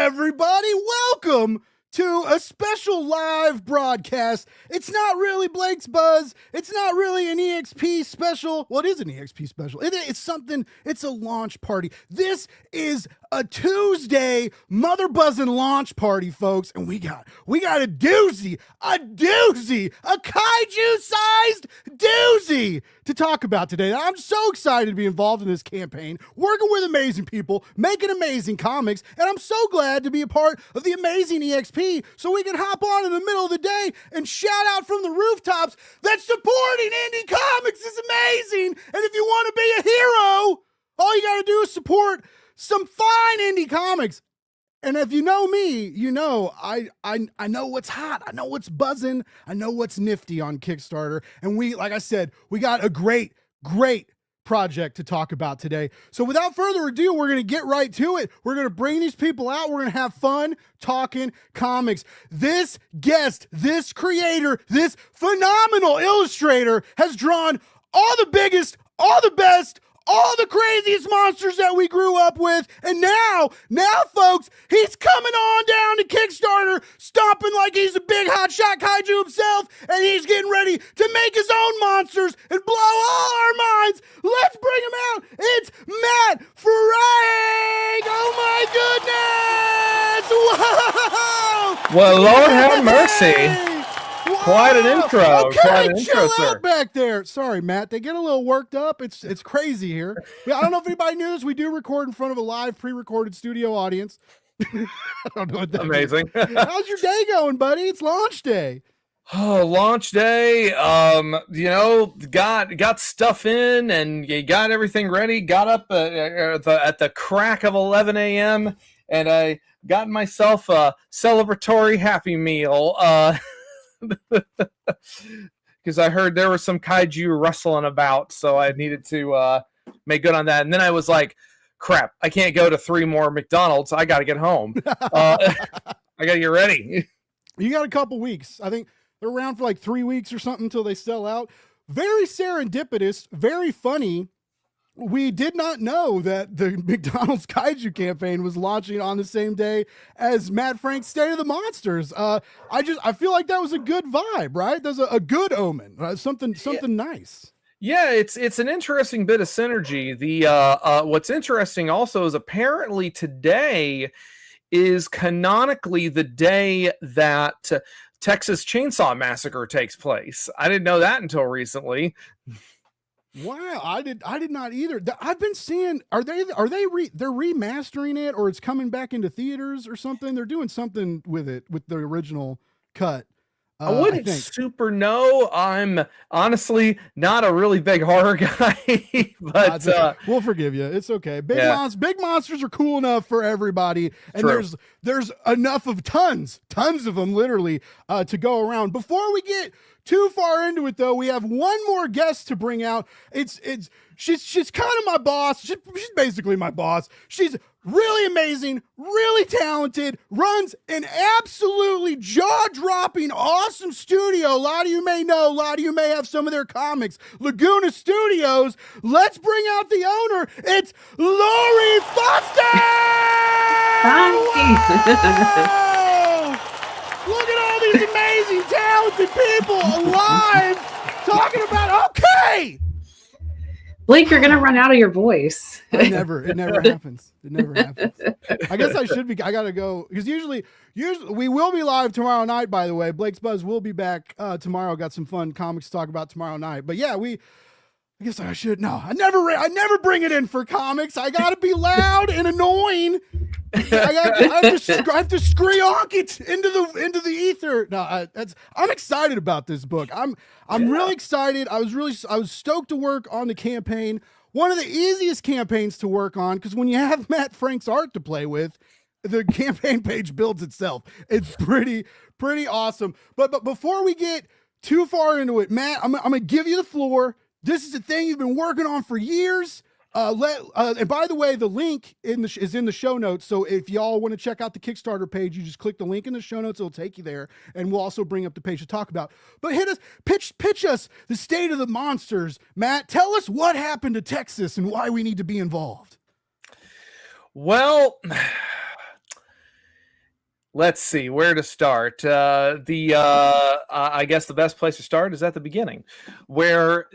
everybody. Welcome to a special live broadcast. It's not really Blake's Buzz. It's not really an EXP special. Well, it is an EXP special. It's something. It's a launch party. This is a Tuesday mother buzzing launch party, folks. And we got a doozy, a kaiju-sized doozy to talk about today. I'm so excited to be involved in this campaign, working with amazing people, making amazing comics, and I'm so glad to be a part of the amazing EXP so we can hop on in the middle of the day and shout out from the rooftops that supporting indie comics is amazing. And if you want to be a hero, all you got to do is support some fine indie comics. And if you know me, you know I know what's hot. I know what's buzzing. I know what's nifty on Kickstarter. And like I said, we got a great project to talk about today. So without further ado, we're going to get right to it. We're going to bring these people out. We're going to have fun talking comics. This guest, this creator, this phenomenal illustrator has drawn all the biggest, all the best, all the craziest monsters that we grew up with. And now, folks, he's coming on down to Kickstarter, stomping like he's a big hotshot kaiju himself, and he's getting ready to make his own monsters and blow all our minds. Let's bring him out. It's Matt Frank. Oh, my goodness. Whoa. Well, Lord have mercy. Wow. Quite an intro. Okay, Quite an chill intro, out sir. back there. Sorry, Matt. They get a little worked up. It's crazy here. I don't know if anybody knew this. We do record in front of a live pre-recorded studio audience. I don't know what that Amazing. How's your day going, buddy? It's launch day. Oh, launch day. Got stuff in and you got everything ready. Got up at the crack of 11 a.m. and I got myself a celebratory Happy Meal. Because I heard there was some kaiju rustling about, so I needed to make good on that. And then I was like, crap, I can't go to 3 more McDonald's. I got to get home. I got to get ready. You got a couple weeks. I think they're around for like 3 weeks or something until they sell out. Very serendipitous, very funny. We did not know that the McDonald's Kaiju campaign was launching on the same day as Matt Frank's State of the Monsters. I feel like that was a good vibe, right? There's a good omen, something nice. Yeah, it's an interesting bit of synergy. The what's interesting also is apparently today is canonically the day that Texas Chainsaw Massacre takes place. I didn't know that until recently. Wow, I did not either. I've been seeing they're remastering it, or it's coming back into theaters or something. They're doing something with it with the original cut. I wouldn't super know. I'm honestly not a really big horror guy, but we'll forgive you. It's okay. Big monsters are cool enough for everybody, and True. there's enough of tons of them literally to go around. Before we get too far into it, though, we have one more guest to bring out. She's kind of my boss. She's basically my boss. She's really amazing, really talented, runs an absolutely jaw-dropping, awesome studio. A lot of you may know, a lot of you may have some of their comics. Laguna Studios. Let's bring out the owner. It's Lori Foster! Hi! Look at all these amazing, talented people alive talking about, okay! Blake, you're gonna run out of your voice. It never happens. It never happens. I guess I gotta go, because usually we will be live tomorrow night, by the way. Blake's Buzz will be back tomorrow. Got some fun comics to talk about tomorrow night. But yeah, I guess I should. No, I never bring it in for comics. I gotta be loud and annoying. I have to screonk it into the ether. No, I'm excited about this book. I'm really excited. I was stoked to work on the campaign. One of the easiest campaigns to work on, because when you have Matt Frank's art to play with, the campaign page builds itself. It's pretty awesome. But before we get too far into it, Matt, I'm gonna give you the floor. This is a thing you've been working on for years. And by the way, the link is in the show notes. So if y'all want to check out the Kickstarter page, you just click the link in the show notes. It'll take you there, and we'll also bring up the page to talk about. But pitch us the State of the Monsters, Matt. Tell us what happened to Texas and why we need to be involved. Well, let's see where to start. I guess the best place to start is at the beginning, where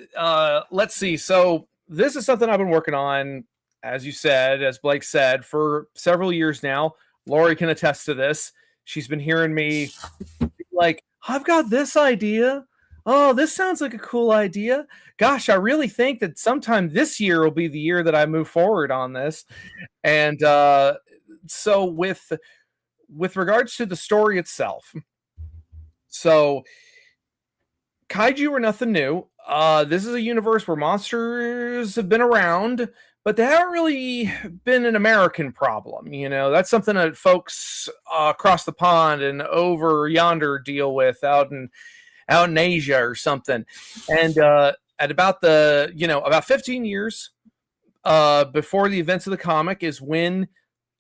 let's see. So this is something I've been working on, as you said, as Blake said, for several years now. Lori can attest to this. She's been hearing me like, I've got this idea. Oh, this sounds like a cool idea. Gosh, I really think that sometime this year will be the year that I move forward on this. And so with regards to the story itself, so kaiju are nothing new. This is a universe where monsters have been around, but they haven't really been an American problem. You know, that's something that folks across the pond and over yonder deal with out in Asia or something. And at about about 15 years before the events of the comic is when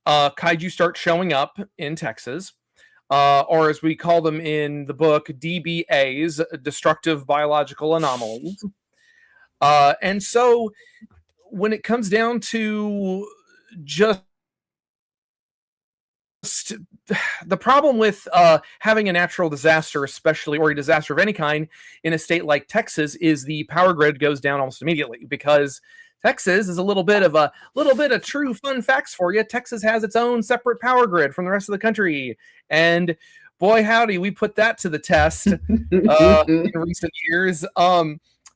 kaiju start showing up in Texas, or as we call them in the book, DBAs, destructive biological anomalies. And so when it comes down to just the problem with having a natural disaster, especially, or a disaster of any kind in a state like Texas, is the power grid goes down almost immediately, because Texas is a little bit of true fun facts for you. Texas has its own separate power grid from the rest of the country, and boy howdy, we put that to the test in recent years.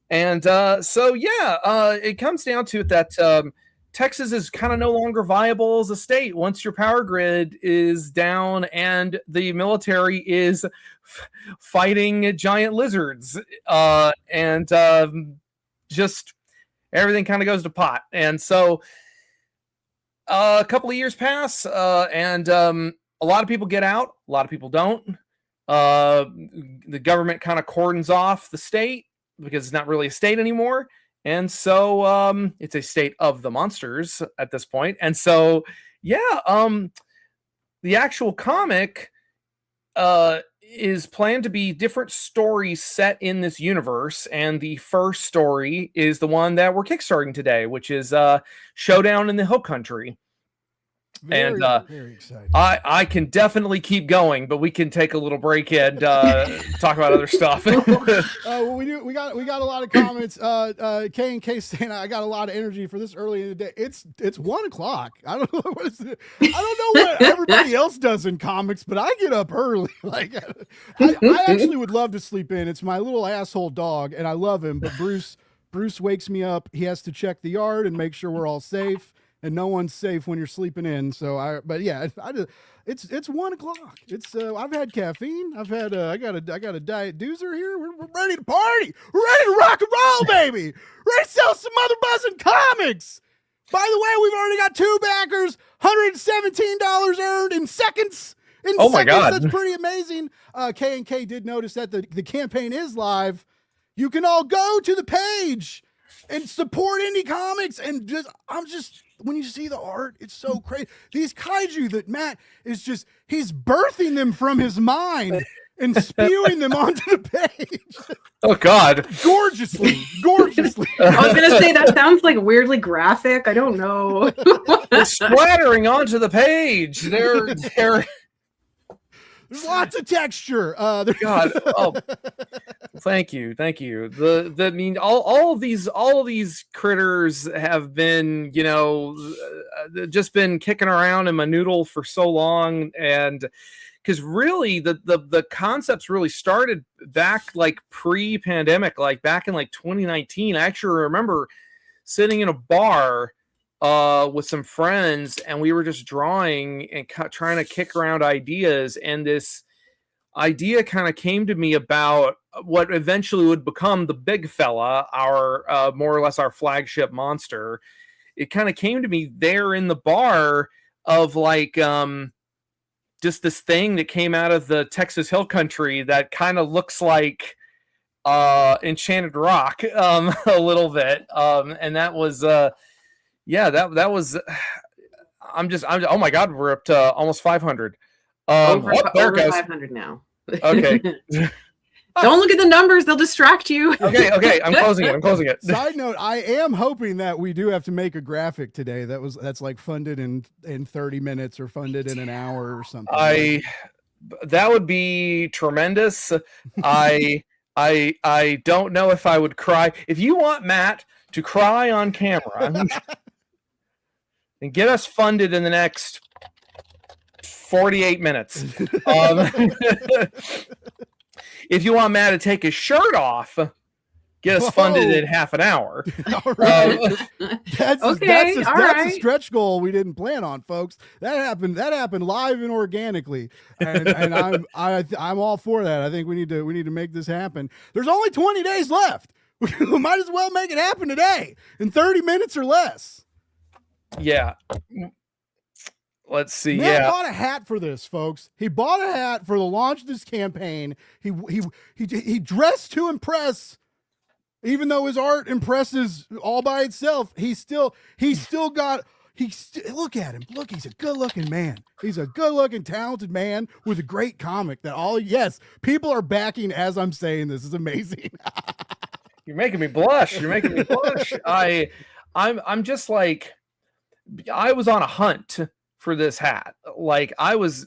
It comes down to it that Texas is kind of no longer viable as a state once your power grid is down and the military is fighting giant lizards, just everything kind of goes to pot. And so a couple of years pass, and a lot of people get out, a lot of people don't. The government kind of cordons off the state because it's not really a state anymore. And so it's a state of the monsters at this point. And so, the actual comic is planned to be different stories set in this universe. And the first story is the one that we're kickstarting today, which is Showdown in the Hill Country. Very exciting. I can definitely keep going, but we can take a little break and talk about other stuff. We got a lot of comments. K and K saying I got a lot of energy for this early in the day. It's 1 o'clock. I don't know what is it. I don't know what everybody else does in comics, but I get up early. Like I actually would love to sleep in. It's my little asshole dog, and I love him, but Bruce wakes me up. He has to check the yard and make sure we're all safe. And no one's safe when you're sleeping in. So it's 1 o'clock. It's I've had caffeine. I've had I got a diet doozer here. We're ready to party. We're ready to rock and roll, baby. Ready to sell some mother buzzing comics. By the way, we've already got 2 backers, $117 earned in seconds. Oh my God, that's pretty amazing. K and K did notice that the campaign is live. You can all go to the page and support indie comics. And when you see the art, it's so crazy. These kaiju that Matt is he's birthing them from his mind and spewing them onto the page. Oh God. Gorgeously. I was going to say, that sounds like weirdly graphic. I don't know. They're splattering onto the page. They're There's lots of texture. God. Oh, thank you. All of these critters have been, just been kicking around in my noodle for so long, and because really the concepts really started back like pre-pandemic, like back in like 2019. I actually remember sitting in a bar with some friends, and we were just drawing and trying to kick around ideas, and this idea kind of came to me about what eventually would become the big fella, our more or less our flagship monster. It kind of came to me there in the bar of like just this thing that came out of the Texas Hill Country that kind of looks like Enchanted Rock a little bit, and that was that was. Oh my God, we're up to almost 500. Over 500 now. Okay. Don't look at the numbers; they'll distract you. Okay. I'm closing it. Side note: I am hoping that we do have to make a graphic today. That's like funded in 30 minutes or funded in an hour or something. That would be tremendous. I don't know if I would cry. If you want Matt to cry on camera and get us funded in the next 48 minutes. If you want Matt to take his shirt off, get us funded in half an hour. All right. That's Okay, a stretch goal we didn't plan on, folks. That happened live and organically. And I'm all for that. I think we need to make this happen. There's only 20 days left. We might as well make it happen today in 30 minutes or less. Yeah. Let's see. Matt yeah. bought a hat for this, folks. He bought a hat for the launch of this campaign. He dressed to impress. Even though his art impresses all by itself, look at him. Look, he's a good-looking man. He's a good-looking, talented man with a great comic that people are backing as I'm saying this. Is amazing. You're making me blush. I'm just like, I was on a hunt for this hat. Like I was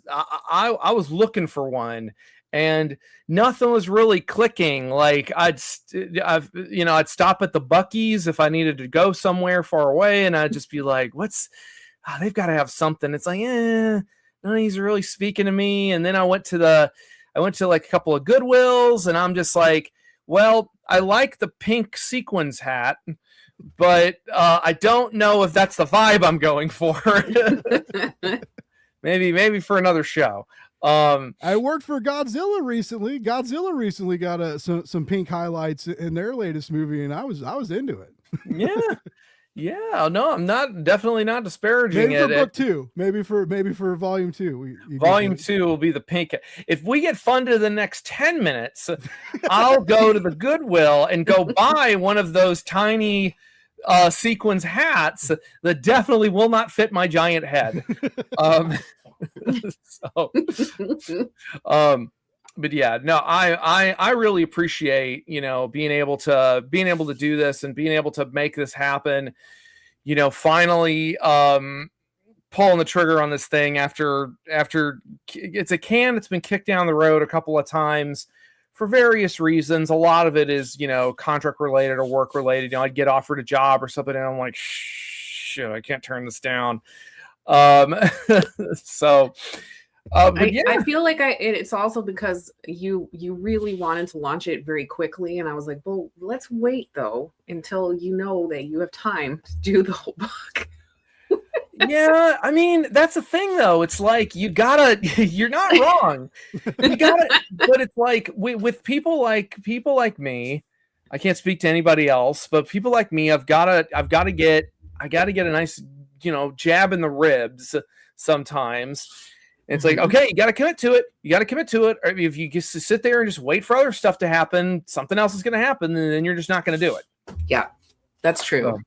looking for one, and nothing was really clicking. Like I'd stop at the Buc-ee's if I needed to go somewhere far away, and I'd just be like, they've got to have something. It's like, none of these are really speaking to me. And then I went to like a couple of Goodwills, and I'm just like, well, I like the pink sequins hat, but I don't know if that's the vibe I'm going for. maybe for another show. I worked for Godzilla recently. Godzilla recently got some pink highlights in their latest movie, and I was into it. Yeah. No, I'm definitely not disparaging maybe it. For book 2, maybe for volume 2. Volume 2 will be the pink. If we get funded in the next 10 minutes, I'll go to the Goodwill and go buy one of those tiny sequins hats that definitely will not fit my giant head. But yeah, no, I really appreciate, being able to do this and being able to make this happen, finally pulling the trigger on this thing after it's a can that's been kicked down the road a couple of times for various reasons. A lot of it is, contract related or work related. I'd get offered a job or something and I'm like, shit, I can't turn this down. So I feel like it's also because you really wanted to launch it very quickly, and I was like, well, let's wait though until you know that you have time to do the whole book. Yeah, I mean, that's the thing though. It's like you're not wrong. But it's like with people like me, I can't speak to anybody else, but people like me, I've got to get a nice, jab in the ribs sometimes. It's like, okay, you got to commit to it. Or if you just sit there and just wait for other stuff to happen, something else is going to happen, and then you're just not going to do it. Yeah, that's true. So,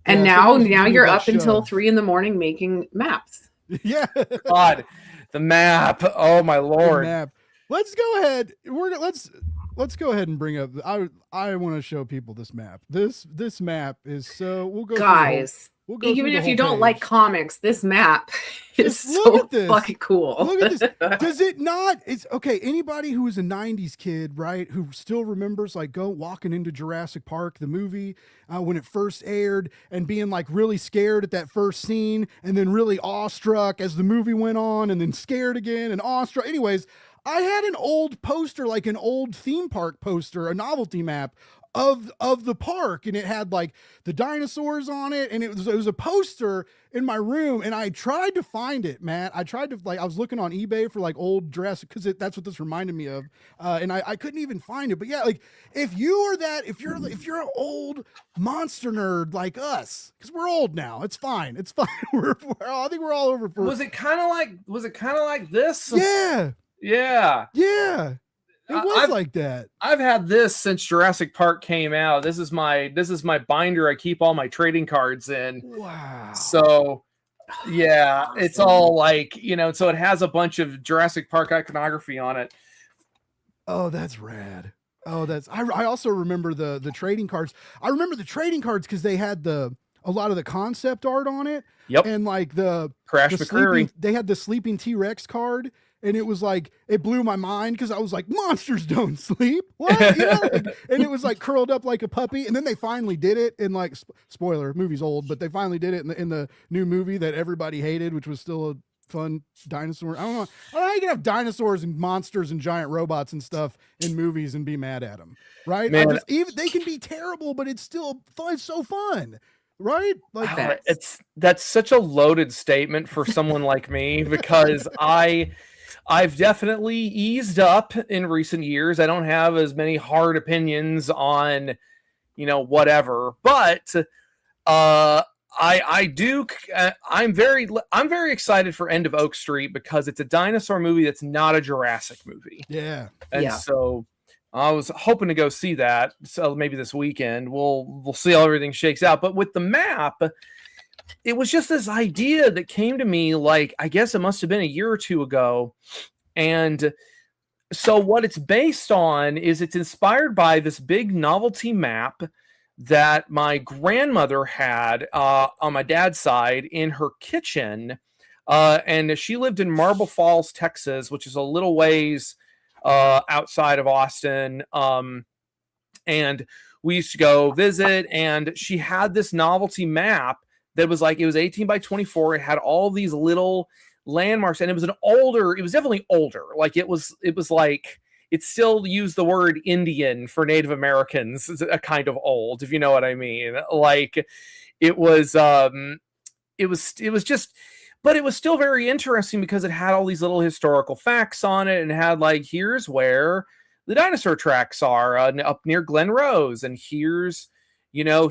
and now you're up until 3 a.m. making maps. Yeah. God, the map. Oh my Lord. The map. Let's go ahead. Let's go ahead and bring up. I want to show people this map. This map is so. We'll go. Guys. Even if you don't like comics, this map is so fucking cool. Look at this. Does it not? It's okay. Anybody who was a 90s kid, right, who still remembers like walking into Jurassic Park, the movie, when it first aired, and being like really scared at that first scene, and then really awestruck as the movie went on, and then scared again and awestruck. Anyways, I had an old poster, like an old theme park poster, a novelty map of the park, and it had like the dinosaurs on it, and it was a poster in my room, and I tried to find it, Matt. I was looking on eBay for like old Jurassic, because that's what this reminded me of, and I couldn't even find it. But yeah, like if you're an old monster nerd like us, because we're old now, it's fine. I think we're all over for. Was it kind of like this? Yeah. It was like that. I've had this since Jurassic Park came out. This is my binder I keep all my trading cards in. Wow. So yeah, awesome. It's all like, so it has a bunch of Jurassic Park iconography on it. Oh, that's rad. Oh, I also remember the trading cards. I remember the trading cards because they had the a lot of the concept art on it. Yep. And like the Crash McCreary. They had the sleeping T-Rex card, and it was like, it blew my mind because I was like, monsters don't sleep. What? You know? And it was like curled up like a puppy. And then they finally did it in like, spoiler, movie's old, but they finally did it in the new movie that everybody hated, which was still a fun dinosaur. I don't know how you can have dinosaurs and monsters and giant robots and stuff in movies and be mad at them, right? Man, even they can be terrible, but it's still fun. It's so fun, right? Like that's such a loaded statement for someone like me, because I've definitely eased up in recent years. I don't have as many hard opinions on, whatever, but I do. I'm very excited for End of Oak Street because it's a dinosaur movie that's not a Jurassic movie. Yeah, and so I was hoping to go see that. So maybe this weekend we'll see how everything shakes out. But with the map, it was just this idea that came to me, like, I guess it must have been a year or two ago, and so what it's based on is it's inspired by this big novelty map that my grandmother had on my dad's side in her kitchen. And she lived in Marble Falls, Texas, which is a little ways outside of Austin. And we used to go visit, and she had this novelty map that was like, it was 18 by 24. It had all these little landmarks, and it was definitely older. Like it was like, it still used the word Indian for Native Americans, a kind of old, if you know what I mean. Like it was just, but it was still very interesting because it had all these little historical facts on it, and it had like, here's where the dinosaur tracks are up near Glen Rose, and here's where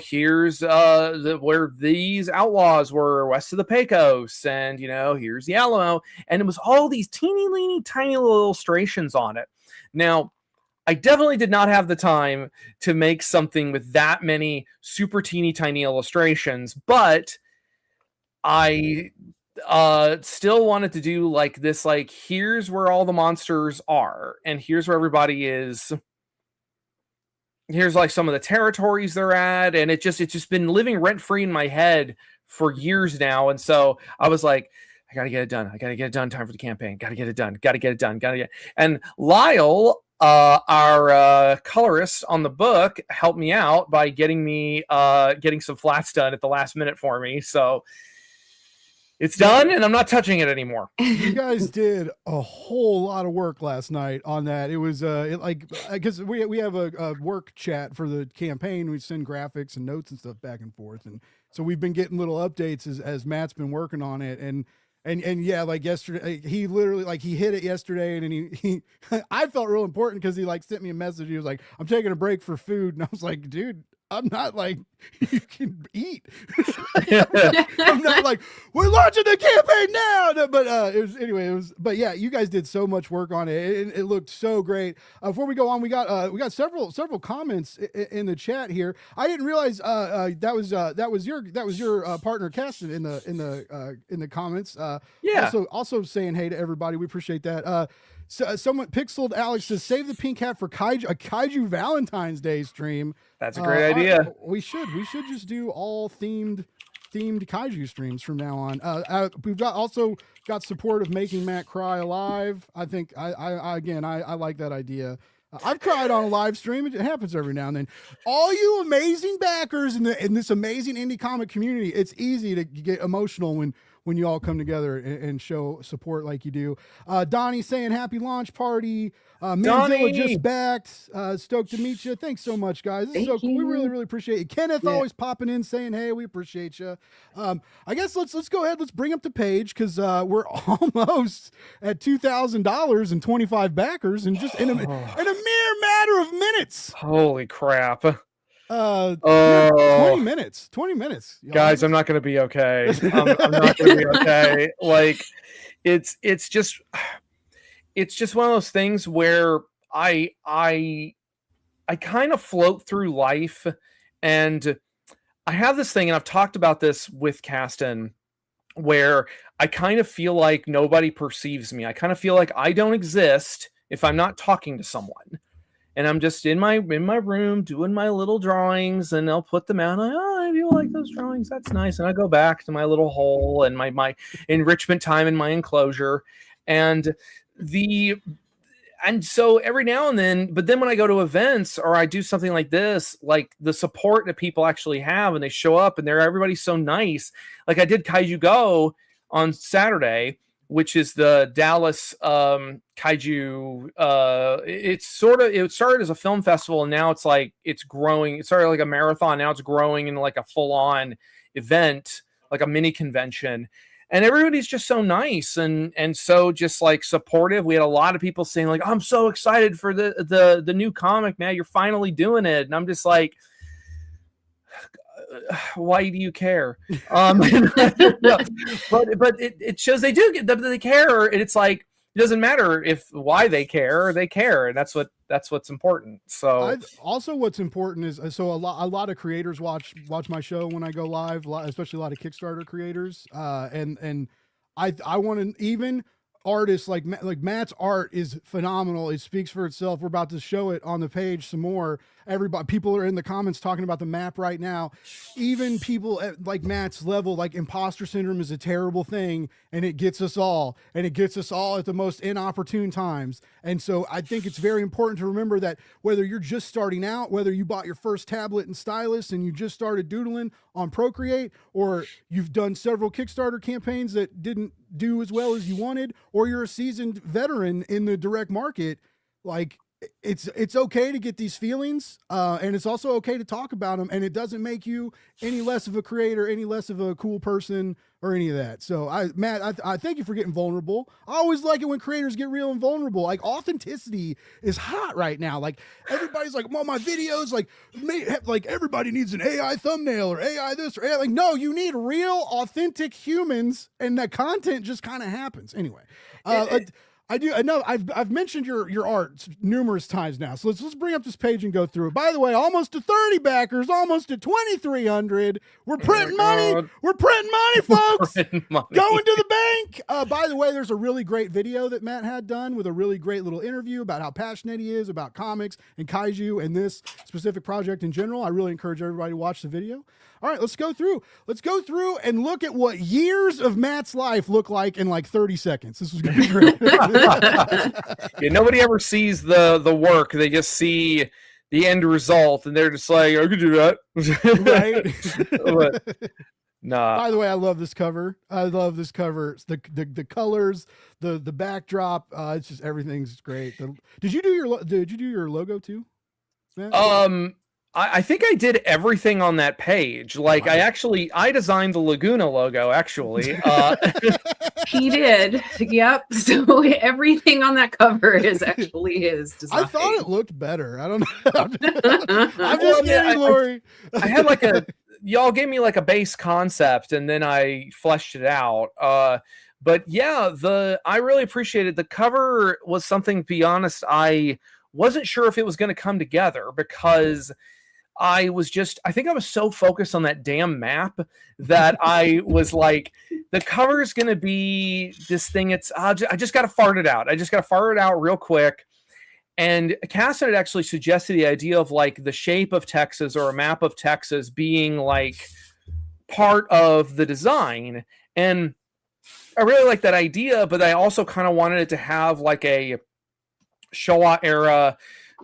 these outlaws were west of the Pecos, and here's the Alamo, and it was all these teeny tiny little illustrations on it. Now, I definitely did not have the time to make something with that many super teeny tiny illustrations, but I still wanted to do like this, like, here's where all the monsters are, and here's where everybody is. Here's like some of the territories they're at, and it's just been living rent free in my head for years now. And so I was like, I gotta get it done. I gotta get it done in time for the campaign. Gotta get it done. And Lyle, our colorist on the book, helped me out by getting some flats done at the last minute for me. So it's done, and I'm not touching it anymore. You guys did a whole lot of work last night on that. It was because we have a work chat for the campaign. We send graphics and notes and stuff back and forth, and so we've been getting little updates as Matt's been working on it. And yeah, like yesterday, he literally, like, he hit it yesterday, and then he I felt real important because he like sent me a message. He was like, "I'm taking a break for food," and I was like, "Dude, I'm not like, you can eat." I'm not like, we're launching the campaign now. No, but but yeah, you guys did so much work on it. It looked so great. Before we go on, we got several comments in the chat here. I didn't realize that was your partner Caston in the comments. Yeah. Also saying hey to everybody. We appreciate that. So someone Pixeled Alex says, save the pink hat for a Kaiju Valentine's Day stream. That's a great idea. We should just do all themed Kaiju streams from now on. We've also got support of making Matt cry alive. I think I like that idea. I've cried on a live stream. It happens every now and then. All you amazing backers in this amazing indie comic community, it's easy to get emotional when you all come together and show support like you do. Donnie saying happy launch party. Manzilla just backed. Stoked to meet you. Thanks so much, guys. This is so cool. We really, really appreciate you. Kenneth always popping in saying, hey, we appreciate you. I guess let's go ahead. Let's bring up the page because we're almost at $2,000 and 25 backers and just in a mere matter of minutes. Holy crap. 20 minutes. Guys, I'm not going to be okay. I'm not going to be okay. Like, it's just one of those things where I kind of float through life, and I have this thing, and I've talked about this with Caston, where I kind of feel like nobody perceives me. I kind of feel like I don't exist if I'm not talking to someone. and I'm just in my room doing my little drawings, and I'll put them out. Like, oh, if you like those drawings, that's nice. And I go back to my little hole and my enrichment time in my enclosure, and so every now and then, but then when I go to events or I do something like this, like the support that people actually have, and they show up and everybody's so nice. Like I did Kaiju Go on Saturday, which is the Dallas Kaiju. It started as a film festival, and now it's growing. It started like a marathon. Now it's growing into like a full on event, like a mini convention. And everybody's just so nice and so just like supportive. We had a lot of people saying like, I'm so excited for the new comic, man. You're finally doing it. And I'm just like, why do you care? No, but it shows they do they care. And it's like, it doesn't matter why they care, and that's what's important. So also what's important is, so a lot of creators watch my show when I go live, especially a lot of Kickstarter creators, and I want to, even artists like Matt's art is phenomenal. It speaks for itself. We're about to show it on the page some more. People are in the comments talking about the map right now. Even people at like Matt's level, like imposter syndrome is a terrible thing, and it gets us all at the most inopportune times. And so I think it's very important to remember that whether you're just starting out, whether you bought your first tablet and stylus and you just started doodling on Procreate, or you've done several Kickstarter campaigns that didn't do as well as you wanted, or you're a seasoned veteran in the direct market, like it's okay to get these feelings, and it's also okay to talk about them, and it doesn't make you any less of a creator, any less of a cool person, or any of that. So Matt, I thank you for getting vulnerable. I always like it when creators get real and vulnerable. Like authenticity is hot right now. Like everybody's like, well, my videos like everybody needs an AI thumbnail or AI this or AI. Like, no, you need real authentic humans, and that content just kind of happens anyway. I do. I know I've mentioned your art numerous times now. So let's bring up this page and go through it. By the way, almost to 30 backers, almost to 2,300. We're printing money. God. We're printing money, folks. Going to the bank. By the way, there's a really great video that Matt had done with a really great little interview about how passionate he is about comics and kaiju and this specific project in general. I really encourage everybody to watch the video. All right, let's go through. Let's go through and look at what years of Matt's life look like in like 30 seconds. This is going to be great. Yeah, nobody ever sees the work. They just see the end result, and they're just like, I could do that. Right. But, nah. By the way, I love this cover. It's the colors, the backdrop. It's just, everything's great. Did you do your logo too, Matt? I think I did everything on that page. Like wow. I designed the Laguna logo actually. He did. Yep. So everything on that cover is actually his design. I thought it looked better. I don't know. I'm just kidding, Lori. I had y'all gave me like a base concept, and then I fleshed it out. But yeah, I really appreciated the cover. Was something, to be honest, I wasn't sure if it was going to come together, because I think I was so focused on that damn map that I was like, the cover is going to be this thing. I just got to fart it out. I just got to fart it out real quick. And Casson had actually suggested the idea of like the shape of Texas or a map of Texas being like part of the design. And I really like that idea, but I also kind of wanted it to have like a Showa era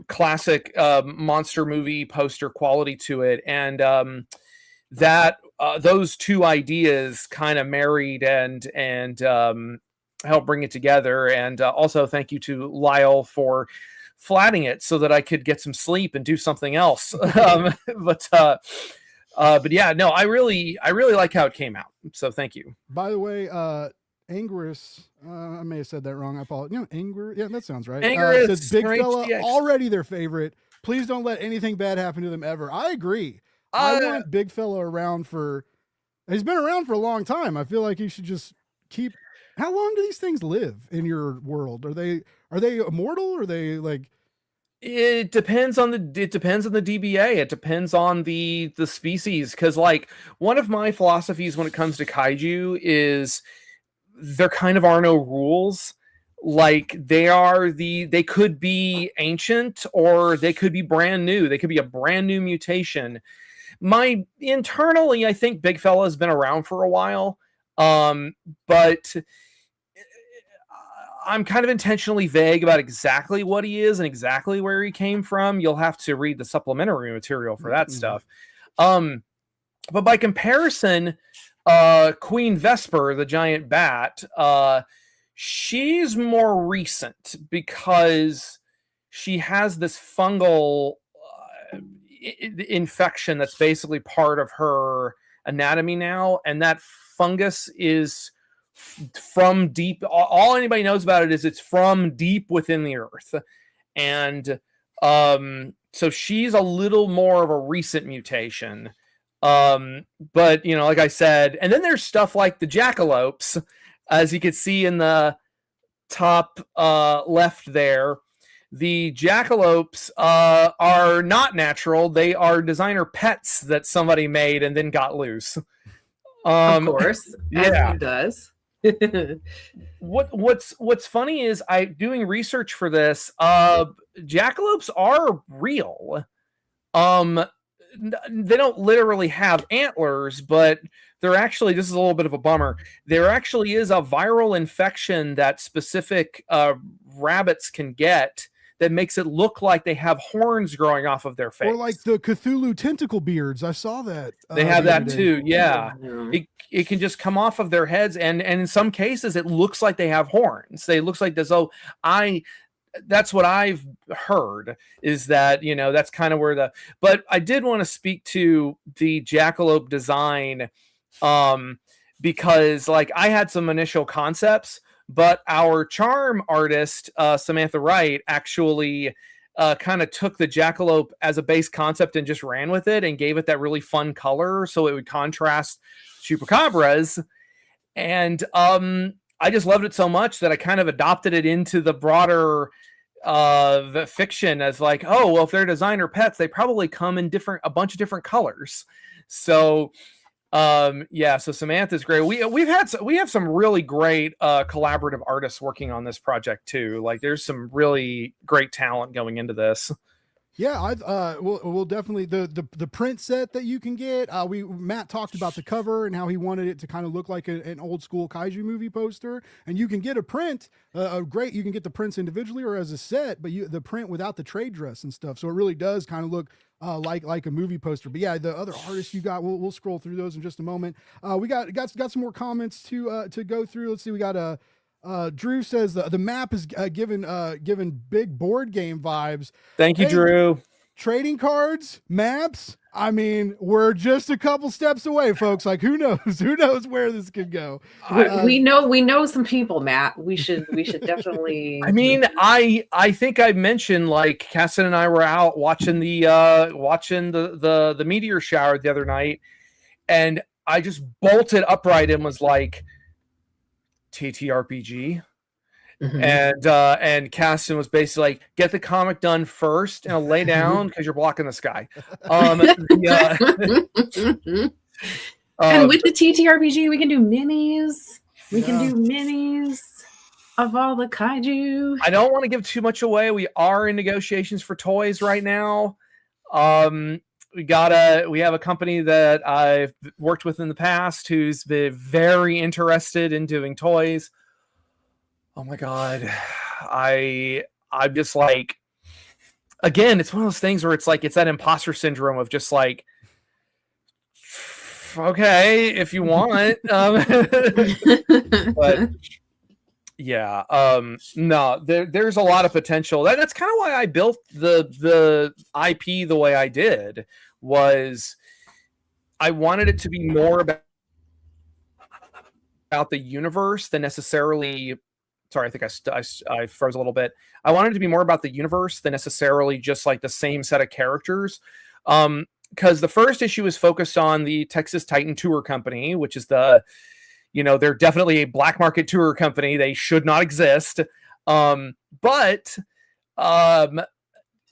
classic monster movie poster quality to it, and that those two ideas kind of married and helped bring it together. And also thank you to Lyle for flatting it so that I could get some sleep and do something else. But yeah, no, I really like how it came out, so thank you. By the way, Anguirus, I may have said that wrong. I apologize. Anguirus, yeah, that sounds right. Anguirus says Big Fella, already their favorite. Please don't let anything bad happen to them ever. I agree. I want Big Fella around he's been around for a long time. I feel like he should just keep. How long do these things live in your world? Are they immortal? Or are they like? It depends on the DBA. It depends on the species. Because like one of my philosophies when it comes to kaiju is, there kind of are no rules. Like they could be ancient or they could be brand new. They could be a brand new mutation. Internally, I think Big Fella has been around for a while. But I'm kind of intentionally vague about exactly what he is and exactly where he came from. You'll have to read the supplementary material for that stuff. But by comparison, Queen Vesper, the giant bat, she's more recent because she has this fungal infection that's basically part of her anatomy now, and that fungus is from deep. All anybody knows about it is it's from deep within the earth, and so she's a little more of a recent mutation. But you know, like I said, and then there's stuff like the jackalopes, as you can see in the top left there. The jackalopes are not natural. They are designer pets that somebody made and then got loose. Of course, yeah, it does. What's funny is I doing research for this. Jackalopes are real. They don't literally have antlers, but they're actually, this is a little bit of a bummer, there actually is a viral infection that specific rabbits can get that makes it look like they have horns growing off of their face. Or like the Cthulhu tentacle beards. I saw that. They have that too, yeah. It can just come off of their heads, and in some cases it looks like they have horns. They looks like this. Oh, that's what I've heard, is that, you know, that's kind of where but I did want to speak to the jackalope design, because like I had some initial concepts, but our charm artist, Samantha Wright, actually kind of took the jackalope as a base concept and just ran with it and gave it that really fun color so it would contrast chupacabras. And I just loved it so much that I kind of adopted it into the broader the fiction as like, oh, well, if they're designer pets, they probably come in a bunch of different colors. So yeah, so Samantha's great. We have some really great collaborative artists working on this project too. Like there's some really great talent going into this. Yeah, we'll definitely the print set that you can get. Matt talked about the cover and how he wanted it to kind of look like an old school kaiju movie poster, and you can get a print. You can get the prints individually or as a set, but the print without the trade dress and stuff. So it really does kind of look like a movie poster. But yeah, the other artists you got, we'll scroll through those in just a moment. We got some more comments to go through. Let's see, we got Drew says the map is given big board game vibes. Thank you, Drew. Trading cards, maps. I mean, we're just a couple steps away, folks. Like, who knows? Who knows where this could go? We know some people, Matt. We should definitely. I mean, I think I mentioned, like, Casson and I were out watching the meteor shower the other night, and I just bolted upright and was like, TTRPG. Mm-hmm. And Caston was basically like, get the comic done first and I'll lay down because you're blocking the sky. And with the TTRPG, we can do minis. We can do minis of all the kaiju. I don't want to give too much away. We are in negotiations for toys right now. We have a company that I've worked with in the past who's been very interested in doing toys. Oh my God. I'm just like, again, it's one of those things where it's like, it's that imposter syndrome of just like, okay, if you want. But yeah, no, there's a lot of potential. That's kind of why I built the IP the way I did, was I wanted it to be more about the universe than necessarily. Sorry, I think I froze a little bit. I wanted it to be more about the universe than necessarily just like the same set of characters. Because the first issue is focused on the Texas Titan Tour Company, which is they're definitely a black market tour company. They should not exist. But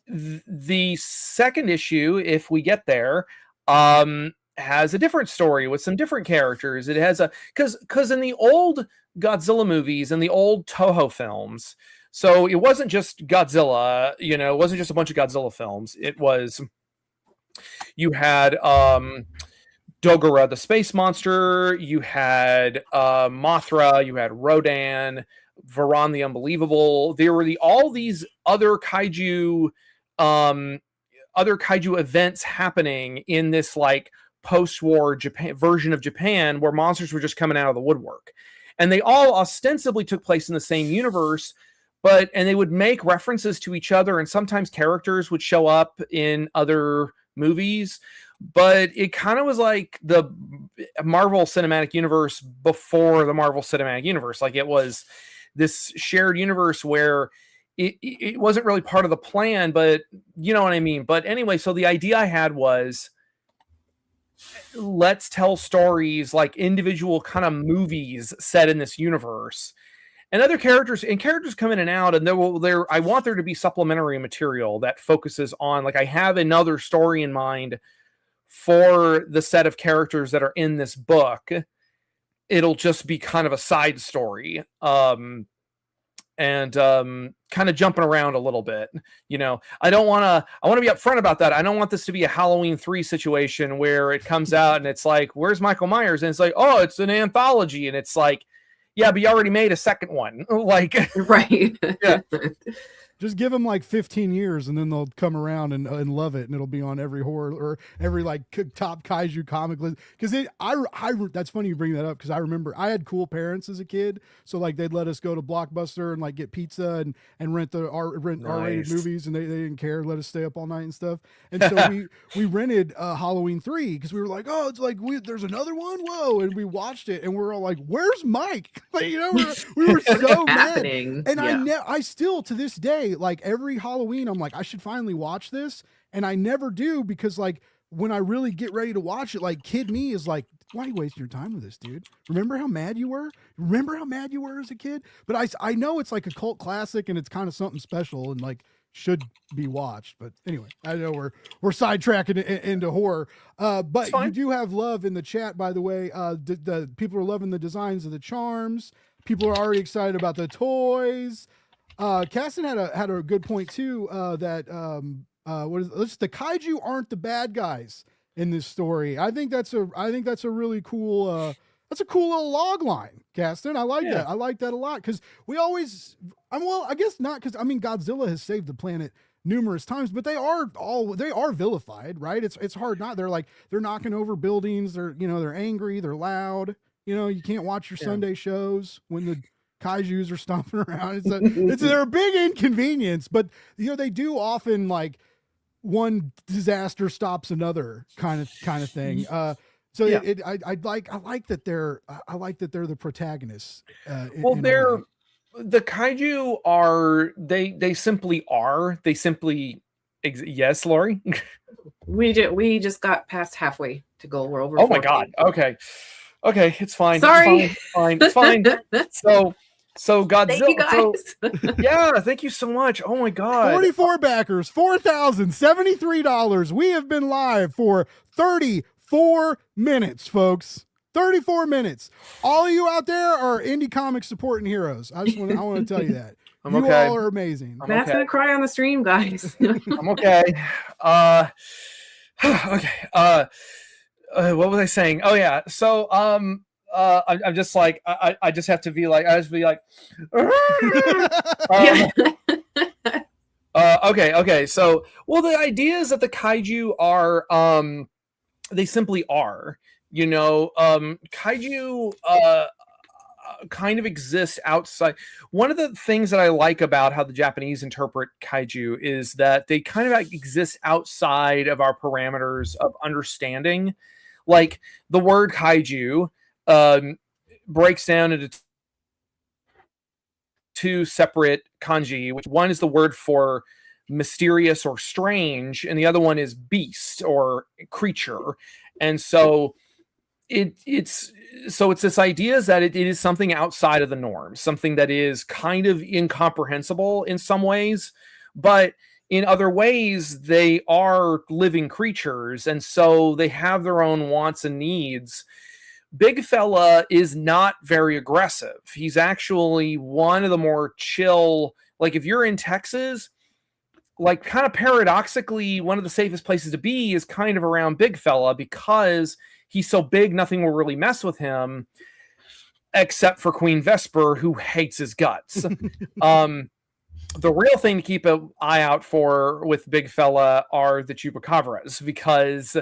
the second issue, if we get there, has a different story with some different characters. It has a because in the old Godzilla movies and the old Toho films, so it wasn't just Godzilla, you know, it wasn't just a bunch of Godzilla films. It was, you had Dogora the space monster, you had Mothra, you had Rodan, Varan the Unbelievable. There were all these other kaiju events happening in this like post-war Japan version of Japan, where monsters were just coming out of the woodwork, and they all ostensibly took place in the same universe, and they would make references to each other, and sometimes characters would show up in other movies. But it kind of was like the Marvel Cinematic Universe before the Marvel Cinematic Universe. Like, it was this shared universe where it wasn't really part of the plan, but you know what I mean. But anyway, so the idea I had was, let's tell stories like individual kind of movies set in this universe, and other characters come in and out, and I want there to be supplementary material that focuses on, like, I have another story in mind for the set of characters that are in this book. It'll just be kind of a side story, and kind of jumping around a little bit. You know, I want to be upfront about that. I don't want this to be a Halloween 3 situation where it comes out and it's like, where's Michael Myers? And it's like, oh, it's an anthology. And it's like, yeah, but you already made a second one. Like, right. Yeah. Just give them like 15 years and then they'll come around and love it, and it'll be on every horror or every like top kaiju comic list. Because that's funny you bring that up, because I remember I had cool parents as a kid, so like they'd let us go to Blockbuster and like get pizza and rent R-rated movies, and they didn't care, let us stay up all night and stuff. And so we rented Halloween 3 because we were like, oh, it's like there's another one, whoa, and we watched it and we're all like, where's Mike? Like, you know, we were so mad. And I still to this day, like every Halloween, I'm like, I should finally watch this, and I never do, because like when I really get ready to watch it, like kid me is like, why are you wasting your time with this, dude? Remember how mad you were? Remember how mad you were as a kid? But I know it's like a cult classic and it's kind of something special and like should be watched. But anyway, I know we're sidetracking into horror. But you do have love in the chat, by the way. The people are loving the designs of the charms. People are already excited about the toys. Caston had a good point too, that the kaiju aren't the bad guys in this story. I think that's a really cool that's a cool little log line, Caston. I like that. I like that a lot, because I guess not, because I mean Godzilla has saved the planet numerous times, but they are vilified, right? It's hard not. They're knocking over buildings, they're angry, they're loud. You know, you can't watch your Sunday shows when the kaijus are stomping around. They're a big inconvenience, but you know, they do often, like, one disaster stops another kind of thing. I like that they're the protagonists. The kaiju are, they simply yes, Lori. We just got past halfway to go. We're over. Oh my God. Okay, it's fine. Sorry. It's fine. So Godzilla. Thank you guys. Yeah, thank you so much. Oh my God. 44 backers, $4,073. We have been live for 34 minutes, folks. 34 minutes. All of you out there are indie comic supporting heroes. I want to tell you that. You all are amazing. Matt's gonna cry on the stream, guys. I'm okay. Okay. What was I saying? Oh yeah. So I'm just like, I just have to be like, okay. So, well, the idea is that the kaiju are, they simply are, kaiju, kind of exist outside. One of the things that I like about how the Japanese interpret kaiju is that they kind of exist outside of our parameters of understanding. Like, the word kaiju breaks down into two separate kanji, which one is the word for mysterious or strange, and the other one is beast or creature. And so it's this idea is that it is something outside of the norm, something that is kind of incomprehensible in some ways, but in other ways, they are living creatures, and so they have their own wants and needs. Big Fella is not very aggressive. He's actually one of the more chill. Like, if you're in Texas, like, kind of paradoxically, one of the safest places to be is kind of around Big Fella, because he's so big, nothing will really mess with him, except for Queen Vesper, who hates his guts. The real thing to keep an eye out for with Big Fella are the chupacabras, because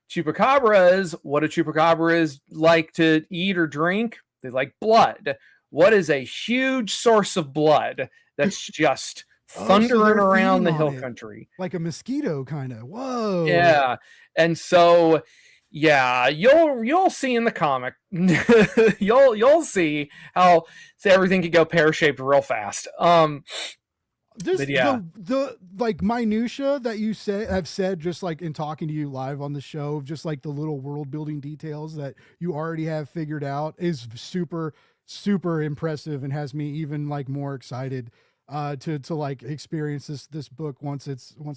chupacabras, what do chupacabras like to eat or drink? They like blood. What is a huge source of blood that's just thundering around the hill country? Like a mosquito, kind of. Whoa. Yeah. And so, yeah, you'll see in the comic, you'll see how everything can go pear-shaped real fast. Just the like minutia that you have said, just like in talking to you live on the show, just like the little world building details that you already have figured out is super, super impressive, and has me even like more excited to like experience this book once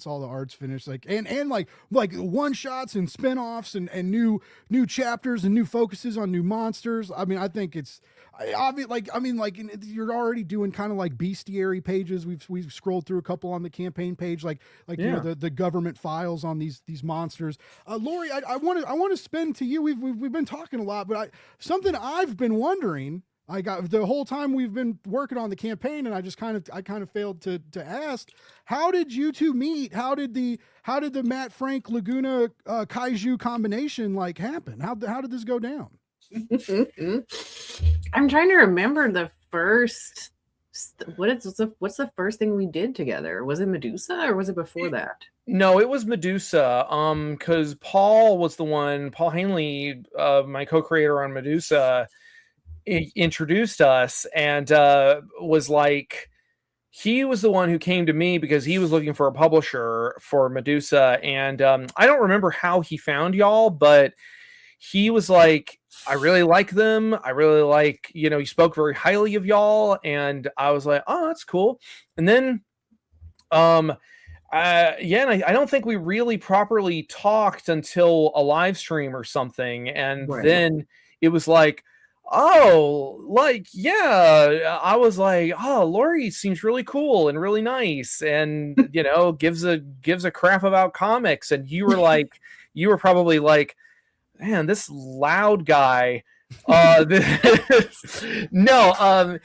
all the art's finished, like and like one shots and spin-offs and new chapters and new focuses on new monsters. I mean, I think it's you're already doing kind of like bestiary pages. We've scrolled through a couple on the campaign page, like you know, the government files on these monsters. Lori, I want to spend to you. We've been talking a lot, but something I've been wondering. I got the whole time we've been working on the campaign, and I kind of failed to ask, how did you two meet? How did the Matt Frank Laguna Kaiju combination like happen? How did this go down? I'm trying to remember the first. What's the first thing we did together? Was it Medusa, or was it before that? No, it was Medusa. Because Paul Hanley, my co-creator on Medusa, introduced us, and was like, he was the one who came to me because he was looking for a publisher for Medusa, and I don't remember how he found y'all, but he was like, I really like them, I really like, you know, he spoke very highly of y'all, and I was like, oh, that's cool. And then and I don't think we really properly talked until a live stream or something, and then it was like, oh, like, yeah, I was like, oh, Lori seems really cool and really nice, and you know, gives a crap about comics. And you were like, you were probably like, man, this loud guy. I know.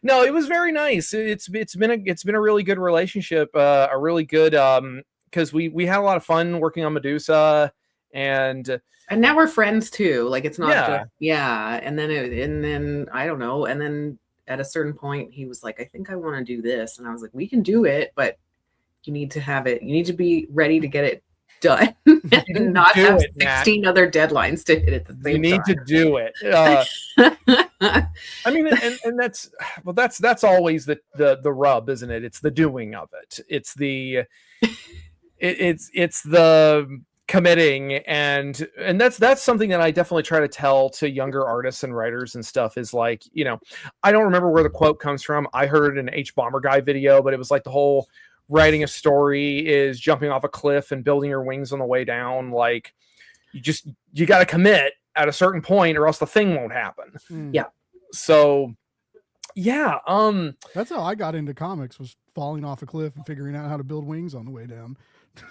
No, it was very nice. It's been a really good relationship, a really good because we had a lot of fun working on Medusa, and now we're friends too. Like, it's not just, and then I don't know, and then at a certain point he was like, I think I want to do this, and I was like, we can do it, but you need to be ready to get it done and not have 16 other deadlines to hit at the same time. You need to do it. I mean, and that's always the rub, isn't it? It's the doing of it. It's the committing, and that's something that I definitely try to tell to younger artists and writers and stuff, is like, you know, I don't remember where the quote comes from. I heard it in an H Bomber Guy video, but it was like, the whole writing a story is jumping off a cliff and building your wings on the way down. Like, you got to commit at a certain point, or else the thing won't happen. Yeah. So yeah, that's how I got into comics, was falling off a cliff and figuring out how to build wings on the way down.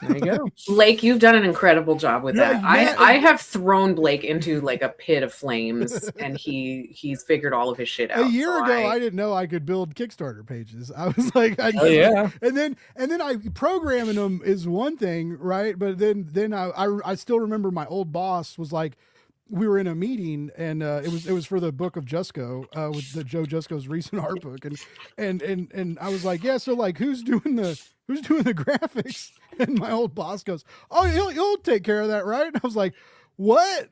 There you go. Blake, you've done an incredible job with that. I have thrown Blake into like a pit of flames, and he's figured all of his shit out. A year ago, I didn't know I could build Kickstarter pages. I was like, and then I programming them is one thing, right? But then I still remember my old boss was like, we were in a meeting, and it was for the book of Jusko, with the Joe Jusko's recent art book, and I was like, yeah, so like, who's doing the graphics? And my old boss goes, oh, he'll take care of that, right? And I was like, what?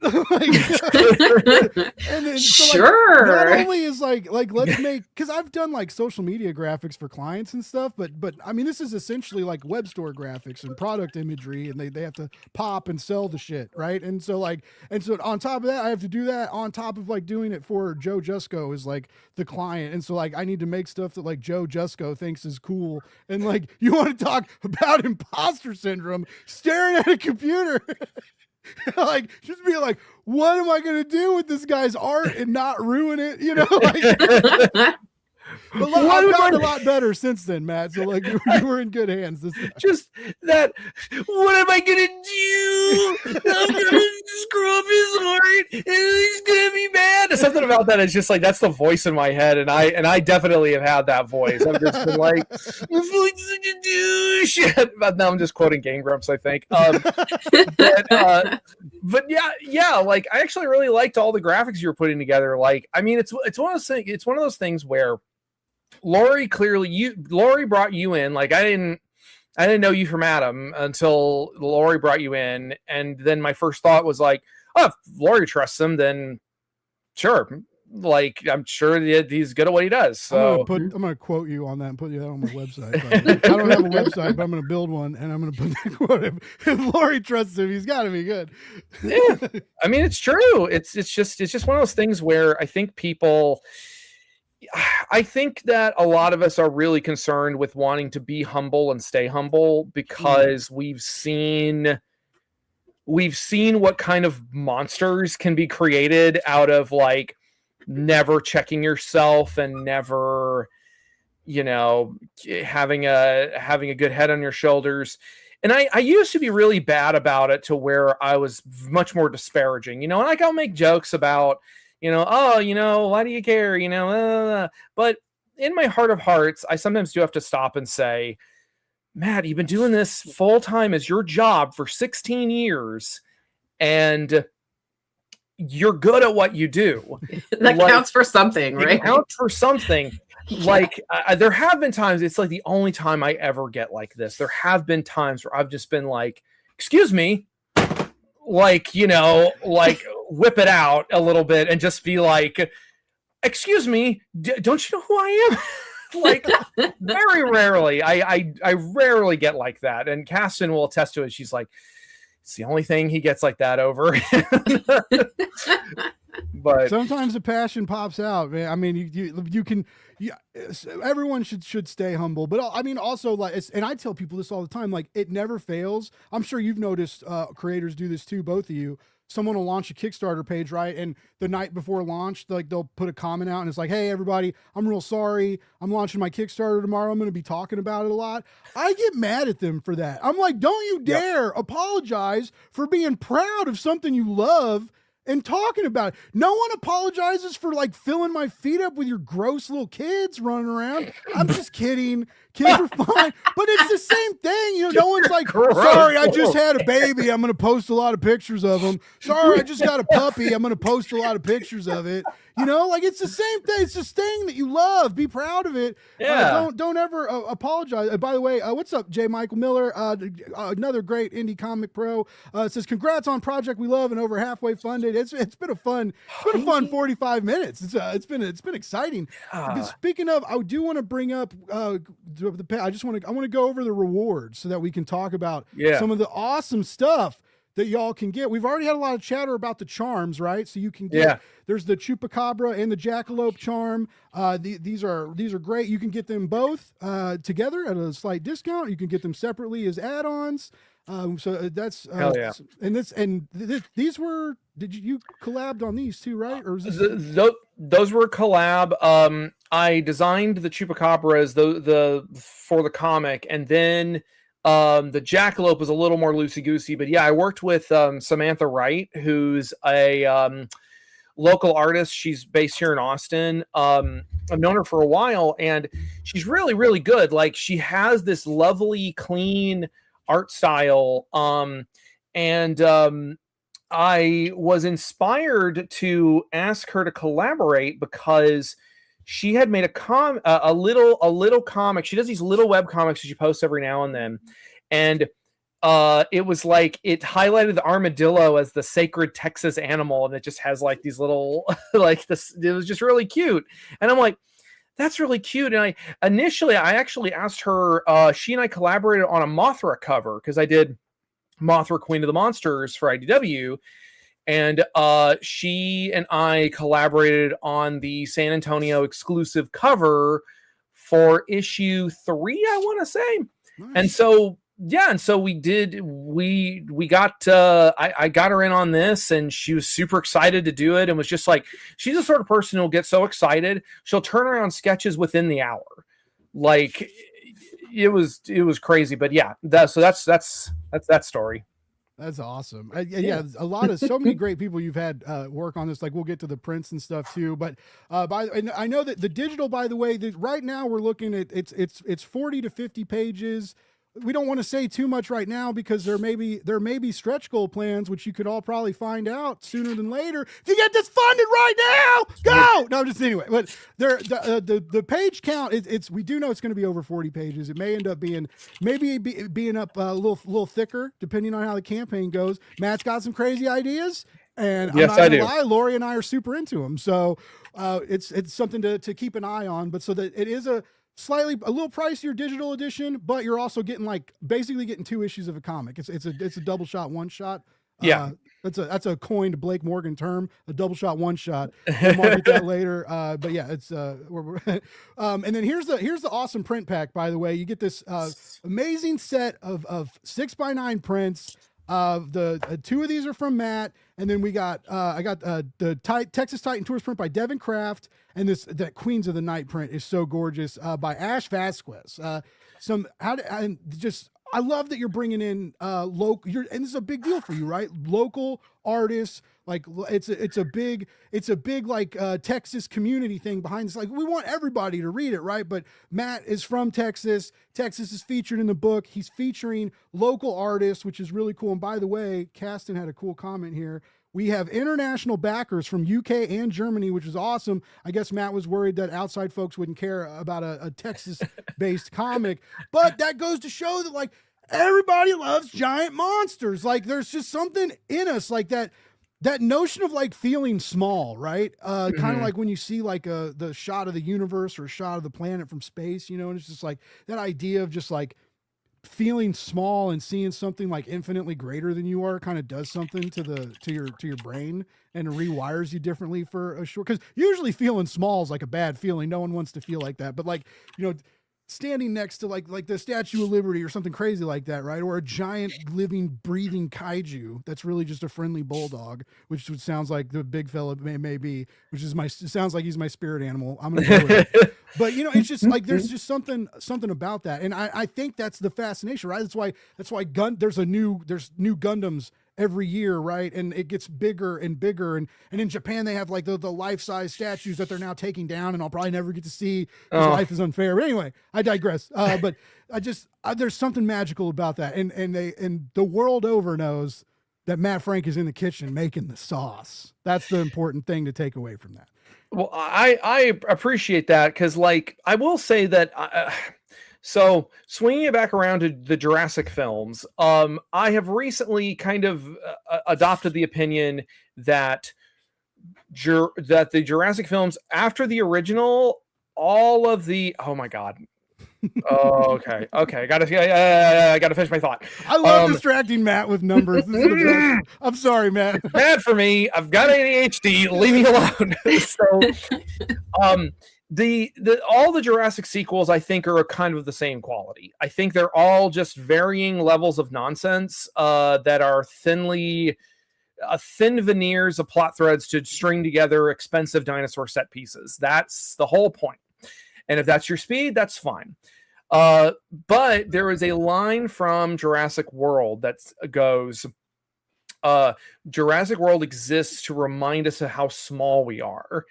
And then, sure. Not only is like let's make, because I've done like social media graphics for clients and stuff, but I mean this is essentially like web store graphics and product imagery, and they have to pop and sell the shit, right? And so on top of that, I have to do that on top of like doing it for Joe Jusko is like the client, and so like I need to make stuff that like Joe Jusko thinks is cool, and like you want to talk about imposter syndrome, staring at a computer. Like just be like, what am I gonna do with this guy's art and not ruin it? You know, like, but I've gotten a lot better since then, Matt. So like you were in good hands this time. Just that, what am I gonna do? I'm gonna screw up his art and he's gonna be mad. Something about that is just like, that's the voice in my head, and I definitely have had that voice. I've just been like, I'm such a douche. But now I'm just quoting Game Grumps, I think. But yeah, like I actually really liked all the graphics you were putting together. Like, I mean, it's one of those things. It's one of those things where Lori brought you in. Like I didn't know you from Adam until Lori brought you in, and then my first thought was like, oh, if Lori trusts him, then sure. Like I'm sure he's good at what he does. So I'm gonna quote you on that and put you on my website. I don't have a website, but I'm gonna build one, and I'm gonna put that quote. If Lori trusts him, he's got to be good. Yeah, I mean it's true. It's just one of those things where I think that a lot of us are really concerned with wanting to be humble and stay humble because we've seen what kind of monsters can be created out of like never checking yourself and never, having a good head on your shoulders. And I used to be really bad about it to where I was much more disparaging, and like I'll make jokes about, why do you care? But in my heart of hearts, I sometimes do have to stop and say, Matt, you've been doing this full time as your job for 16 years and you're good at what you do. That counts for something, right? It counts for something. Like there have been times, it's like the only time I ever get like this. There have been times where I've just been like, excuse me, like, whip it out a little bit and just be like, excuse me, don't you know who I am? Like very rarely. I rarely get like that. And Caston will attest to it. She's like, it's the only thing he gets like that over. But sometimes the passion pops out, man. I mean, you can, everyone should stay humble, but I mean, also like, and I tell people this all the time, like it never fails. I'm sure you've noticed creators do this too, both of you. Someone will launch a Kickstarter page, right? And the night before launch, like they'll put a comment out and it's like, hey, everybody, I'm real sorry. I'm launching my Kickstarter tomorrow. I'm going to be talking about it a lot. I get mad at them for that. I'm like, don't you dare apologize for being proud of something you love and talking about it. No one apologizes for like filling my feet up with your gross little kids running around. I'm just kidding. Kids are fine, but it's the same thing. No one's like, sorry, I just had a baby. I'm going to post a lot of pictures of them. Sorry, I just got a puppy. I'm going to post a lot of pictures of it. Like it's the same thing. It's this thing that you love. Be proud of it. Yeah. Don't ever apologize. By the way, what's up, J. Michael Miller? Another great indie comic pro. Says congrats on project we love and over halfway funded. It's been a fun 45 minutes. It's been exciting. Because speaking of, I do want to bring up I want to go over the rewards so that we can talk about some of the awesome stuff that y'all can get. We've already had a lot of chatter about the charms, right? So you can get, there's the Chupacabra and the Jackalope charm. These are great. You can get them both together at a slight discount. You can get them separately as add-ons. So that's these were, you collabed on these too, right? Or is this... those were collab. I designed the Chupacabras for the comic, and then the Jackalope was a little more loosey-goosey, but I worked with Samantha Wright, who's a local artist. She's based here in Austin. I've known her for a while, and she's really, really good. Like, she has this lovely, clean art style. I was inspired to ask her to collaborate because she had made a little comic. She does these little web comics that she posts every now and then. And it was like it highlighted the armadillo as the sacred Texas animal, and it just has like these little like this. It was just really cute, and I'm like, that's really cute. And I actually asked her. She and I collaborated on a Mothra cover because I did Mothra Queen of the Monsters for IDW, and she and I collaborated on the San Antonio exclusive cover for issue 3, I want to say. Nice. And so we got I got her in on this, and she was super excited to do it, and was just like, she's the sort of person who'll get so excited she'll turn around sketches within the hour. Like it was crazy. But yeah, that's that story. That's awesome. Yeah, so many great people you've had work on this. Like, we'll get to the prints and stuff too. But and I know that the digital, by the way, right now we're looking at it's 40 to 50 pages. We don't want to say too much right now because there may be stretch goal plans, which you could all probably find out sooner than later. If you get this funded right now, go! No, just anyway. But the page count, we do know it's going to be over 40 pages. It may end up being being up a little thicker depending on how the campaign goes. Matt's got some crazy ideas, and yes, I'm not gonna lie, Lori and I are super into them. So it's something to keep an eye on. But so that it is a little pricier digital edition, but you're also getting basically getting 2 issues of a comic. It's a double shot, one shot. Yeah, that's a coined Blake Morgan term, a double shot, one shot. We'll market that later. But yeah, it's and then here's the awesome print pack. By the way, you get this amazing set of 6x9 prints. The 2 of these are from Matt, and then I got the Texas Titan Tours print by Devin Kraft, and that Queens of the Night print is so gorgeous by Ash Vasquez. I love that you're bringing in local. And this is a big deal for you, right? Local artists. Like it's a big like Texas community thing behind this. Like, we want everybody to read it, right? But Matt is from Texas. Texas is featured in the book. He's featuring local artists, which is really cool. And by the way, Caston had a cool comment here. We have international backers from UK and Germany, which is awesome. I guess Matt was worried that outside folks wouldn't care about a Texas-based comic, but that goes to show that like everybody loves giant monsters. Like, there's just something in us like that. That notion of like feeling small, right? Kind of like when you see like the shot of the universe or a shot of the planet from space, and it's just like that idea of just like feeling small and seeing something like infinitely greater than you are kind of does something to your brain and rewires you differently for a short. Because usually feeling small is like a bad feeling. No one wants to feel like that, but like standing next to like the Statue of Liberty or something crazy like that, right? Or a giant living, breathing kaiju that's really just a friendly bulldog, which sounds like the big fella may be, which is sounds like he's my spirit animal. I'm gonna go with it. But it's just like there's just something about that, and I think that's the fascination, right? That's why there's new Gundams every year, right? And it gets bigger and bigger, and in Japan they have like the life-size statues that they're now taking down, and I'll probably never get to see because life is unfair. But anyway, I digress. But there's something magical about that, and the world over knows that Matt Frank is in the kitchen making the sauce. That's the important thing to take away from that. Well, I appreciate that, because like I will say that so swinging it back around to the Jurassic films, I have recently kind of adopted the opinion that the Jurassic films, after the original, all of the okay, I gotta finish my thought. I love distracting Matt with numbers. I'm sorry, Matt. Bad for me. I've got ADHD. Leave me alone. So, all the Jurassic sequels, I think, are kind of the same quality. I think they're all just varying levels of nonsense that are thin veneers of plot threads to string together expensive dinosaur set pieces. That's the whole point. And if that's your speed, that's fine. But there is a line from Jurassic World that goes, Jurassic World exists to remind us of how small we are.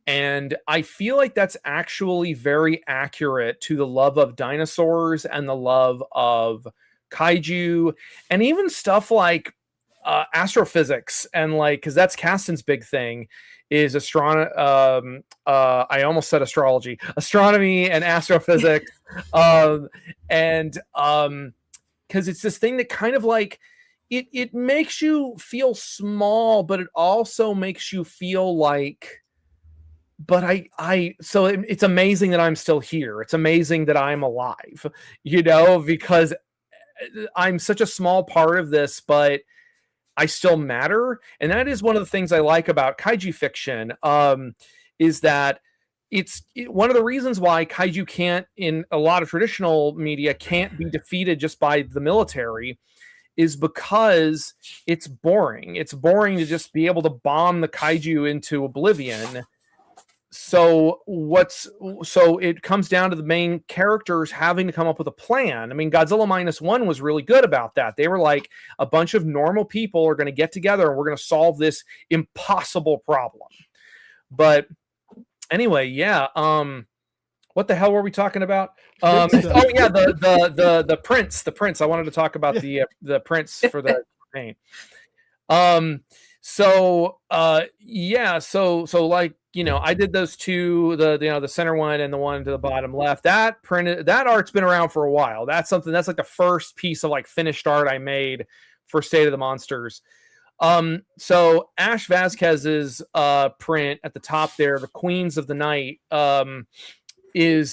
And I feel like that's actually very accurate to the love of dinosaurs and the love of kaiju, and even stuff like astrophysics, and like, because that's Caston's big thing, is I almost said astronomy and astrophysics, and because it's this thing that kind of like it makes you feel small, but it also makes you feel like, but so it's amazing that I'm still here. It's amazing that I'm alive, because I'm such a small part of this, but I still matter. And that is one of the things I like about kaiju fiction, is that one of the reasons why kaiju can't, in a lot of traditional media, can't be defeated just by the military, is because it's boring. It's boring to just be able to bomb the kaiju into oblivion. So it comes down to the main characters having to come up with a plan. I mean, Godzilla -1 was really good about that. They were like, a bunch of normal people are going to get together and we're going to solve this impossible problem. But anyway, yeah. What the hell were we talking about? Oh yeah, the prints. The prints. I wanted to talk about the prints for the campaign. So like, I did those two, the center one and the one to the bottom left. That art's been around for a while. That's like the first piece of like finished art I made for State of the Monsters. So Ash Vasquez's print at the top there, the Queens of the Night, is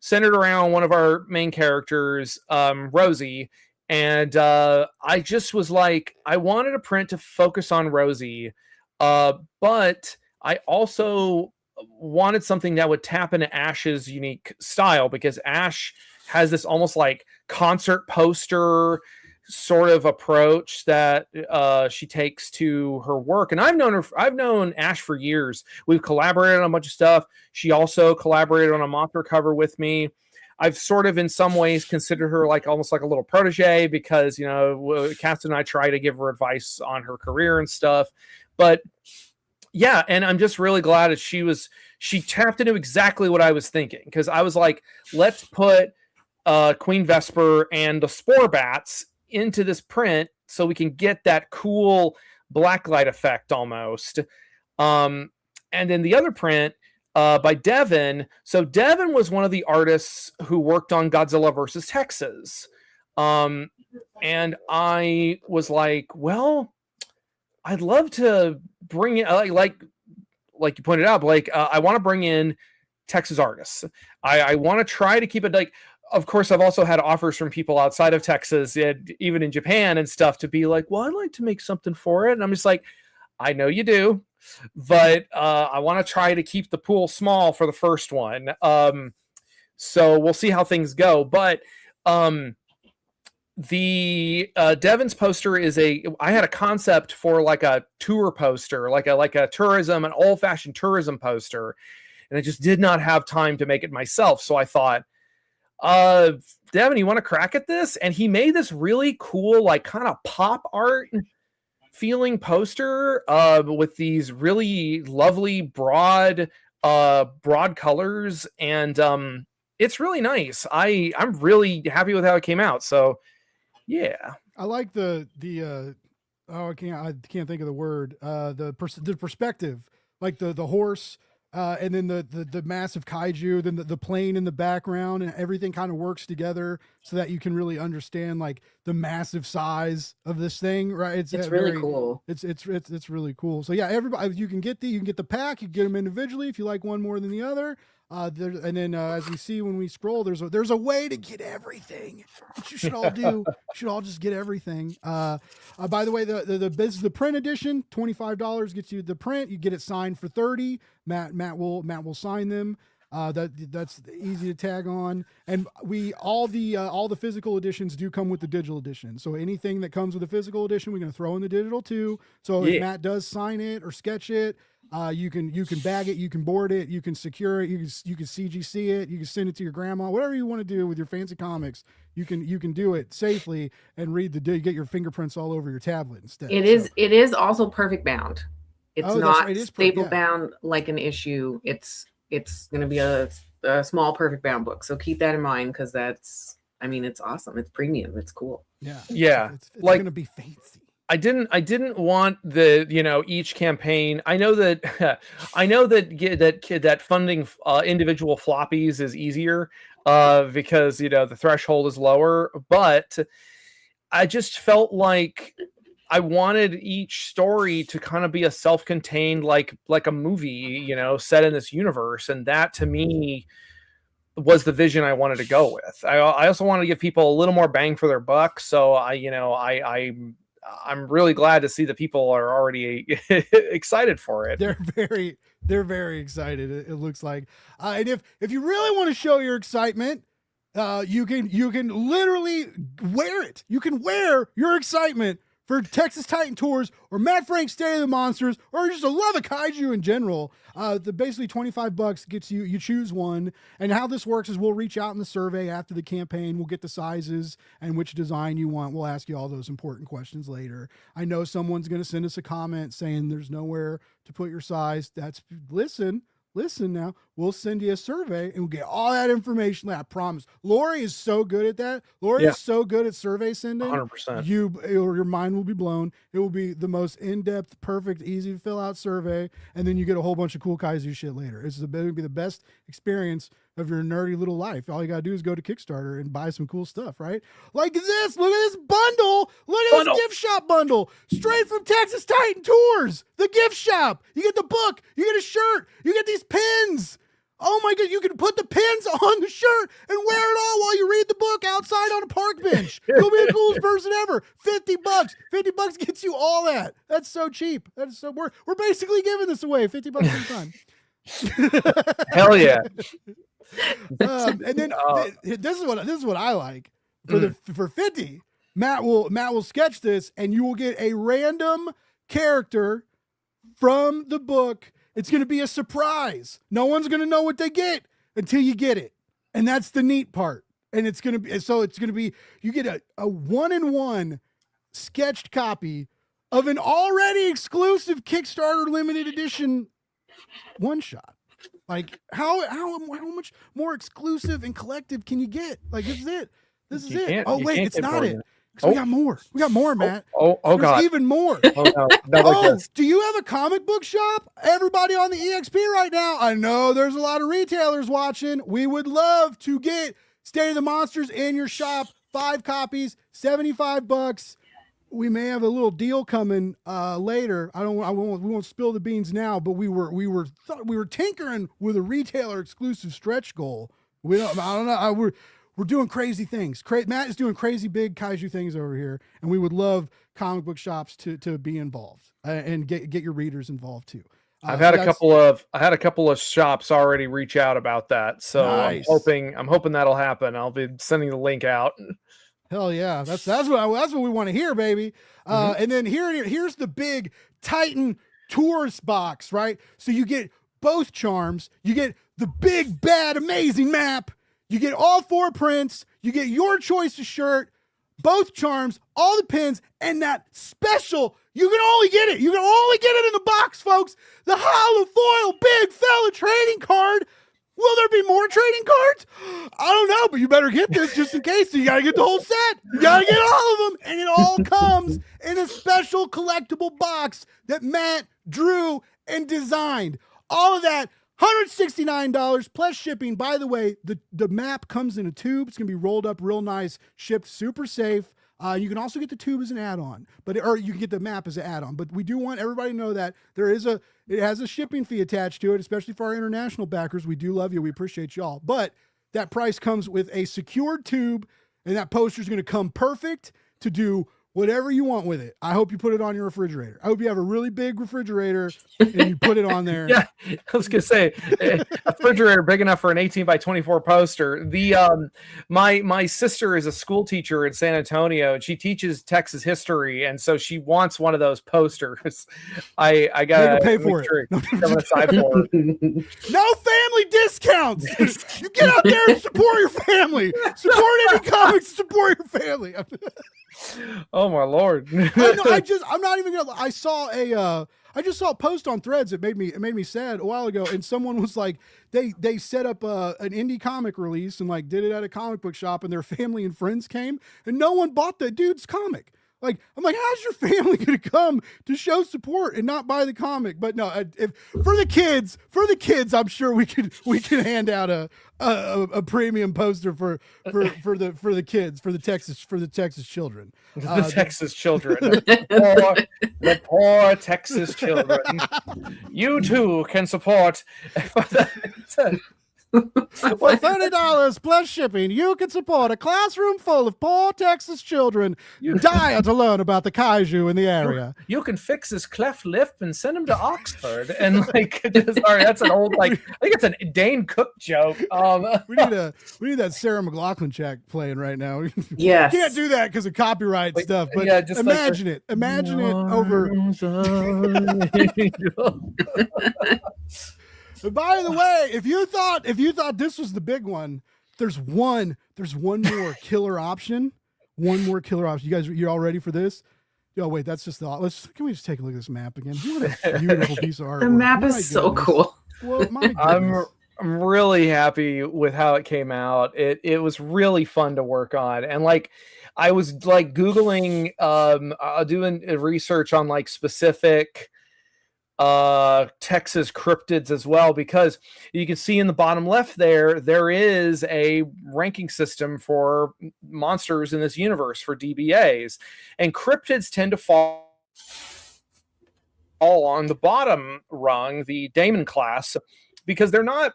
centered around one of our main characters, Rosie. And I just was like, I wanted a print to focus on Rosie, but I also wanted something that would tap into Ash's unique style, because Ash has this almost like concert poster sort of approach that she takes to her work. And I've known Ash for years. We've collaborated on a bunch of stuff. She also collaborated on a Mothra cover with me. I've sort of in some ways considered her like almost like a little protege, because Cass and I try to give her advice on her career and stuff. But yeah, and I'm just really glad that she tapped into exactly what I was thinking, because I was like, let's put Queen Vesper and the Spore Bats into this print so we can get that cool blacklight effect almost. And then the other print by Devin. So Devin was one of the artists who worked on Godzilla versus Texas. And I was like, well, I'd love to bring it, like you pointed out, Blake, I want to bring in Texas artists. I want to try to keep it like, of course, I've also had offers from people outside of Texas, even in Japan and stuff, to be like, well, I'd like to make something for it. And I'm just like, I know you do, but I want to try to keep the pool small for the first one. So we'll see how things go. But the Devin's poster I had a concept for like a tour poster, like a tourism, an old-fashioned tourism poster, and I just did not have time to make it myself. So I thought, Devin, you want to crack at this? And he made this really cool, like kind of pop art feeling poster with these really lovely broad colors, and it's really nice. I'm really happy with how it came out. So yeah, I like the I can't think of the word, the perspective, like the horse, and then the massive kaiju, then the plane in the background, and everything kind of works together so that you can really understand like the massive size of this thing, right? It's really cool. It's really cool. So yeah, everybody, you can get the pack, you can get them individually if you like one more than the other. And then as we see when we scroll, there's a way to get everything. What you should all do, you should all just get everything. By the way, the print edition, $25 gets you the print. You get it signed for $30. Matt will sign them. That's easy to tag on. And all the physical editions do come with the digital edition. So anything that comes with the physical edition, we're going to throw in the digital too. So if Matt does sign it or sketch it, you can bag it, you can board it, you can secure it, you can CGC it, you can send it to your grandma, whatever you want to do with your fancy comics. You can do it safely and get your fingerprints all over your tablet instead. It is also perfect bound. It's not staple bound like an issue. It's going to be a small perfect bound book. So keep that in mind, because it's awesome. It's premium. It's cool. Yeah. Yeah. It's like going to be fancy. I didn't want the, each campaign. I know that that funding individual floppies is easier because the threshold is lower, but I just felt like I wanted each story to kind of be a self-contained, like a movie, set in this universe, and that to me was the vision I wanted to go with. I also wanted to give people a little more bang for their buck, so I'm really glad to see that people are already excited for it. They're very excited. It looks like, and if you really want to show your excitement, you can literally wear it. You can wear your excitement for Texas Titan Tours or Matt Frank's State of the Monsters, or just a love of kaiju in general. The basically $25 gets you choose one. And how this works is we'll reach out in the survey after the campaign. We'll get the sizes and which design you want. We'll ask you all those important questions later. I know someone's going to send us a comment saying there's nowhere to put your size. Listen now, we'll send you a survey and we'll get all that information. I promise. Lori is so good at that. Lori is so good at survey sending. 100%. Your mind will be blown. It will be the most in-depth, perfect, easy to fill out survey. And then you get a whole bunch of cool kaiju shit later. It'll be the best experience of your nerdy little life. All you got to do is go to Kickstarter and buy some cool stuff, right? Like this. Look at this bundle. Look at this gift shop bundle. Straight from Texas Titan Tours. The gift shop. You get the book. You get a shirt. You get these pins. Oh my God. You can put the pins on the shirt and wear it all while you read the book outside on a park bench. You'll be the coolest person ever. $50. $50 gets you all that. That's so cheap. That's so we're basically giving this away. $50 at a time. Hell yeah. And then this is what I like for 50. Matt will sketch this, and you will get a random character from the book. It's going to be a surprise. No one's going to know what they get until you get it, and that's the neat part. And it's going to be you get a 1-in-1 sketched copy of an already exclusive Kickstarter limited edition one shot. Like how much more exclusive and collective can you get? Like this is it. This is it. Oh wait, it's not it. We got more. We got more, Matt. Oh God, even more. Do you have a comic book shop? Everybody on the EXP right now. I know there's a lot of retailers watching. We would love to get State of the Monsters in your shop. 5 copies, $75. We may have a little deal coming later. We won't spill the beans now, but we were tinkering with a retailer exclusive stretch goal. I don't know. We're doing crazy things. Matt is doing crazy big kaiju things over here, and we would love comic book shops to be involved and get your readers involved too. I've had a couple of shops already reach out about that, so nice. I'm hoping that'll happen. I'll be sending the link out. Hell yeah, that's what we want to hear, baby. And then here's the big Titan Tours box, right? So you get both charms, you get the big bad amazing map, you get all 4 prints, you get your choice of shirt, both charms, all the pins, and that special. You can only get it. You can only get it in the box, folks. The hollow foil big fella trading card. Will there be more trading cards? I don't know, but you better get this just in case. So you got to get the whole set. You got to get all of them. And it all comes in a special collectible box that Matt drew and designed. All of that, $169 plus shipping. By the way, the map comes in a tube. It's going to be rolled up real nice, shipped super safe. You can also get the tube as an add-on, or you can get the map as an add-on. But we do want everybody to know that it has a shipping fee attached to it, especially for our international backers. We do love you. We appreciate y'all. But that price comes with a secured tube, and that poster is going to come perfect to do whatever you want with it. I hope you put it on your refrigerator. I hope you have a really big refrigerator and you put it on there. Yeah, I was gonna say a refrigerator big enough for an 18 by 24 poster. The my sister is a school teacher in San Antonio, and she teaches Texas history, and so she wants one of those posters. I gotta pay for it. No family discounts. You get out there and support your family. Support any comics. Support your family. Oh my Lord. I'm not even gonna. I just saw a post on Threads that made me sad a while ago, and someone was like, they set up an indie comic release and like did it at a comic book shop, and their family and friends came, and no one bought the dude's comic. Like, I'm like, how's your family going to come to show support and not buy the comic? But no, if, for the kids, I'm sure we can hand out a premium poster for the kids, for the Texas children. The Texas children. The poor Texas children. You too can support. For $30 plus shipping, you can support a classroom full of poor Texas children dying to learn about the kaiju in the area. You can fix his cleft lip and send him to Oxford. And like, sorry, that's an old, like, I think it's a Dane Cook joke. We need that Sarah McLachlan check playing right now. Yes, can't do that because of copyright stuff. But yeah, just imagine it over. But by the way, if you thought this was the big one, there's one more killer option. One more killer option. You all ready for this? Oh wait, that's just can we just take a look at this map again? What a beautiful piece of art. The map is so cool. Well, my goodness. I'm really happy with how it came out. It was really fun to work on. And like, I was like Googling, doing research on like specific Texas cryptids as well, because you can see in the bottom left there is a ranking system for monsters in this universe for DBAs, and cryptids tend to fall on the bottom rung, the Daemon class, because they're not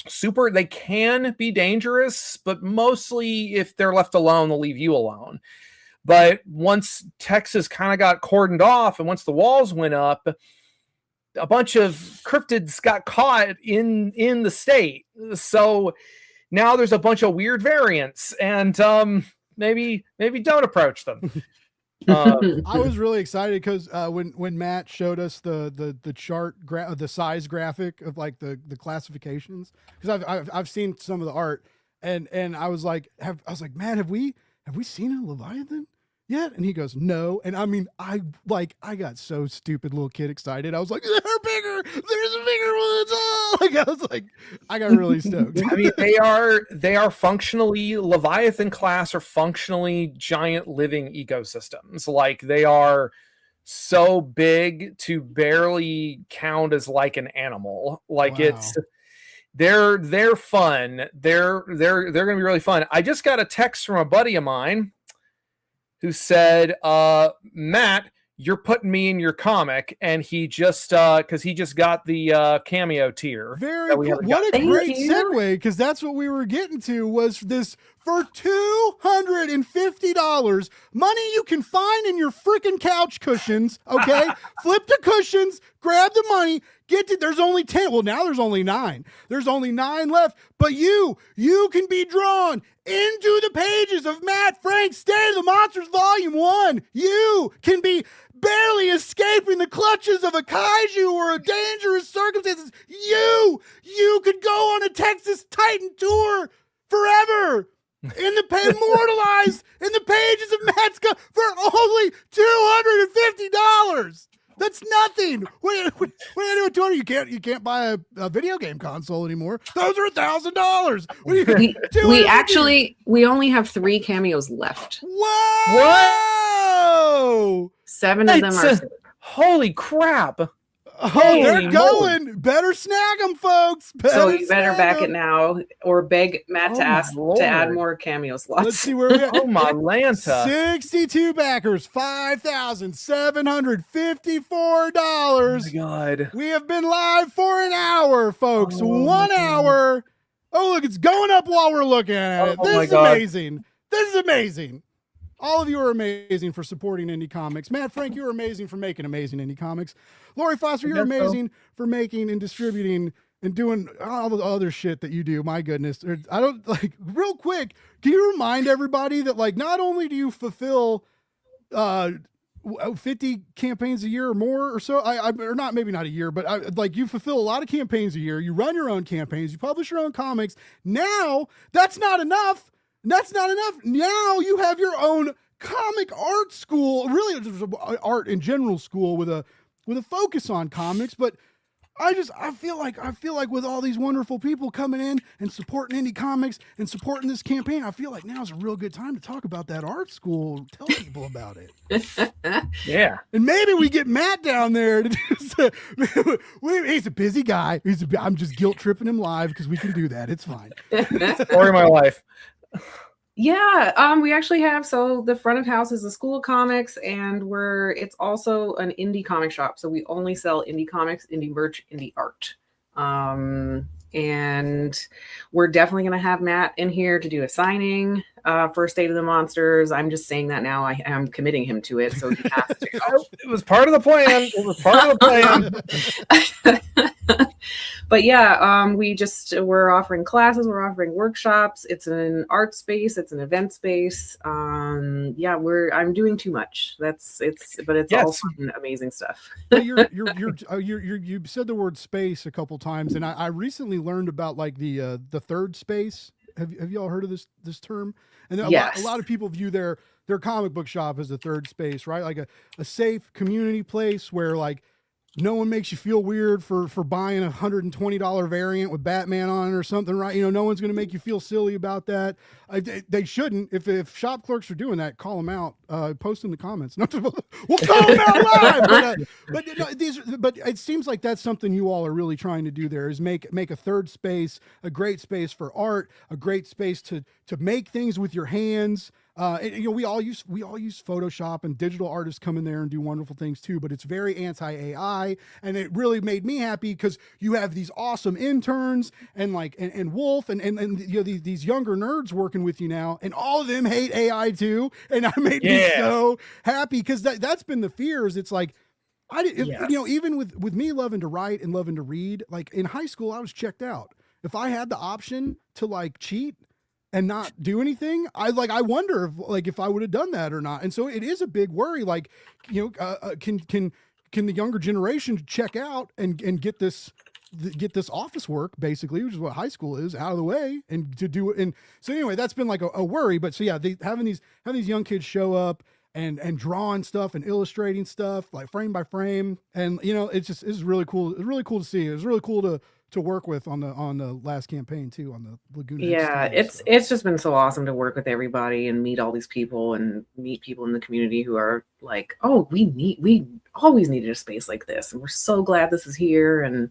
super, they can be dangerous, but mostly if they're left alone, they'll leave you alone. But once Texas kind of got cordoned off and once the walls went up, a bunch of cryptids got caught in the state. So now there's a bunch of weird variants, and maybe don't approach them. I was really excited because when Matt showed us the chart, the size graphic of like the classifications, because I've seen some of the art, and I was like, Matt, have we seen a Leviathan yet? And he goes, no. And I mean, I got so stupid little kid excited. I was like, they're bigger. There's a bigger one. Oh! Like, I was like, I got really stoked. I mean, they are functionally Leviathan class, or functionally giant living ecosystems. Like, they are so big to barely count as like an animal. Like, wow. They're fun. They're going to be really fun. I just got a text from a buddy of mine who said, Matt, you're putting me in your comic, and he just because he just got the cameo tier. Very cool. What a great segue, because that's what we were getting to, was this for $250, money you can find in your freaking couch cushions. Okay, flip the cushions, grab the money, get to. There's only 10. Well, now there's only 9. There's only 9 left. But you can be drawn into the pages of Matt Frank's State of the Monsters Volume 1. You can be barely escaping the clutches of a kaiju or a dangerous circumstances. You could go on a Texas Titan tour forever, immortalized in the pages of Matt's for only $250. That's nothing. What are you doing? You can't buy a video game console anymore. Those are $1,000. We only have 3 cameos left. Whoa! 7 of them are. Holy crap! Oh, they're going. Moly. Better snag them, folks. So you better back it now, or beg Matt to ask to add more cameo slots. Let's see where we at. Oh my Lanta! 62 backers, $5,754. Oh my God! We have been live for an hour, folks. 1 hour. Oh, look, it's going up while we're looking at it. This is amazing. This is amazing. All of you are amazing for supporting indie comics. Matt Frank, you're amazing for making amazing indie comics. Lori Foster, you're amazing for making and distributing and doing all the other shit that you do. My goodness. I don't real quick. Can you remind everybody that not only do you fulfill 50 campaigns a year or more or so, or not, maybe not a year, but you fulfill a lot of campaigns a year. You run your own campaigns. You publish your own comics. Now that's not enough. Now you have your own comic art school, really art in general school with a focus on comics. But I feel like with all these wonderful people coming in and supporting indie comics and supporting this campaign, I feel like now is a real good time to talk about that art school. Tell people about it. Yeah. And maybe we get Matt down there to do he's a busy guy. I'm just guilt tripping him live because we can do that. It's fine. Story of my life. Yeah, we actually have, so the front of house is a school of comics, and it's also an indie comic shop. So we only sell indie comics, indie merch, indie art. And we're definitely going to have Matt in here to do a signing for State of the Monsters. I'm just saying that now. I am committing him to it, so he has to. It was part of the plan. It was part of the plan. But yeah, we're offering classes, we're offering workshops. It's an art space, it's an event space. Yeah, I'm doing too much. But it's all fun, amazing stuff. You said the word space a couple times, and I recently learned about like the third space. Have you all heard of this term? And a lot of people view their comic book shop as a third space, right? Like a safe community place where like no one makes you feel weird for buying a $120 variant with Batman on it or something, right? No one's going to make you feel silly about that. They shouldn't. If shop clerks are doing that, call them out. Post in the comments. We'll call them out live. But it seems like that's something you all are really trying to do there is make a third space, a great space for art, a great space to make things with your hands. We all use Photoshop, and digital artists come in there and do wonderful things too, but it's very anti-AI, and it really made me happy because you have these awesome interns and Wolf and these younger nerds working with you now, and all of them hate AI too, and that made me so happy because that's been the fears. It's like even with me loving to write and loving to read, like in high school I was checked out. If I had the option to like cheat and not do anything, I wonder if I would have done that or not. And so it is a big worry. Like, can the younger generation check out and get this office work basically, which is what high school is, out of the way and to do it. And so anyway, that's been like a worry. But so yeah, having these young kids show up and drawing stuff and illustrating stuff like frame by frame, and it's really cool. It's really cool to see. It was really cool to work with on the last campaign too, on the Laguna. Yeah, it's just been so awesome to work with everybody and meet all these people and meet people in the community who are like, oh, we always needed a space like this, and we're so glad this is here. And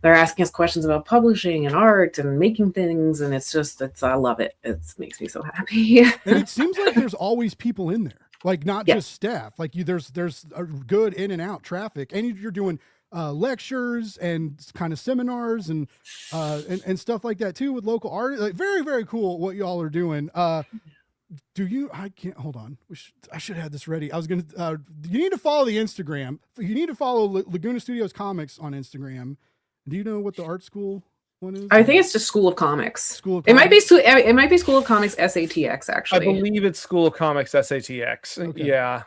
they're asking us questions about publishing and art and making things, and I love it. It makes me so happy. And it seems like there's always people in there, like not just staff. Like there's a good in and out traffic, and you're doing lectures and kind of seminars and stuff like that too with local artists. Like very, very cool what y'all are doing. I can't hold on. I should have this ready. I was gonna. You need to follow the Instagram. You need to follow Laguna Studios Comics on Instagram. Do you know what the art school one is? I think it's just School of Comics. It might be School of Comics SATX actually. I believe it's School of Comics SATX. Okay. Yeah.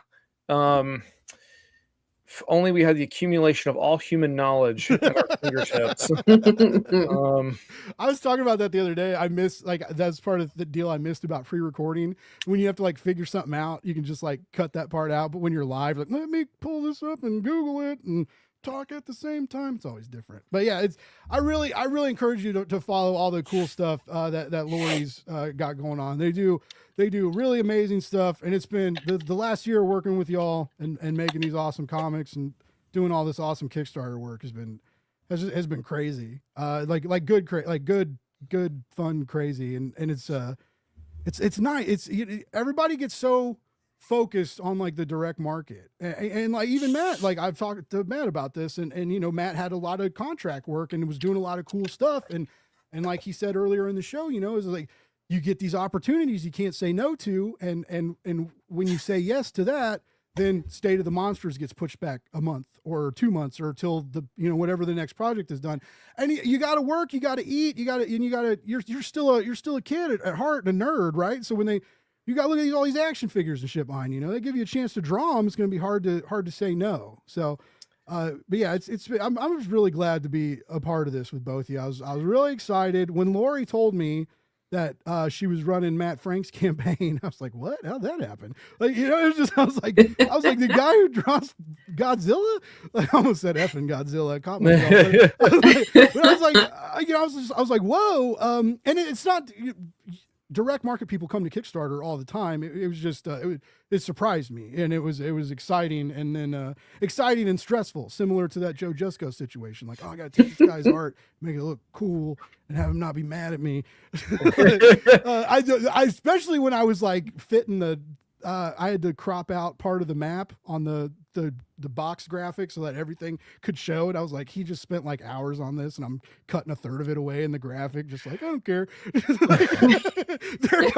If only we had the accumulation of all human knowledge at our fingertips. I was talking about that the other day. I missed, that's part of the deal I missed about pre-recording. When you have to figure something out, you can just cut that part out. But when you're live, let me pull this up and Google it and talk at the same time. It's always different. But yeah, I really encourage you to follow all the cool stuff that Lori's got going on. They do really amazing stuff, and it's been the last year working with y'all and making these awesome comics and doing all this awesome Kickstarter work has been crazy. Good fun crazy, and it's nice. Everybody gets so focused on the direct market, and even Matt, I've talked to Matt about this, and Matt had a lot of contract work and was doing a lot of cool stuff, and like he said earlier in the show, is you get these opportunities you can't say no to, and when you say yes to that, then State of the Monsters gets pushed back a month or 2 months or till whatever the next project is done. And you got to work, you got to eat, you're still a kid at heart and a nerd, right? So when you got to look at all these action figures and shit behind you. They give you a chance to draw them. It's going to be hard to say no. So, but yeah, I'm just really glad to be a part of this with both of you. I was really excited when Lori told me that she was running Matt Frank's campaign. I was like, what? How'd that happen? Like, you know, it was just, I was like, the guy who draws Godzilla? Like, I almost said effing Godzilla. I caught myself. But I was like, you know, I was like, whoa. And it's not direct market people come to Kickstarter all the time. It was just, it surprised me, and it was exciting, and then exciting and stressful, similar to that Joe Jusko situation. Like, oh, I got to take this guy's art, make it look cool, and have him not be mad at me. I especially when I was like fitting the, I had to crop out part of the map on the box graphic so that everything could show it. I was like, he just spent like hours on this, and I'm cutting a third of it away in the graphic, just like, I don't care. there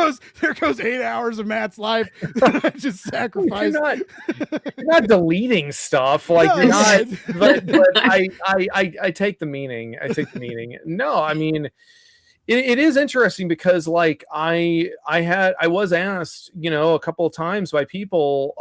goes 8 hours of Matt's life. I just sacrificed. You're not deleting stuff, like, no, you're not. But I take the meaning. No, I mean, it is interesting because, like, I was asked, you know, a couple of times by people,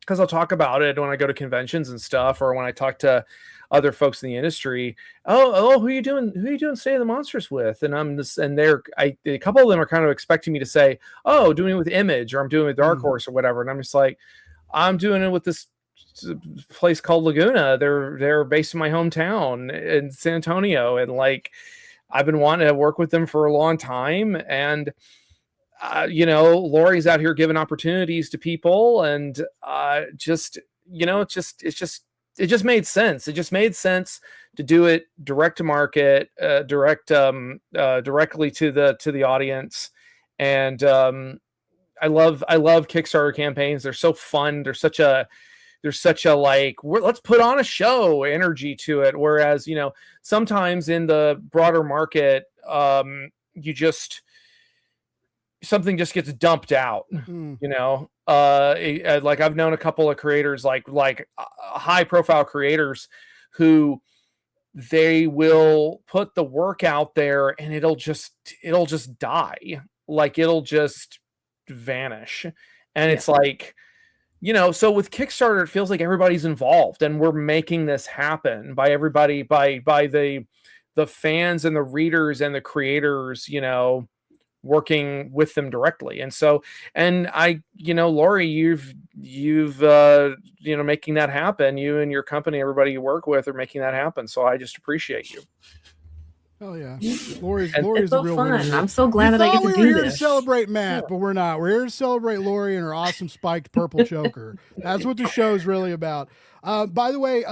because I'll talk about it when I go to conventions and stuff, or when I talk to other folks in the industry. Oh, who are you doing State of the Monsters with? And a couple of them are kind of expecting me to say, oh, doing it with Image, or I'm doing it with Dark Horse or whatever. And I'm just like, I'm doing it with this place called Laguna. They're based in my hometown in San Antonio, and like, I've been wanting to work with them for a long time. And you know, Lori's out here giving opportunities to people, and just, you know, it just made sense. It just made sense to do it direct to market, directly to the audience. And I love Kickstarter campaigns. They're so fun. There's such a like, let's put on a show energy to it. Whereas, you know, sometimes in the broader market, something just gets dumped out, you know. Like, I've known a couple of creators, like high profile creators, who they will put the work out there and it'll just die. Like, it'll just vanish. And it's like, you know, so with Kickstarter, it feels like everybody's involved, and we're making this happen by everybody, by the fans and the readers and the creators, you know, working with them directly. And so, and I, you know, Lori, you've you know, making that happen. You and your company, everybody you work with, are making that happen. So I just appreciate you. Oh yeah, Lori's so a real fun. winner. I'm so glad that I get to do this. We were here to celebrate Matt, but we're not. We're here to celebrate Lori and her awesome spiked purple choker. That's what the show's really about. By the way,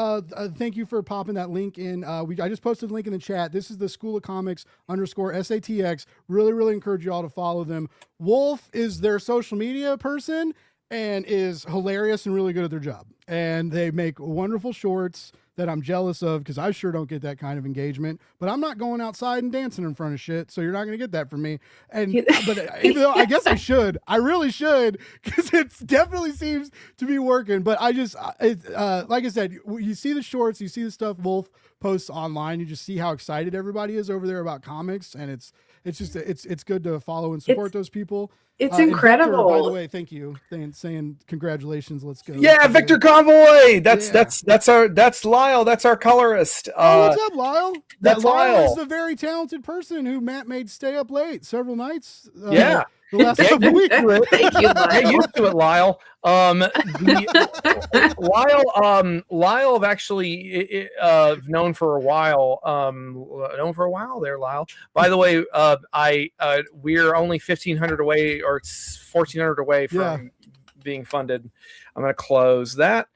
thank you for popping that link in. I just posted a link in the chat. This is the School of Comics _SATX. Really encourage you all to follow them. Wolf is their social media person and is hilarious and really good at their job. And they make wonderful shorts that I'm jealous of, because I sure don't get that kind of engagement. But I'm not going outside and dancing in front of shit, so you're not going to get that from me. And but even though I guess I really should, because it definitely seems to be working. But I just, like I said, you see the shorts, you see the stuff Wolf posts online, you just see how excited everybody is over there about comics, and it's good to follow and support those people. It's incredible. Victor, by the way, thank you. Saying congratulations. Let's go. Yeah, Victor Convoy. That's Lyle. That's our colorist. What's up, Lyle? That's Lyle Lyle. is a very talented person who Matt made stay up late several nights. Yeah. The last couple weeks. Thank you, Lyle. Get used to it, Lyle. Lyle, I've actually known for a while. There, Lyle. By the way, we're only 1,500 away, or 1,400 away from being funded. I'm going to close that.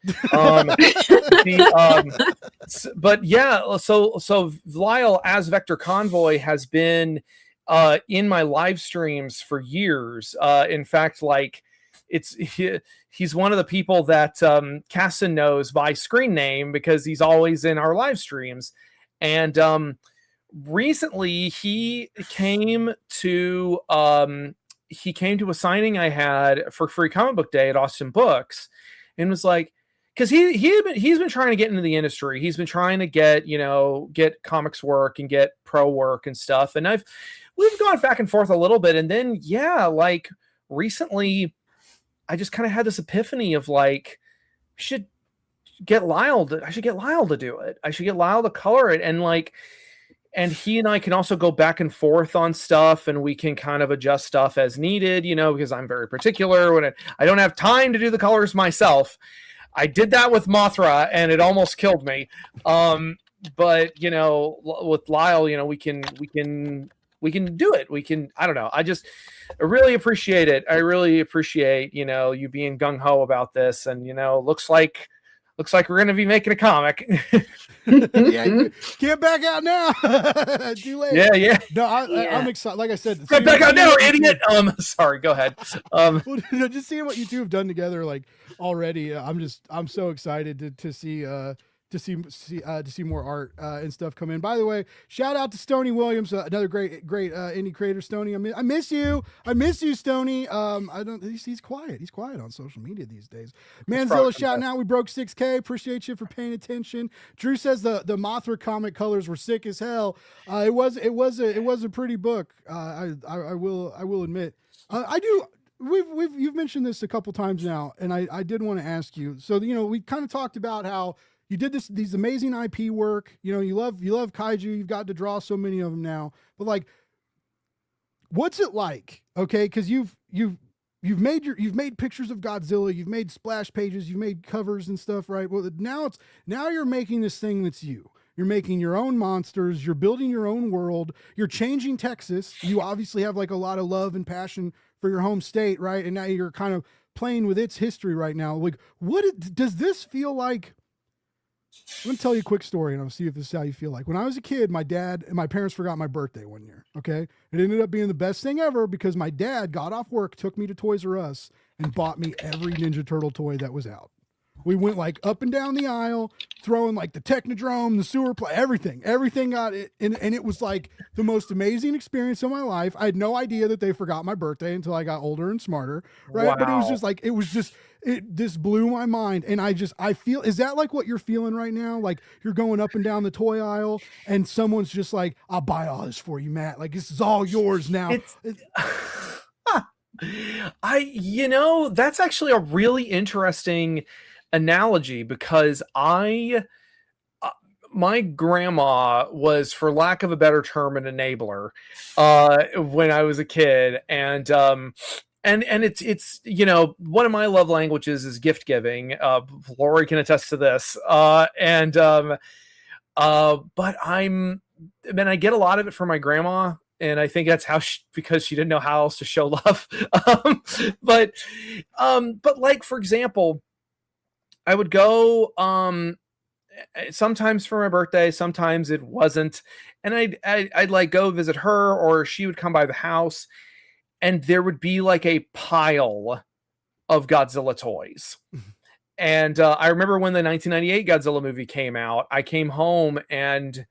But yeah, so Lyle as Vector Convoy has been in my live streams for years. In fact, like, he's one of the people that Casson knows by screen name, because he's always in our live streams. And recently he came to a signing I had for Free Comic Book Day at Austin Books, and was like, because he's been trying to get into the industry. He's been trying to get comics work and get pro work and stuff. And we've gone back and forth a little bit. And then, like, recently I just kind of had this epiphany of like, I should get Lyle to do it. I should get Lyle to color it. And like, and he and I can also go back and forth on stuff, and we can kind of adjust stuff as needed, because I'm very particular when I don't have time to do the colors myself. I did that with Mothra and it almost killed me. But with Lyle, we can do it. I don't know. I really appreciate it. I really appreciate, you being gung ho about this, and, looks like we're going to be making a comic. Yeah, can't back out now. Too late. Yeah. No, I'm excited. Like I said, can't back out now, idiot. Sorry, go ahead. Well, just seeing what you two have done together, like already, I'm so excited to see more art and stuff come in. By the way, shout out to Stoney Williams, another great indie creator. Stoney, I miss you, Stoney. He's quiet. He's quiet on social media these days. Manzilla shouting out, we broke 6K. Appreciate you for paying attention. Drew says the Mothra comic colors were sick as hell. It was a pretty book. I will admit. You've mentioned this a couple times now, and I did want to ask you. So we kind of talked about how you did these amazing IP work. You love kaiju. You've got to draw so many of them now. But like, what's it like? Okay, because you've made pictures of Godzilla. You've made splash pages. You've made covers and stuff, right? Well, now you're making this thing that's you. You're making your own monsters. You're building your own world. You're changing Texas. You obviously have like a lot of love and passion for your home state, right? And now you're kind of playing with its history right now. Like, does this feel like? I'm going to tell you a quick story, and I'll see if this is how you feel like. When I was a kid, my dad and my parents forgot my birthday one year, okay? It ended up being the best thing ever because my dad got off work, took me to Toys R Us, and bought me every Ninja Turtle toy that was out. We went like up and down the aisle, throwing like the Technodrome, the sewer play, everything got it. And it was like the most amazing experience of my life. I had no idea that they forgot my birthday until I got older and smarter. Right. Wow. But it was just this blew my mind. And I feel, is that like what you're feeling right now? Like you're going up and down the toy aisle and someone's just like, I'll buy all this for you, Matt. Like this is all yours now. That's actually a really interesting analogy because my grandma was, for lack of a better term, an enabler when I was a kid, and it's one of my love languages is gift giving. Lori can attest to this, but I get a lot of it from my grandma. And I think that's because she didn't know how else to show love. But like, for example, I would go sometimes for my birthday, sometimes it wasn't. And I'd like go visit her, or she would come by the house, and there would be like a pile of Godzilla toys. And I remember when the 1998 Godzilla movie came out, I came home, and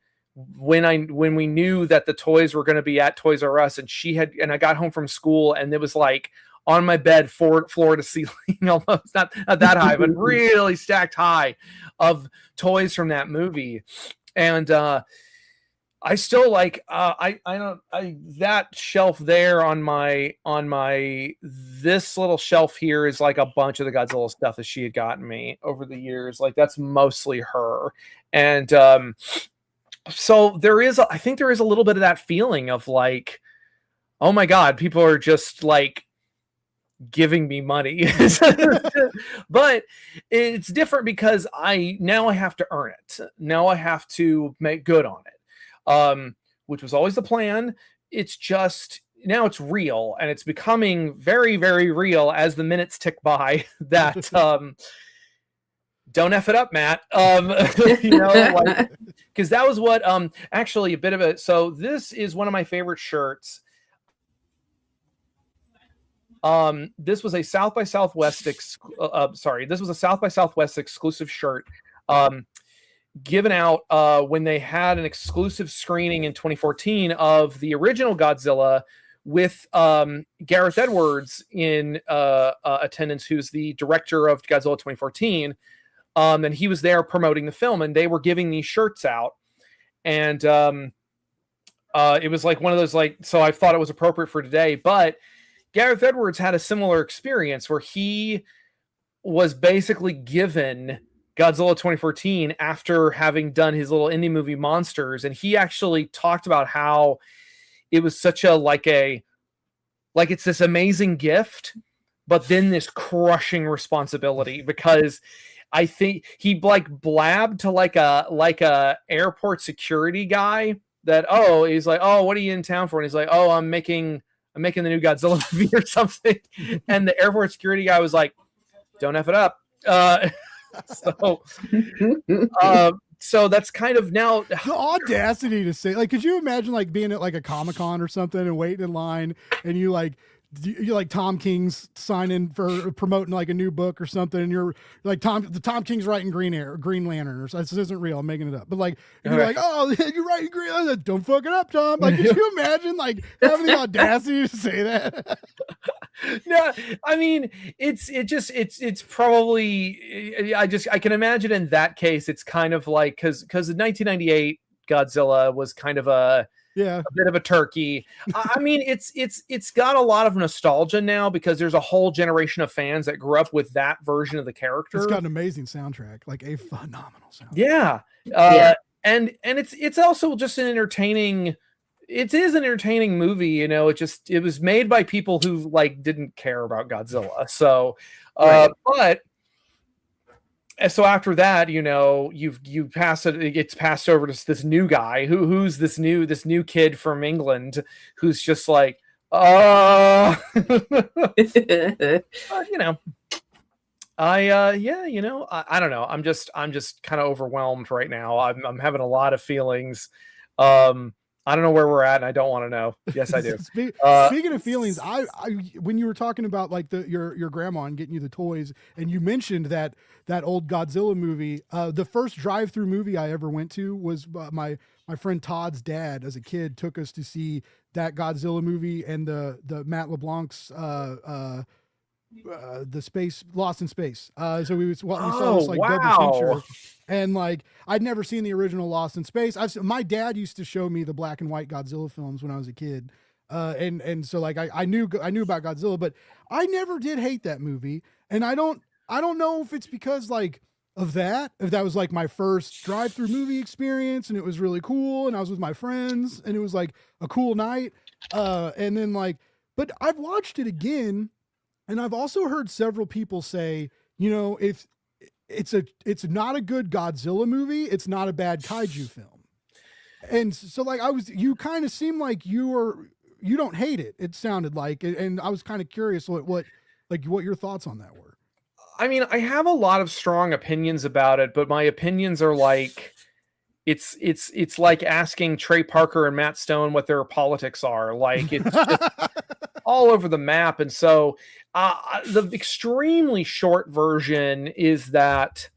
when we knew that the toys were going to be at Toys R Us, and I got home from school, and it was like on my bed, floor to ceiling, almost not that high, but really stacked high of toys from that movie. And I still like that shelf there on my this little shelf here is like a bunch of the Godzilla stuff that she had gotten me over the years. Like that's mostly her. And so I think there is a little bit of that feeling of like, oh my God, people are just like giving me money. But it's different because now I have to earn it. Now I have to make good on it, which was always the plan. It's just now it's real, and it's becoming very, very real as the minutes tick by that don't F it up, Matt. Because that was what actually a bit of it. So this is one of my favorite shirts. This was a South by Southwest exclusive shirt given out when they had an exclusive screening in 2014 of the original Godzilla with Gareth Edwards in attendance, who's the director of Godzilla 2014. And he was there promoting the film, and they were giving these shirts out. And it was like one of those, like, so I thought it was appropriate for today. But Gareth Edwards had a similar experience where he was basically given Godzilla 2014 after having done his little indie movie Monsters, and he actually talked about how it was such a like it's this amazing gift, but then this crushing responsibility, because I think he like blabbed to like a airport security guy that, oh, he's like, oh, what are you in town for? And he's like, oh, I'm making the new Godzilla movie or something. And the airport security guy was like, don't F it up. So that's kind of now the audacity to say, like, could you imagine like being at like a Comic-Con or something and waiting in line, and you like Tom King's signing for promoting like a new book or something, and you're like Tom King's writing Green Lantern, or this isn't real, I'm making it up, but like you're like, oh, you're writing Green Lantern, don't fuck it up, Tom. Like, could you imagine like having the audacity to say that? No, I mean, it's probably, I can imagine in that case it's kind of like, because in 1998 Godzilla was kind of a bit of a turkey. I mean, it's got a lot of nostalgia now because there's a whole generation of fans that grew up with that version of the character. It's got an amazing soundtrack, like a phenomenal soundtrack. Yeah. And it's also just an entertaining. It is an entertaining movie, you know. It was made by people who like didn't care about Godzilla. So, but so after that, you know, you pass it. It gets passed over to this new guy who's this new kid from England who's just like, you know, I don't know. I'm just kind of overwhelmed right now. I'm having a lot of feelings. I don't know where we're at, and I don't want to know. Yes, I do. Speaking of feelings, I when you were talking about like your grandma and getting you the toys, and you mentioned that old Godzilla movie, the first drive-through movie I ever went to was my friend Todd's dad. As a kid, took us to see that Godzilla movie and the Matt LeBlanc's the space Lost in Space. So we saw this like double feature, and like I'd never seen the original Lost in Space. My dad used to show me the black and white Godzilla films when I was a kid, and so like I knew about Godzilla, but I never did hate that movie, and I don't know if it's because like of that, if that was like my first drive-through movie experience and it was really cool and I was with my friends and it was like a cool night, and then like, but I've watched it again. And I've also heard several people say, you know, if it's not a good Godzilla movie, it's not a bad kaiju film. And so like you kind of seem like you don't hate it. It sounded like, and I was kind of curious what your thoughts on that were. I mean, I have a lot of strong opinions about it, but my opinions are like, it's like asking Trey Parker and Matt Stone what their politics are. Like, it's just all over the map. And so the extremely short version is that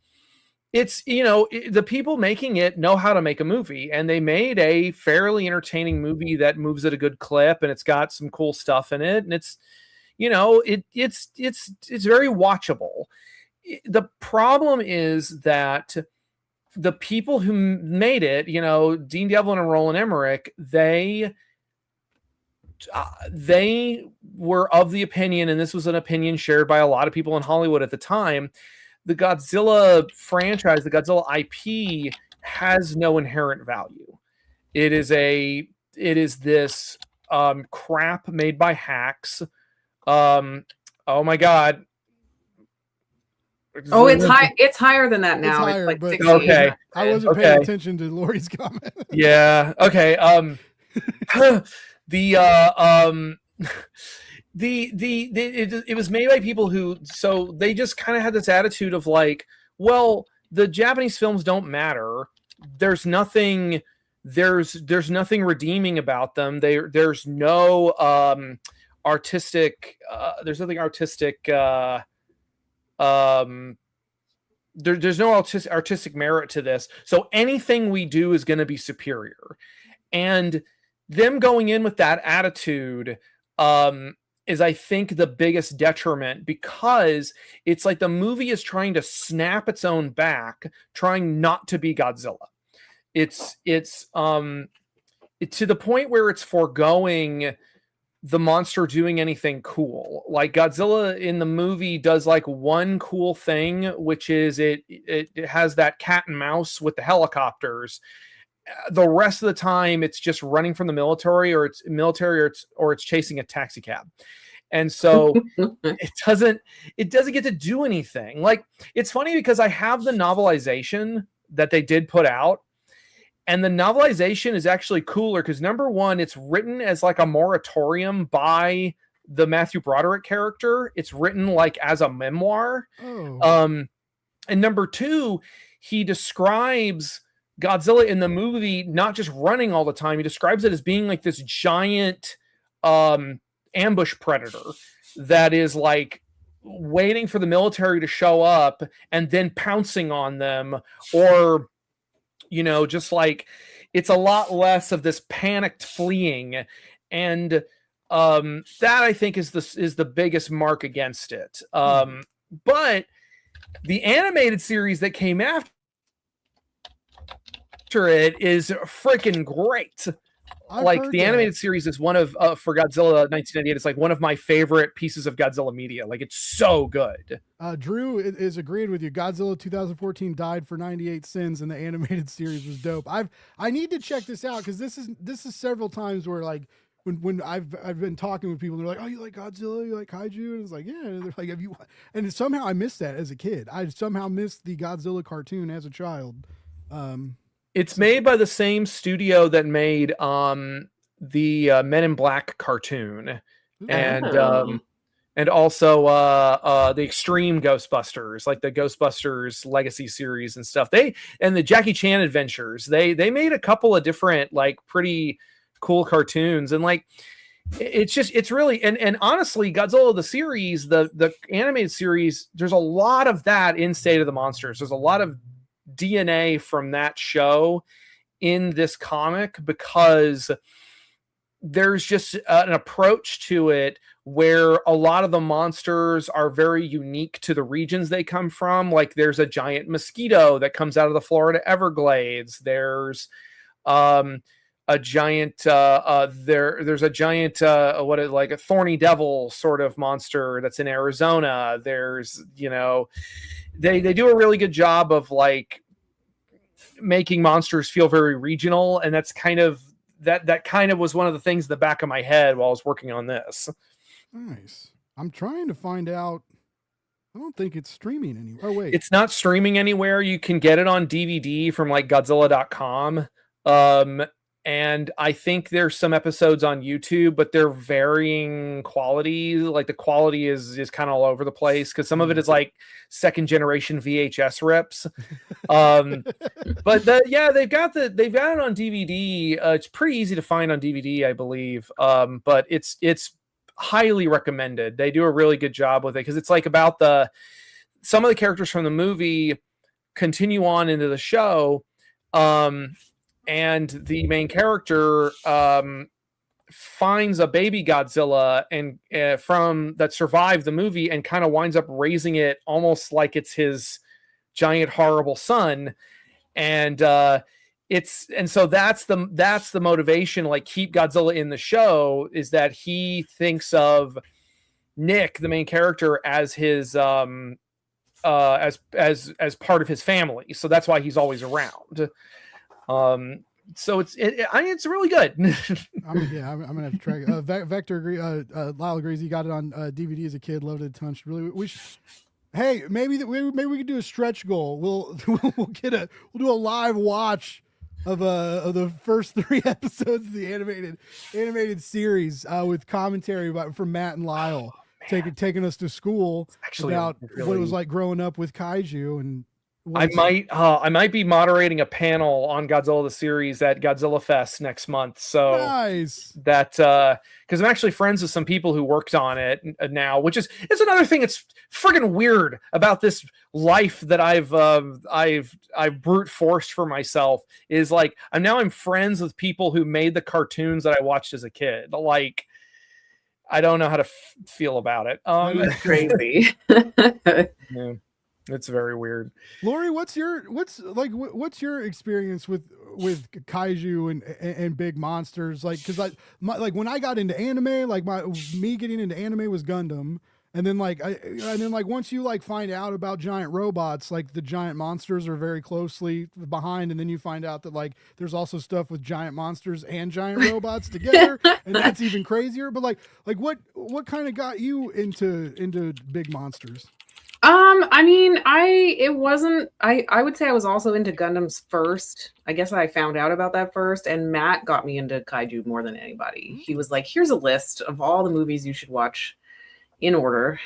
it's, you know, the people making it know how to make a movie, and they made a fairly entertaining movie that moves at a good clip, and it's got some cool stuff in it, and it's, you know, it's very watchable. The problem is that the people who made it, you know, Dean Devlin and Roland Emmerich, they were of the opinion, and this was an opinion shared by a lot of people in Hollywood at the time, the Godzilla franchise, the Godzilla IP, has no inherent value. It is this crap made by hacks. Oh my God. Oh, it's high. It's higher than that now. It's higher, like but 60. Okay. I wasn't paying attention to Lori's comment. Yeah. Okay. It was made by people who, so they just kind of had this attitude of like, well, the Japanese films don't matter. There's nothing redeeming about them. There's no artistic. There's nothing artistic. There's no artistic merit to this. So anything we do is going to be superior. And them going in with that attitude is, I think, the biggest detriment, because it's like the movie is trying to snap its own back, trying not to be Godzilla. It's to the point where it's foregoing the monster doing anything cool. Like Godzilla in the movie does like one cool thing, which is it has that cat and mouse with the helicopters. The rest of the time it's just running from the military or it's chasing a taxi cab. And so it doesn't get to do anything. Like, it's funny because I have the novelization that they did put out, and the novelization is actually cooler because, number one, it's written as like a moratorium by the Matthew Broderick character. It's written like as a memoir. And number two, he describes Godzilla in the movie not just running all the time. He describes it as being like this giant ambush predator that is like waiting for the military to show up and then pouncing on them, or just like, it's a lot less of this panicked fleeing. And that I think is the biggest mark against it. But the animated series that came after it is freaking great. Like, the animated series is one of for Godzilla 1998. It's like one of my favorite pieces of Godzilla media. Like, it's so good. Drew is agreed with you. Godzilla 2014 died for 98 sins, and the animated series was dope. I need to check this out because this is several times where, like, when I've been talking with people, they're like, "Oh, you like Godzilla? You like Kaiju?" And it's like, "Yeah." And they're like, "Have you?" And somehow I missed that as a kid. I somehow missed the Godzilla cartoon as a child. It's made by the same studio that made the Men in Black cartoon, and also the Extreme Ghostbusters, like the Ghostbusters Legacy series and stuff. And the Jackie Chan Adventures. They made a couple of different, like, pretty cool cartoons, and like, it's really, and honestly, Godzilla the series, the animated series, there's a lot of that in State of the Monsters. There's a lot of DNA from that show in this comic because there's just an approach to it where a lot of the monsters are very unique to the regions they come from. Like, there's a giant mosquito that comes out of the Florida Everglades. There's a giant there's a giant like a thorny devil sort of monster that's in Arizona. There's they do a really good job of like making monsters feel very regional, and that's kind of that kind of was one of the things in the back of my head while I was working on this. Nice. I'm trying to find out. I don't think it's streaming anywhere. Oh, wait. It's not streaming anywhere. You can get it on DVD from like Godzilla.com. And I think there's some episodes on YouTube, but they're varying quality. Like, the quality is kind of all over the place because some of it is like second generation VHS rips. But they've got it on DVD. It's pretty easy to find on DVD, I believe. But it's highly recommended. They do a really good job with it because it's like about some of the characters from the movie continue on into the show. And the main character finds a baby Godzilla and from that survived the movie and kind of winds up raising it almost like it's his giant horrible son. And so that's the motivation, like, keep Godzilla in the show, is that he thinks of Nick, the main character, as his as part of his family. So that's why he's always around. So it's really good. I'm gonna have to track it. Vector agree. Lyle agrees. He got it on DVD as a kid. Loved it a ton. Really, hey, maybe we could do a stretch goal. We'll do a live watch of the first 3 episodes of the animated series with commentary from Matt and Lyle, taking us to school about what it was like growing up with kaiju. And I might be moderating a panel on Godzilla the series at Godzilla Fest next month. So nice. That because I'm actually friends with some people who worked on it now, which is another thing that's friggin' weird about this life that I've brute forced for myself, is like I'm friends with people who made the cartoons that I watched as a kid. Like, I don't know how to feel about it. Crazy. Yeah. It's very weird. Lori, what's your experience with kaiju and big monsters? Like, because like when I got into anime, like me getting into anime was Gundam, and then once you like find out about giant robots, like the giant monsters are very closely behind, and then you find out that like there's also stuff with giant monsters and giant robots together, and that's even crazier. But like what kind of got you into big monsters? I mean, I would say I was also into Gundams first. I guess I found out about that first, and Matt got me into kaiju more than anybody. He was like, here's a list of all the movies you should watch in order.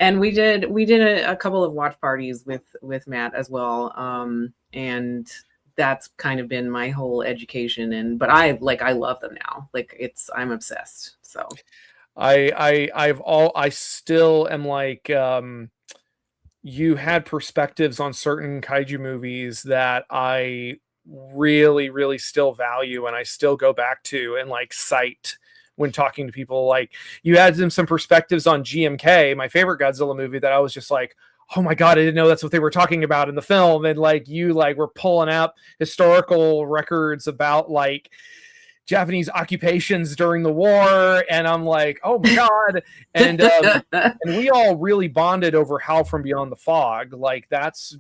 And we did a couple of watch parties with Matt as well. And that's kind of been my whole education. But I love them now. Like I'm obsessed. So I still am like, you had perspectives on certain kaiju movies that I really, really still value, and I still go back to and like cite when talking to people. Like you had some perspectives on GMK, my favorite Godzilla movie, that I was just like, oh my God, I didn't know that's what they were talking about in the film. And like you like were pulling up historical records about like Japanese occupations during the war, and I'm like, oh my God. And and we all really bonded over Howl from Beyond the Fog. Like that's,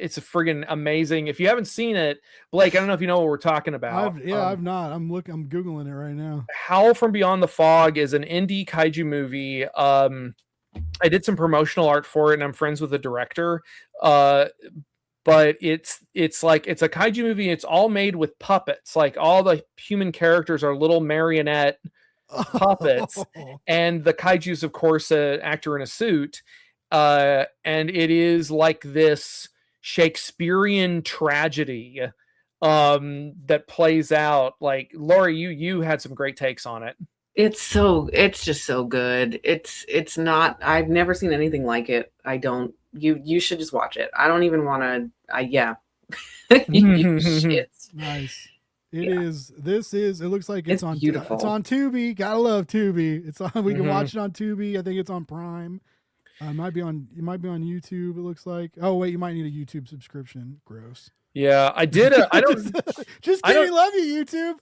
it's a friggin' amazing. If you haven't seen it, Blake, I don't know if you know what we're talking about. I've not. I'm Googling it right now. Howl from Beyond the Fog is an indie kaiju movie. I did some promotional art for it, and I'm friends with the director. But it's a kaiju movie. It's all made with puppets. Like all the human characters are little marionette puppets, and the kaiju's, of course, an actor in a suit. And it is like this Shakespearean tragedy that plays out. Like Lori, you had some great takes on it. It's just so good. It's not, I've never seen anything like it. You should just watch it. I don't even want to. Shit. Nice. It looks like it's on beautiful. It's on Tubi. Gotta love Tubi. It's on. We can watch it on Tubi. I think it's on Prime. It might be on YouTube. It looks like. Oh wait, you might need a YouTube subscription. Gross. Yeah, I did. I don't. Just kidding. Love you, YouTube.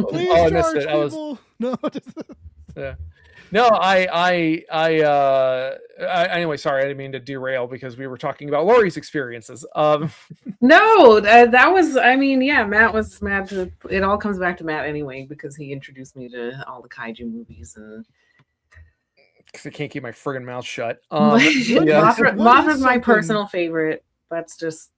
Please charge people. No. Yeah. No, anyway, sorry, I didn't mean to derail because we were talking about Lori's experiences. No, that was, Matt. It all comes back to Matt anyway, because he introduced me to all the kaiju movies, and because I can't keep my friggin' mouth shut. Mothra's my personal favorite. That's just.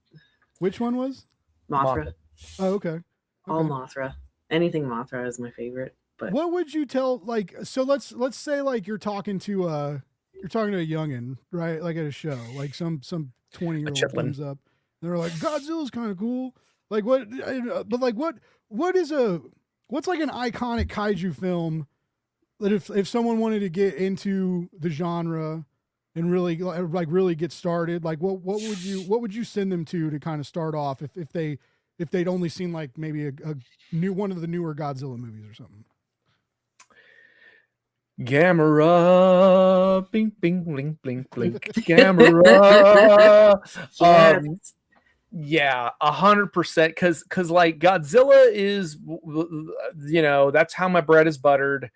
Which one was? Mothra. Oh, okay. All Mothra. Anything Mothra is my favorite. But what would you tell, like, so let's say like you're talking to a youngin', right? Like at a show, like some 20-year-old comes up, and they're like, Godzilla's kind of cool. Like what's like an iconic kaiju film that if someone wanted to get into the genre and really get started, like what would you send them to kind of start off if they'd only seen like maybe one of the newer Godzilla movies or something? Gamera, bing, bing, blink, blink, blink. Gamera. Yeah, 100%. Because like Godzilla is, that's how my bread is buttered,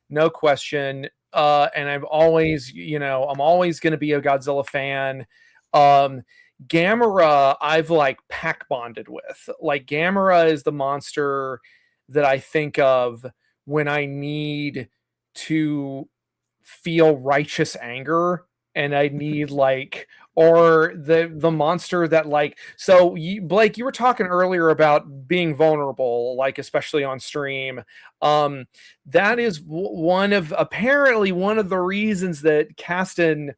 no question. And I'm always going to be a Godzilla fan. Gamera, I've like pack bonded with. Like Gamera is the monster that I think of when I need to feel righteous anger, and I need or the monster that Blake, you were talking earlier about being vulnerable, like especially on stream. That is apparently one of the reasons that Kasten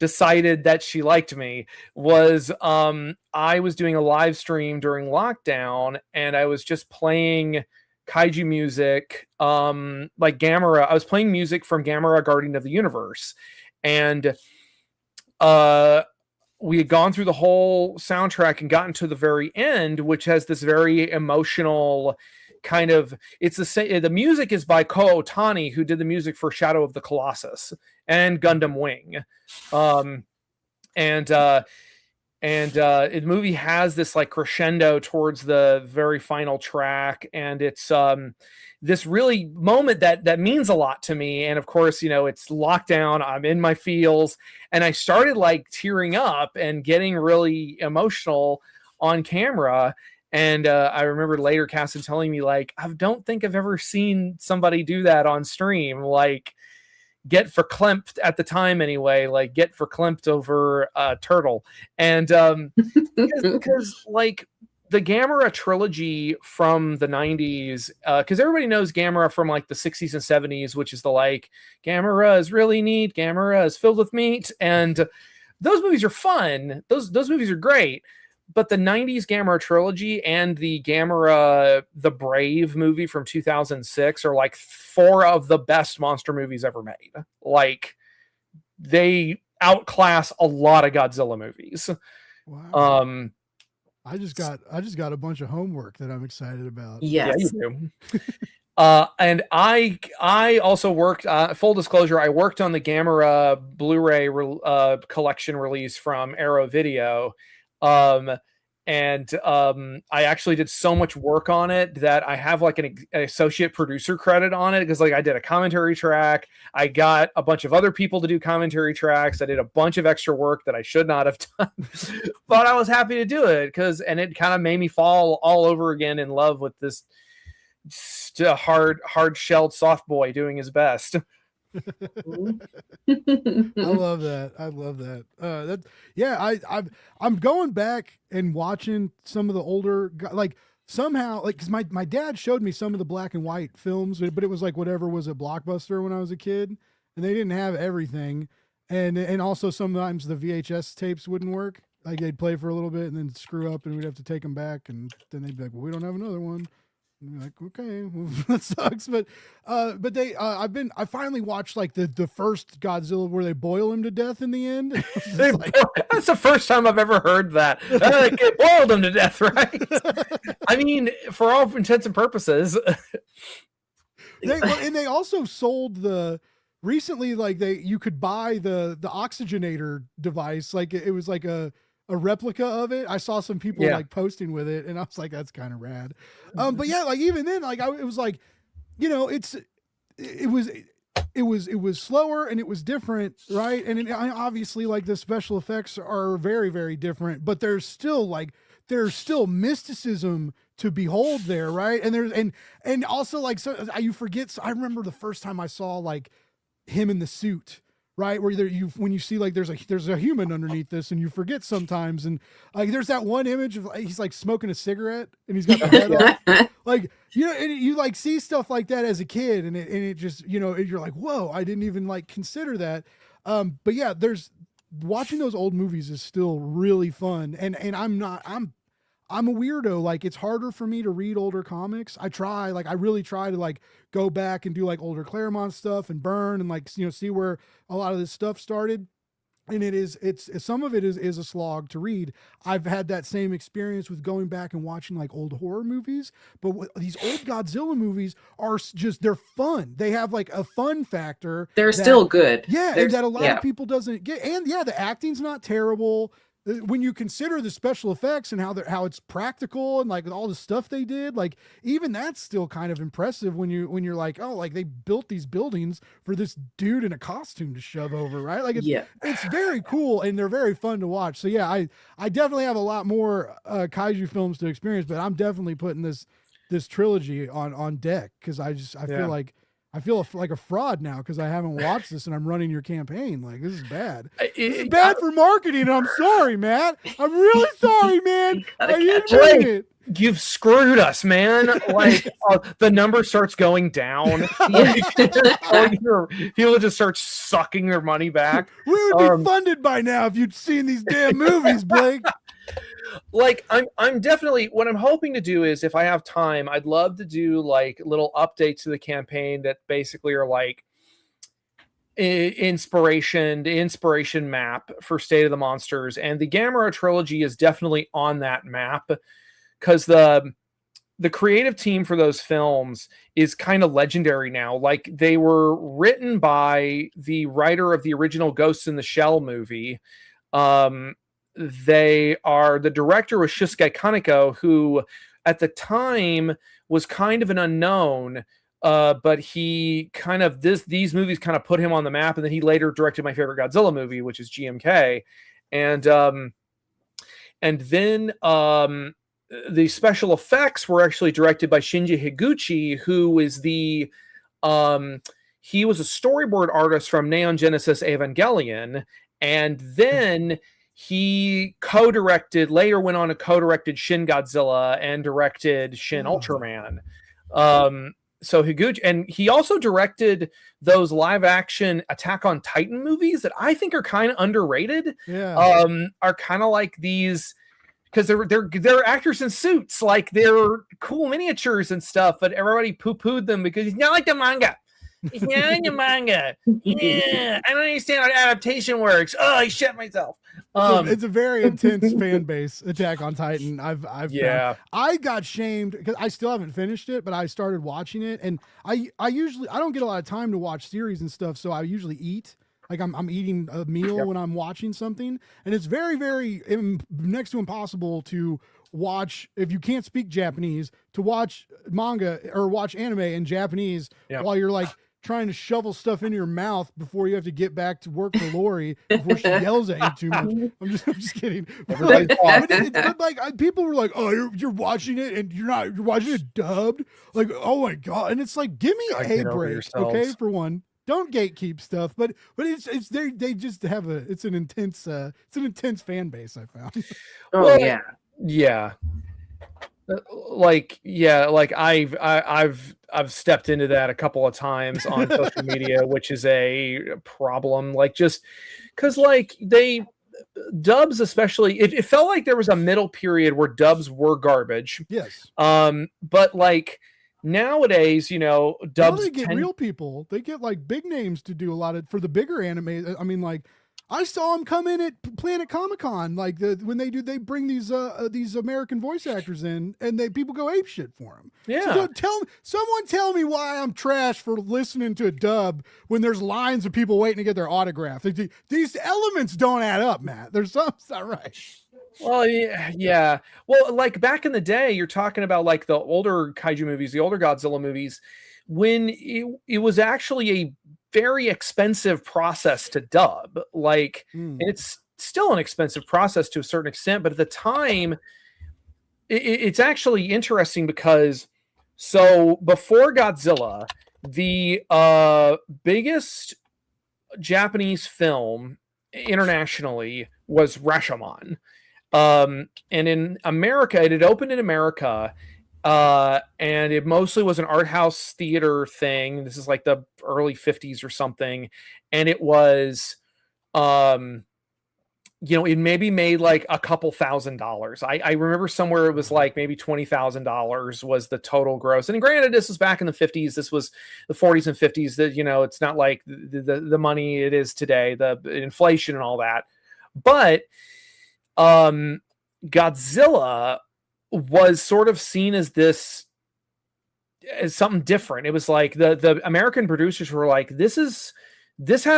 decided that she liked me was I was doing a live stream during lockdown, and I was just playing kaiju music, like Gamera. I was playing music from Gamera Guardian of the Universe, and we had gone through the whole soundtrack and gotten to the very end, which has this very emotional kind of, it's the same. The music is by Ko Otani, who did the music for Shadow of the Colossus and Gundam Wing. The movie has this like crescendo towards the very final track, and it's this really moment that means a lot to me. And of course, it's lockdown, I'm in my feels, and I started like tearing up and getting really emotional on camera. And I remember later Cassie telling me, like, I don't think I've ever seen somebody do that on stream, like get verklempt at the time anyway, like get verklempt over Turtle. And because like the Gamera trilogy from the 90s, because everybody knows Gamera from like the 60s and 70s, which is the like, Gamera is really neat, Gamera is filled with meat. And those movies are fun. Those movies are great. But the 90s Gamera trilogy and the Gamera The Brave movie from 2006 are like 4 of the best monster movies ever made. Like, they outclass a lot of Godzilla movies. Wow. I just got a bunch of homework that I'm excited about. Yes. Yeah, you do. And I also worked, full disclosure, I worked on the Gamera Blu-ray collection release from Arrow Video. I actually did so much work on it that I have like an associate producer credit on it, because like I did a commentary track, I got a bunch of other people to do commentary tracks, I did a bunch of extra work that I should not have done, but I was happy to do it and it kind of made me fall all over again in love with this hard-shelled soft boy doing his best. I love that. I'm going back and watching some of the older, like somehow, like, because my dad showed me some of the black and white films, but it was like whatever was a Blockbuster when I was a kid, and they didn't have everything, and also sometimes the VHS tapes wouldn't work. Like they'd play for a little bit and then screw up, and we'd have to take them back, and then they'd be like, well, we don't have another one. And like, okay, well, that sucks. But I finally watched like the first Godzilla where they boil him to death in the end. That's the first time I've ever heard that. They boiled him to death, right? I mean, for all intents and purposes. They also sold recently, like you could buy the oxygenator device. Like it was like a replica of it. I saw some people like posting with it, and I was like, that's kind of rad. But yeah, like even then, like it was like, it was slower and it was different, right? And obviously, like the special effects are very, very different, but there's still mysticism to behold there, right? And and also like, so you forget. So I remember the first time I saw like him in the suit, right, where when you see like there's a human underneath this, and you forget sometimes, and like there's that one image of he's like smoking a cigarette and he's got the head off, like and you like see stuff like that as a kid, and it just you're like, whoa, I didn't even like consider that. But yeah, watching those old movies is still really fun, and I'm a weirdo. Like it's harder for me to read older comics. I really try to like go back and do like older Claremont stuff and Byrne, and like, see where a lot of this stuff started. And it's some of it is a slog to read. I've had that same experience with going back and watching like old horror movies, but these old Godzilla movies are just, they're fun. They have like a fun factor. They're still good. Yeah. And that a lot of people doesn't get. And yeah, the acting's not terrible. When you consider the special effects and how it's practical and like all the stuff they did, like even that's still kind of impressive when you're like, oh, like they built these buildings for this dude in a costume to shove over, right? Like it's very cool, and they're very fun to watch. So yeah, I definitely have a lot more kaiju films to experience, but I'm definitely putting this trilogy on deck, because I feel like a fraud now because I haven't watched this and I'm running your campaign. Like, this is bad. This is bad for marketing. I'm sorry, Matt. I'm really sorry, man. I didn't mean it. You've screwed us, man. Like the number starts going down. People just start sucking their money back. We would be funded by now if you'd seen these damn movies, Blake. Like I'm definitely, what I'm hoping to do is, if I have time, I'd love to do like little updates to the campaign that basically are like the inspiration map for State of the Monsters, and the Gamera trilogy is definitely on that map, because the creative team for those films is kind of legendary now. Like, they were written by the writer of the original Ghost in the Shell movie. The director was Shusuke Kaneko, who at the time was kind of an unknown, but he kind of these movies kind of put him on the map, and then he later directed my favorite Godzilla movie, which is GMK, and then the special effects were actually directed by Shinji Higuchi, who is he was a storyboard artist from Neon Genesis Evangelion, and then he later went on to co-directed Shin Godzilla and directed Shin Ultraman. So Higuchi, and he also directed those live action Attack on Titan movies that I think are kind of underrated. Yeah. Are kind of like these, because they're actors in suits, like they're cool miniatures and stuff, but everybody poo-pooed them because it's not like the manga. It's not like the manga. Yeah, I don't understand how adaptation works. Oh, I shit myself. It's a very intense fan base, Attack on Titan. I've found. I got shamed because I still haven't finished it, but I started watching it, and I don't get a lot of time to watch series and stuff, so I usually eat. Like I'm eating a meal when I'm watching something, and it's very, very next to impossible to watch if you can't speak Japanese, to watch manga or watch anime in Japanese while you're like trying to shovel stuff into your mouth before you have to get back to work for Lori before she yells at you too much. I'm just kidding. But like people were like, "Oh, you're watching it and you're watching it dubbed." Like, oh my god! And it's like, give me a break, okay? For one, don't gatekeep stuff, but it's they just have it's an intense fan base, I found. Oh yeah. Like I've stepped into that a couple of times on social media, which is a problem. Like, just because like dubs, especially, it felt like there was a middle period where dubs were garbage. Yes. But like nowadays, dubs they get real people. They get like big names to do a lot of for the bigger anime. I mean, like, I saw them come in at Planet Comic-Con, like when they bring these American voice actors in, and people go ape shit for them. Yeah. So someone tell me why I'm trash for listening to a dub when there's lines of people waiting to get their autograph. These elements don't add up, Matt. There's something's not right. Well, yeah. Well, like back in the day, you're talking about like the older kaiju movies, the older Godzilla movies, when it was actually a very expensive process to dub. Like, and it's still an expensive process to a certain extent, but at the time, it's actually interesting because before Godzilla, the biggest Japanese film internationally was Rashomon. And in America, it had opened in America, and it mostly was an art house theater thing. This is like the early 50s or something. And it was, it maybe made like a couple $1,000s. I remember somewhere it was like maybe $20,000 was the total gross. And granted, this was back in the 50s. This was the 40s and 50s. That, it's not like the money it is today, the inflation and all that. But Godzilla was sort of seen as something different. It was like the American producers were like, this has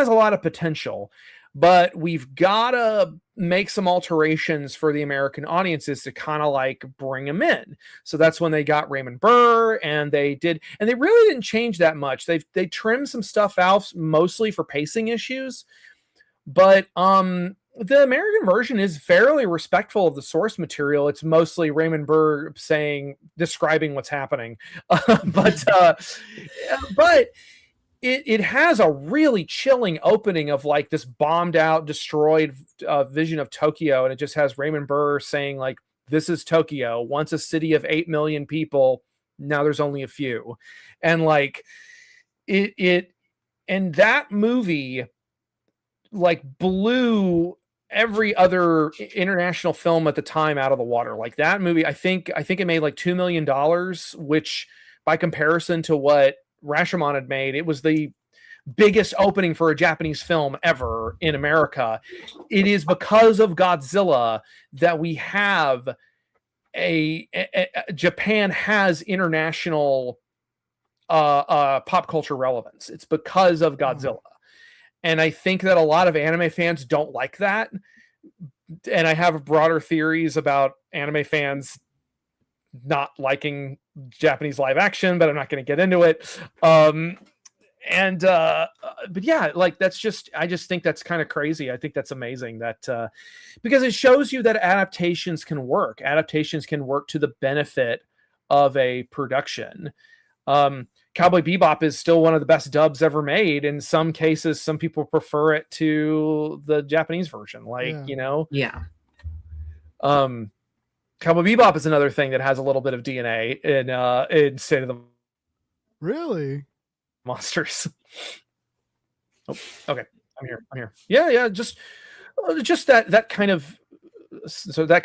a lot of potential, but we've got to make some alterations for the American audiences to kind of like bring them in. So that's when they got Raymond Burr, and they really didn't change that much. They trimmed some stuff out mostly for pacing issues, but the American version is fairly respectful of the source material. It's mostly Raymond Burr describing what's happening. But it has a really chilling opening of like this bombed out, destroyed vision of Tokyo. And it just has Raymond Burr saying like, this is Tokyo, once a city of 8 million people. Now there's only a few. And like and that movie like blew every other international film at the time out of the water. Like that movie, I think it made like $2 million, which by comparison to what Rashomon had made, it was the biggest opening for a Japanese film ever in America. It is because of Godzilla that we have Japan has international pop culture relevance. It's because of Godzilla. And I think that a lot of anime fans don't like that. And I have broader theories about anime fans not liking Japanese live action, but I'm not going to get into it. But yeah, like I just think that's kind of crazy. I think that's amazing that because it shows you that adaptations can work. Adaptations can work to the benefit of a production. Cowboy Bebop is still one of the best dubs ever made. In some cases, some people prefer it to the Japanese version. Yeah. Cowboy Bebop is another thing that has a little bit of DNA in State of the Really? Monsters. Oh, okay. I'm here. Yeah. Just that kind of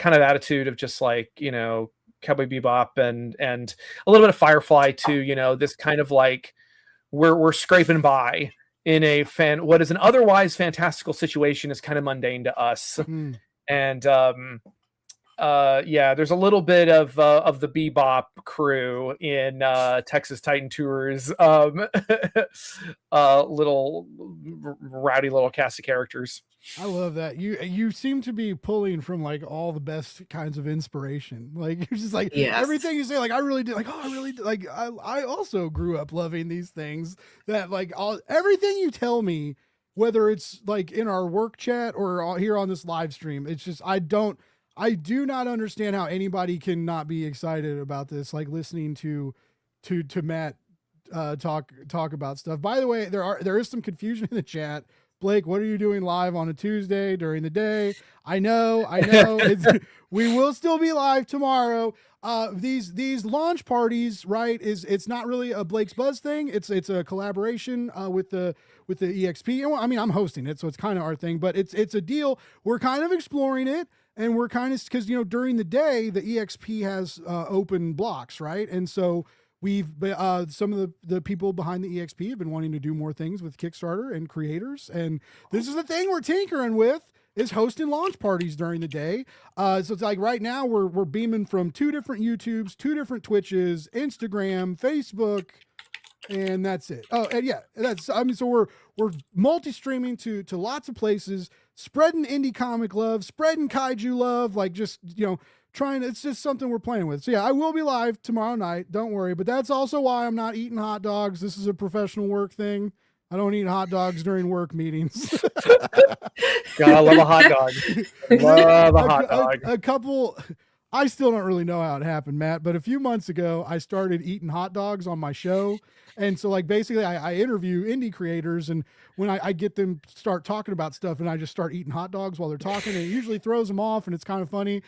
attitude of just like, Cowboy Bebop and a little bit of Firefly too, this kind of like we're scraping by in what is an otherwise fantastical situation is kind of mundane to us. And there's a little bit of the Bebop crew in Texas Titan Tours, little rowdy little cast of characters. I love that. You seem to be pulling from like all the best kinds of inspiration. Like you're just like everything you say, like I really did, like I also grew up loving these things that like everything you tell me, whether it's like in our work chat or here on this live stream, it's just I do not understand how anybody can not be excited about this, like listening to Matt talk about stuff. By the way, there is some confusion in the chat. Blake, what are you doing live on a Tuesday during the day? I know. We will still be live tomorrow. These launch parties, right? It's not really a Blake's Buzz thing. It's a collaboration with the EXP. I mean, I'm hosting it, so it's kind of our thing. But it's a deal. We're kind of exploring it, and we're kind of because during the day the EXP has open blocks, right? And so we've some of the people behind the EXP have been wanting to do more things with Kickstarter and creators, and this is the thing we're tinkering with is hosting launch parties during the day. So it's like right now we're beaming from 2 different YouTubes, 2 different Twitches, Instagram, Facebook, and that's it. Oh, and yeah, so we're multi-streaming to lots of places, spreading indie comic love, spreading kaiju love, like just it's just something we're playing with. So yeah, I will be live tomorrow night. Don't worry. But that's also why I'm not eating hot dogs. This is a professional work thing. I don't eat hot dogs during work meetings. God, I love a hot dog. Love a hot dog. A couple, I still don't really know how it happened, Matt, but a few months ago, I started eating hot dogs on my show. And so like basically I interview indie creators, and when I get them start talking about stuff and I just start eating hot dogs while they're talking, and it usually throws them off and it's kind of funny.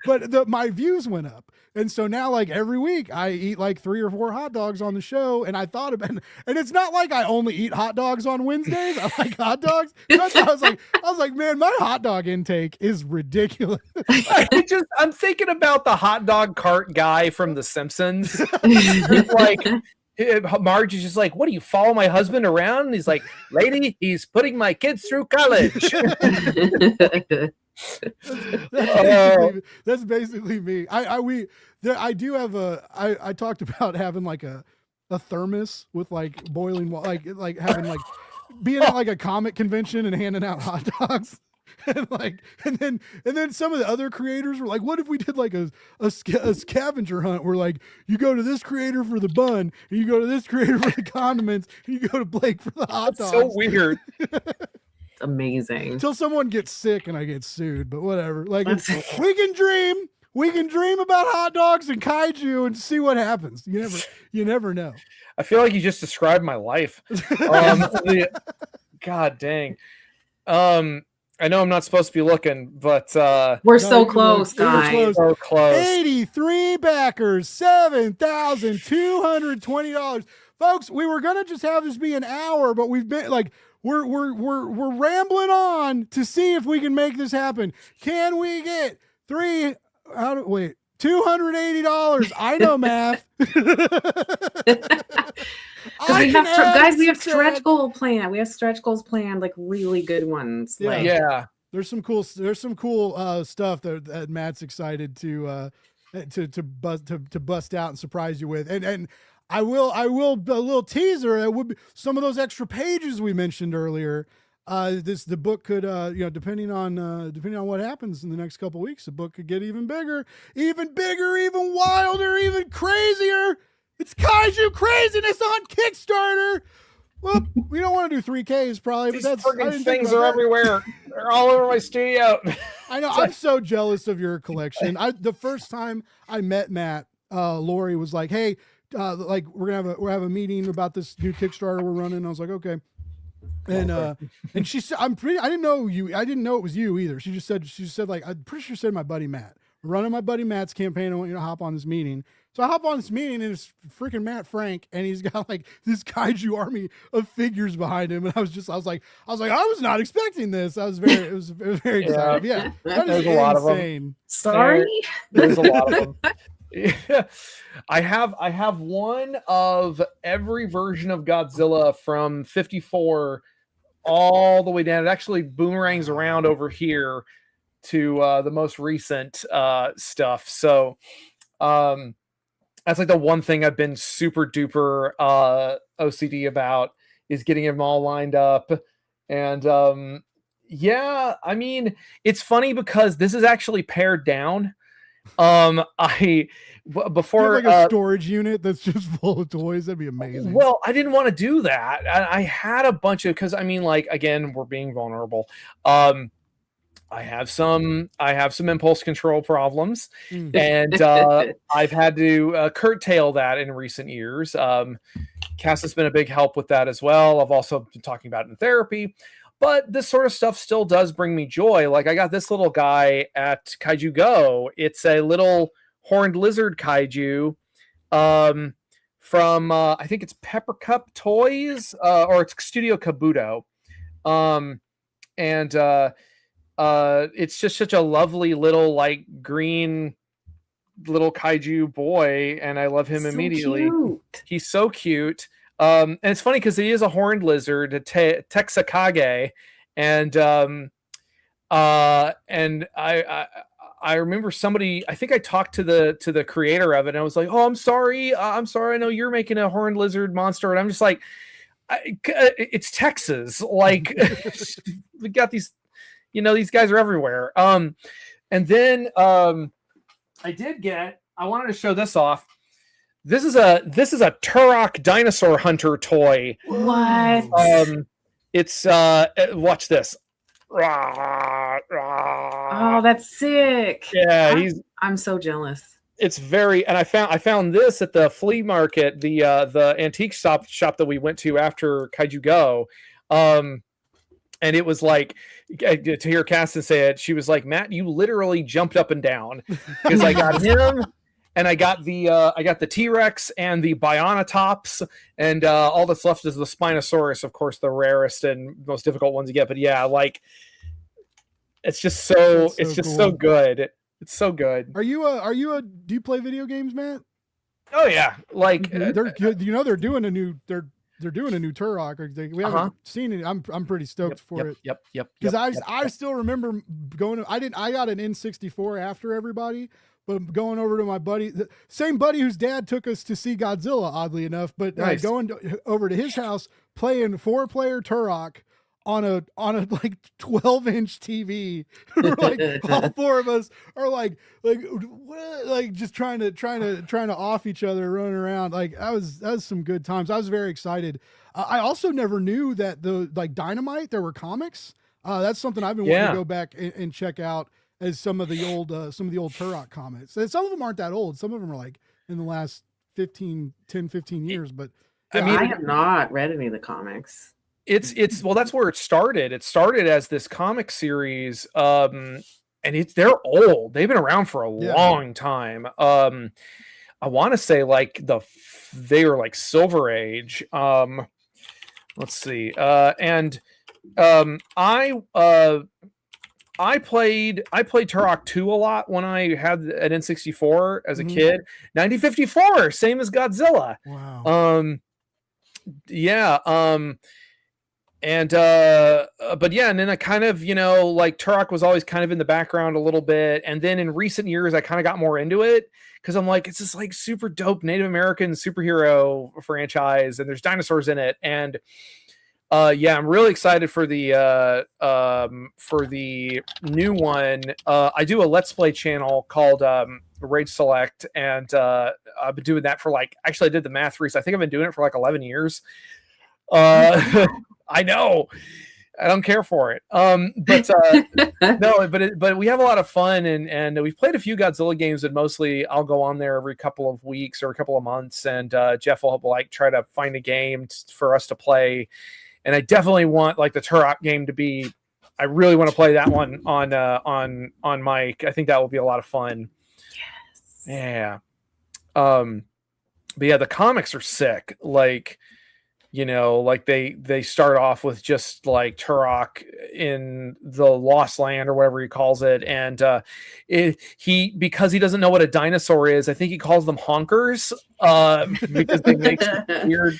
But my views went up. And so now like every week I eat like 3 or 4 hot dogs on the show. And I thought about it, and it's not like I only eat hot dogs on Wednesdays. I like hot dogs. I was like, man, my hot dog intake is ridiculous. I'm thinking about the hot dog cart guy from The Simpsons. It's like, Marge is just like, what do you follow my husband around? And he's like, lady, he's putting my kids through college. That's basically me. I do have I talked about having like a thermos with like boiling water, like having like being at like a comic convention and handing out hot dogs. And then some of the other creators were like, what if we did like a scavenger hunt where like you go to this creator for the bun and you go to this creator for the condiments and you go to Blake for the hot dogs. So weird. It's amazing. Until someone gets sick and I get sued, but whatever. Like we can dream about hot dogs and kaiju and see what happens. You never know. I feel like you just described my life. God dang. I know I'm not supposed to be looking, but we're so close, guys. So close. 83 backers, $7,220. Folks, we were gonna just have this be an hour, but we've been like we're rambling on to see if we can make this happen. Can we get $280? I know math. We have stretch goal plan. We have stretch goals planned, like really good ones. Yeah. There's some cool stuff that Matt's excited to to bust out and surprise you with. And I will a little teaser. It would be some of those extra pages we mentioned earlier. The book could depending on what happens in the next couple weeks, the book could get even bigger, even wilder, even crazier. It's Kaiju Craziness on Kickstarter. Well, we don't want to do 3Ks probably, These but freaking things are everywhere. They're all over my studio. I know. I'm so jealous of your collection. The first time I met Matt, Lori was like, "Hey, like we're gonna have a meeting about this new Kickstarter we're running." I was like, "Okay." And she said, I didn't know it was you either. She said like, I'm pretty sure she said my buddy Matt. We're running my buddy Matt's campaign. I want you to hop on this meeting. So I hop on this meeting and it's freaking Matt Frank. And he's got like this kaiju army of figures behind him. And I was like, I was not expecting this. It was very excited. Yeah. That is a lot of them. Sorry. There's a lot of them. Yeah. I have one of every version of Godzilla from 54 all the way down. It actually boomerangs around over here to the most recent stuff. So that's like the one thing I've been super duper OCD about, is getting them all lined up. And yeah, I mean, it's funny because this is actually pared down. Before like a storage unit that's just full of toys, that'd be amazing. Well, I didn't want to do that. I had a bunch of, because I mean, like, again, we're being vulnerable. I have some impulse control problems, and I've had to curtail that in recent years. Cass has been a big help with that as well. I've also been talking about it in therapy. But this sort of stuff still does bring me joy. Like, I got this little guy at Kaiju Go. It's a little horned lizard kaiju from, I think it's Pepper Cup Toys, or it's Studio Kabuto. And it's just such a lovely little, like, green little kaiju boy. And I love him immediately. Cute. He's so cute. And it's funny because he is a horned lizard, a Texakage, and I remember somebody, I think I talked to the creator of it, and I was like, "Oh, I'm sorry, I know you're making a horned lizard monster," and I'm just like, "It's Texas, like we got these, these guys are everywhere." And then I wanted to show this off. This is a Turok dinosaur hunter toy. What? It's watch this. Oh, that's sick. Yeah, I'm so jealous. It's very, and I found this at the flea market, the antique shop that we went to after Kaiju Go. And it was like, to hear Caston say it, she was like, "Matt, you literally jumped up and down," because I got him. And I got the T-Rex and the Bionatops, and all that's left is the Spinosaurus, of course, the rarest and most difficult ones to get. But yeah, like, it's just so good. It's so good. Do you play video games, Matt? Oh yeah, like they're doing a new Turok. We haven't seen it. I'm pretty stoked for it. Yep. Because I still remember going. I got an N64 after everybody. But going over to my buddy, the same buddy whose dad took us to see Godzilla, oddly enough, but nice. Going over to his house, playing 4-player Turok on a like 12-inch TV. Like all four of us are like just trying to off each other, running around. Like that was some good times. I was very excited. I also never knew that the Dynamite, there were comics. That's something I've been wanting to go back and check out. As some of the old Turok comics. And some of them aren't that old. Some of them are like in the last 10, 15 years. But I mean, I have not read any of the comics. It's well, that's where it started. It started as this comic series, and they're old. They've been around for a long time. I want to say like they were like Silver Age. Let's see. I played Turok 2 a lot when I had an N64 as a kid. 1954, same as Godzilla. Wow. But yeah, and then I kind of, like Turok was always kind of in the background a little bit, and then in recent years I kind of got more into it because I'm like, it's this like super dope Native American superhero franchise, and there's dinosaurs in it, and yeah, I'm really excited for the new one. I do a Let's Play channel called Rage Select, and I've been doing that for actually I did the math recently. I think I've been doing it for 11 years. I know. I don't care for it. But no, but we have a lot of fun, and we've played a few Godzilla games, and mostly I'll go on there every couple of weeks or a couple of months, and Jeff will try to find a game for us to play. And I definitely want the Turok game to be. I really want to play that one on mic. I think that will be a lot of fun. Yes. Yeah. But yeah, the comics are sick. They start off with just Turok in the Lost Land or whatever he calls it, and because he doesn't know what a dinosaur is, I think he calls them honkers because they make some weird.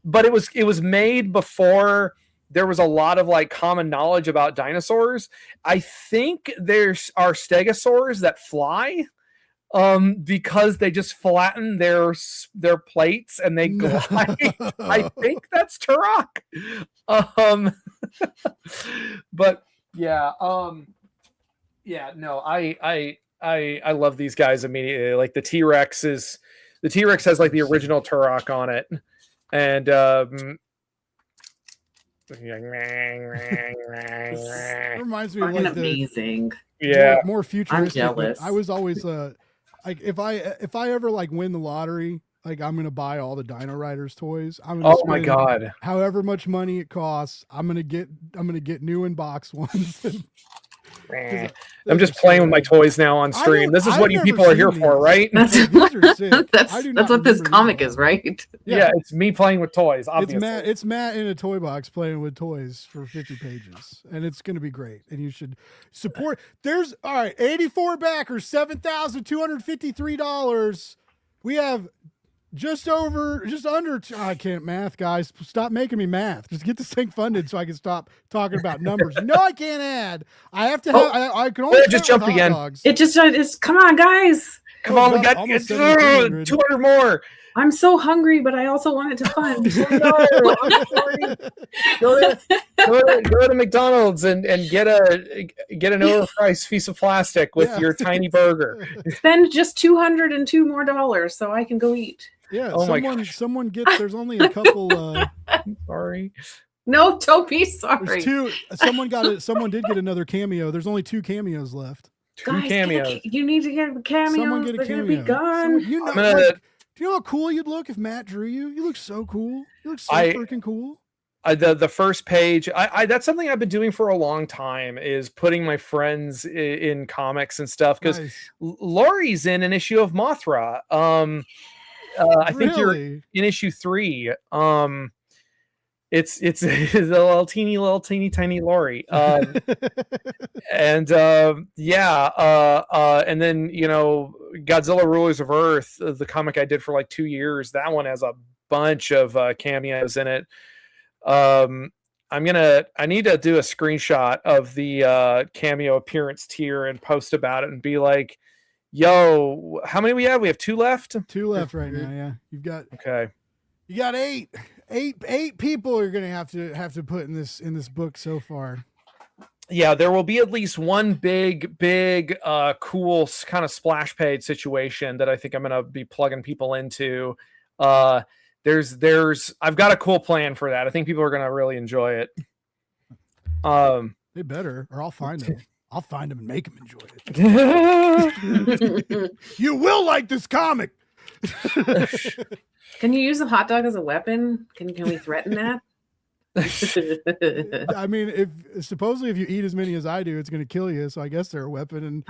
But it was made before there was a lot of common knowledge about dinosaurs. I think there are stegosaurs that fly. Because they just flatten their plates and they glide. I think that's Turok. But yeah, no, I love these guys immediately. The T-Rex has the original Turok on it, and reminds me of amazing. Yeah, more futuristic. I'm jealous. I was always if I ever win the lottery, I'm gonna buy all the Dino Riders toys. I'm gonna my god, however much money it costs, I'm gonna get new in box ones. I'm just playing with my toys now on stream. This is what you people are here for, right? That's what this comic is, right? Yeah, it's me playing with toys. Obviously, it's Matt in a toy box playing with toys for 50 pages, and it's going to be great. And you should support. There's 84 backers, $7,253. We have just under. I can't math, guys. Stop making me math. Just get this thing funded so I can stop talking about numbers. No, I can't add. I have to have. I can only just jump again. Dogs. It's come on, guys. Come on, we got 200 more. I'm so hungry, but I also want it to fund. Go to McDonald's and get an overpriced piece of plastic with your tiny burger. Spend just $202 more so I can go eat. Yeah. Someone gets. There's only a couple. Sorry. No, don't be sorry. There's two. Someone got it. Someone did get another cameo. There's only 2 cameos left. Guys, cameos. You need to get the cameos. Someone get a They're cameo. gonna be gone. Do you know how cool you'd look if Matt drew you? You look so cool. You look so freaking cool. The first page, that's something I've been doing for a long time, is putting my friends in comics and stuff, because Laurie's in an issue of Mothra. I think you're in issue 3. It's a little teeny tiny Laurie. And and then Godzilla Rulers of Earth, the comic I did for 2 years, that one has a bunch of cameos in it. I need to do a screenshot of the cameo appearance tier and post about it and be like, yo, how many we have? We have 2 left. 2 left right now. Yeah, you got 8 people are gonna have to put in this book so far. Yeah, there will be at least one big cool kind of splash page situation that I think I'm gonna be plugging people into. I've got a cool plan for that. I think people are gonna really enjoy it. They better, or I'll find them. I'll find them and make them enjoy it. You will like this comic. Can you use a hot dog as a weapon? Can we threaten that? I mean, if you eat as many as I do, it's going to kill you. So I guess they're a weapon.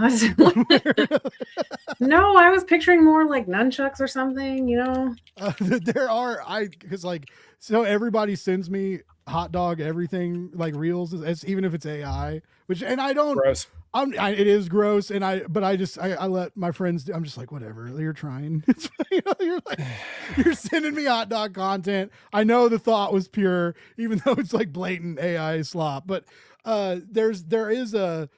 No, I was picturing more like nunchucks or something. There are so everybody sends me hot dog everything reels, even if it's AI. I It is gross, but I let my friends. I'm just like, whatever. You're trying. It's, you're sending me hot dog content. I know the thought was pure, even though it's like blatant AI slop. But there is a.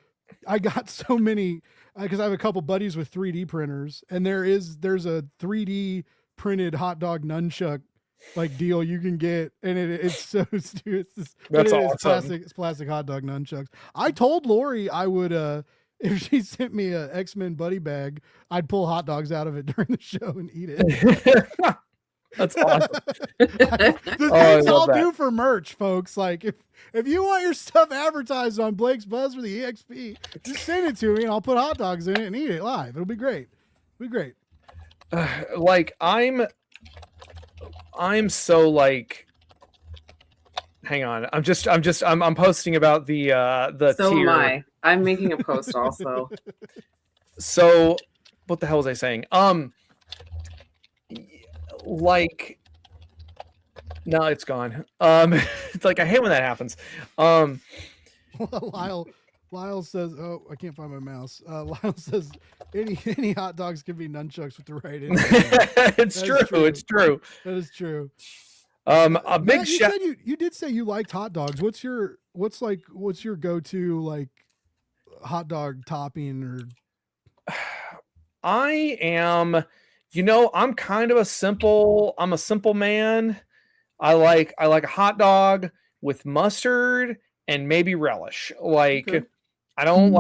I got so many because I have a couple buddies with 3D printers, and there's a 3D printed hot dog nunchuck like deal you can get, and it's so stupid. That's awesome. It's plastic hot dog nunchucks. I told Lori I would if she sent me a X-Men buddy bag, I'd pull hot dogs out of it during the show and eat it. That's awesome. The things I'll do for merch, folks. Like if you want your stuff advertised on Blake's Buzz for the EXP, just send it to me and I'll put hot dogs in it and eat it live. It'll be great. It'll be great. Like I'm so like, hang on. I'm posting about the so tier. Am I. I'm making a post also. So what the hell was I saying? Like, no, it's gone. It's like, I hate when that happens. Lyle says, oh, I can't find my mouse. Lyle says any hot dogs can be nunchucks with the right end. It's true. It's true. That is true. A big shout. You did say you liked hot dogs. What's your go-to like hot dog topping? Or I am, I'm kind of a simple man. I like a hot dog with mustard and maybe relish. Like, okay. I don't you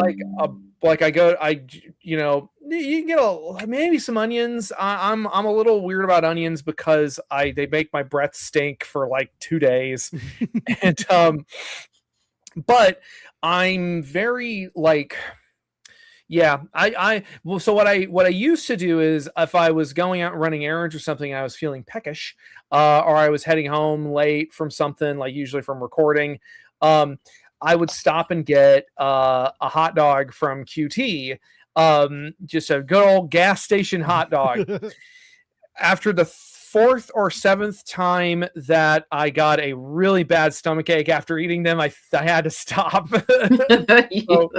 can get maybe some onions. I'm a little weird about onions because they make my breath stink for like 2 days. And but I'm very like, yeah, so what I used to do is if I was going out and running errands or something, I was feeling peckish, or I was heading home late from something, like usually from recording, I would stop and get a hot dog from QT, just a good old gas station hot dog. After the 4th or 7th time that I got a really bad stomachache after eating them, I had to stop. So,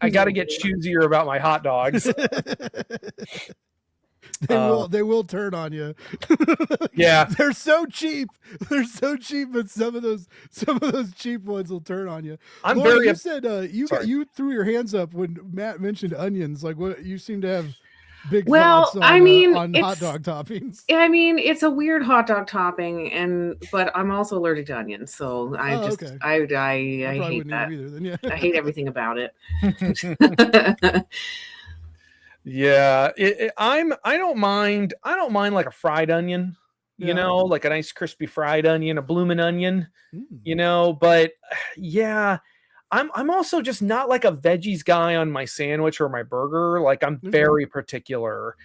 I got to get choosier about my hot dogs. They will turn on you. Yeah, they're so cheap. But some of those cheap ones will turn on you. Laura, you said you threw your hands up when Matt mentioned onions. Like, what, you seem to have big thoughts on, on hot dog toppings. I mean, it's a weird hot dog topping, but I'm also allergic to onions, so I hate that. Either, then, yeah. I hate everything about it. Yeah, I don't mind like a fried onion, like a nice crispy fried onion, a bloomin' onion, but yeah, I'm also just not like a veggies guy on my sandwich or my burger. Like, I'm very particular.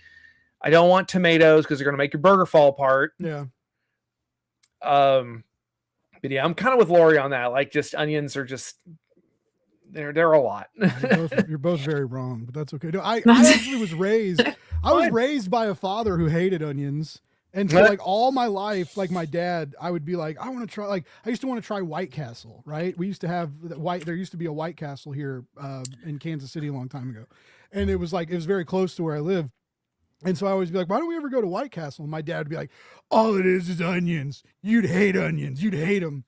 I don't want tomatoes because they're going to make your burger fall apart. Yeah. But yeah, I'm kind of with Lori on that. Like, just onions are just, they're a lot. You're both very wrong, but that's okay. No, I actually was raised by a father who hated onions. And so, like, all my life, like, my dad, I would be like, I want to try, like, I used to want to try White Castle, right? We used to have there used to be a White Castle here in Kansas City a long time ago. And it was very close to where I live. And so I always be like, why don't we ever go to White Castle? And my dad would be like, all it is onions. You'd hate onions. You'd hate them.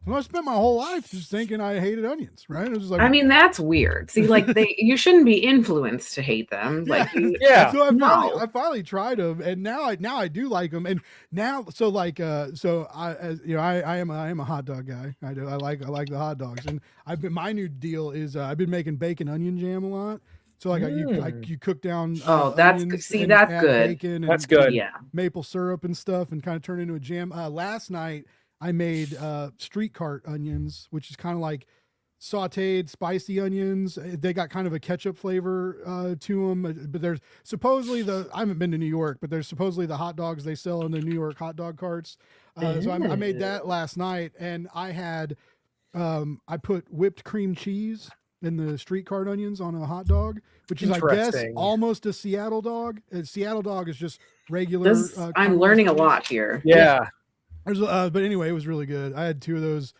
Well, I spent my whole life just thinking I hated onions, right? It was like, I mean, that's weird. See, like, you shouldn't be influenced to hate them. Yeah. Like, yeah. So I finally tried them, and now I do like them. And now, so like, I am a hot dog guy. I do. I like the hot dogs, and my new deal is I've been making bacon onion jam a lot. So like you cook down. That's good. See, that's good. That's good. Yeah. Maple syrup and stuff, and kind of turn it into a jam. Last night I made street cart onions, which is kind of like sauteed spicy onions. They got kind of a ketchup flavor to them, but there's supposedly I haven't been to New York, but there's supposedly the hot dogs they sell in the New York hot dog carts. So I made that last night, and I had I put whipped cream cheese in the street cart onions on a hot dog, which is, I guess, almost a Seattle dog. A Seattle dog is just regular. I'm learning a lot here. Yeah. But anyway, it was really good. I had 2 of those.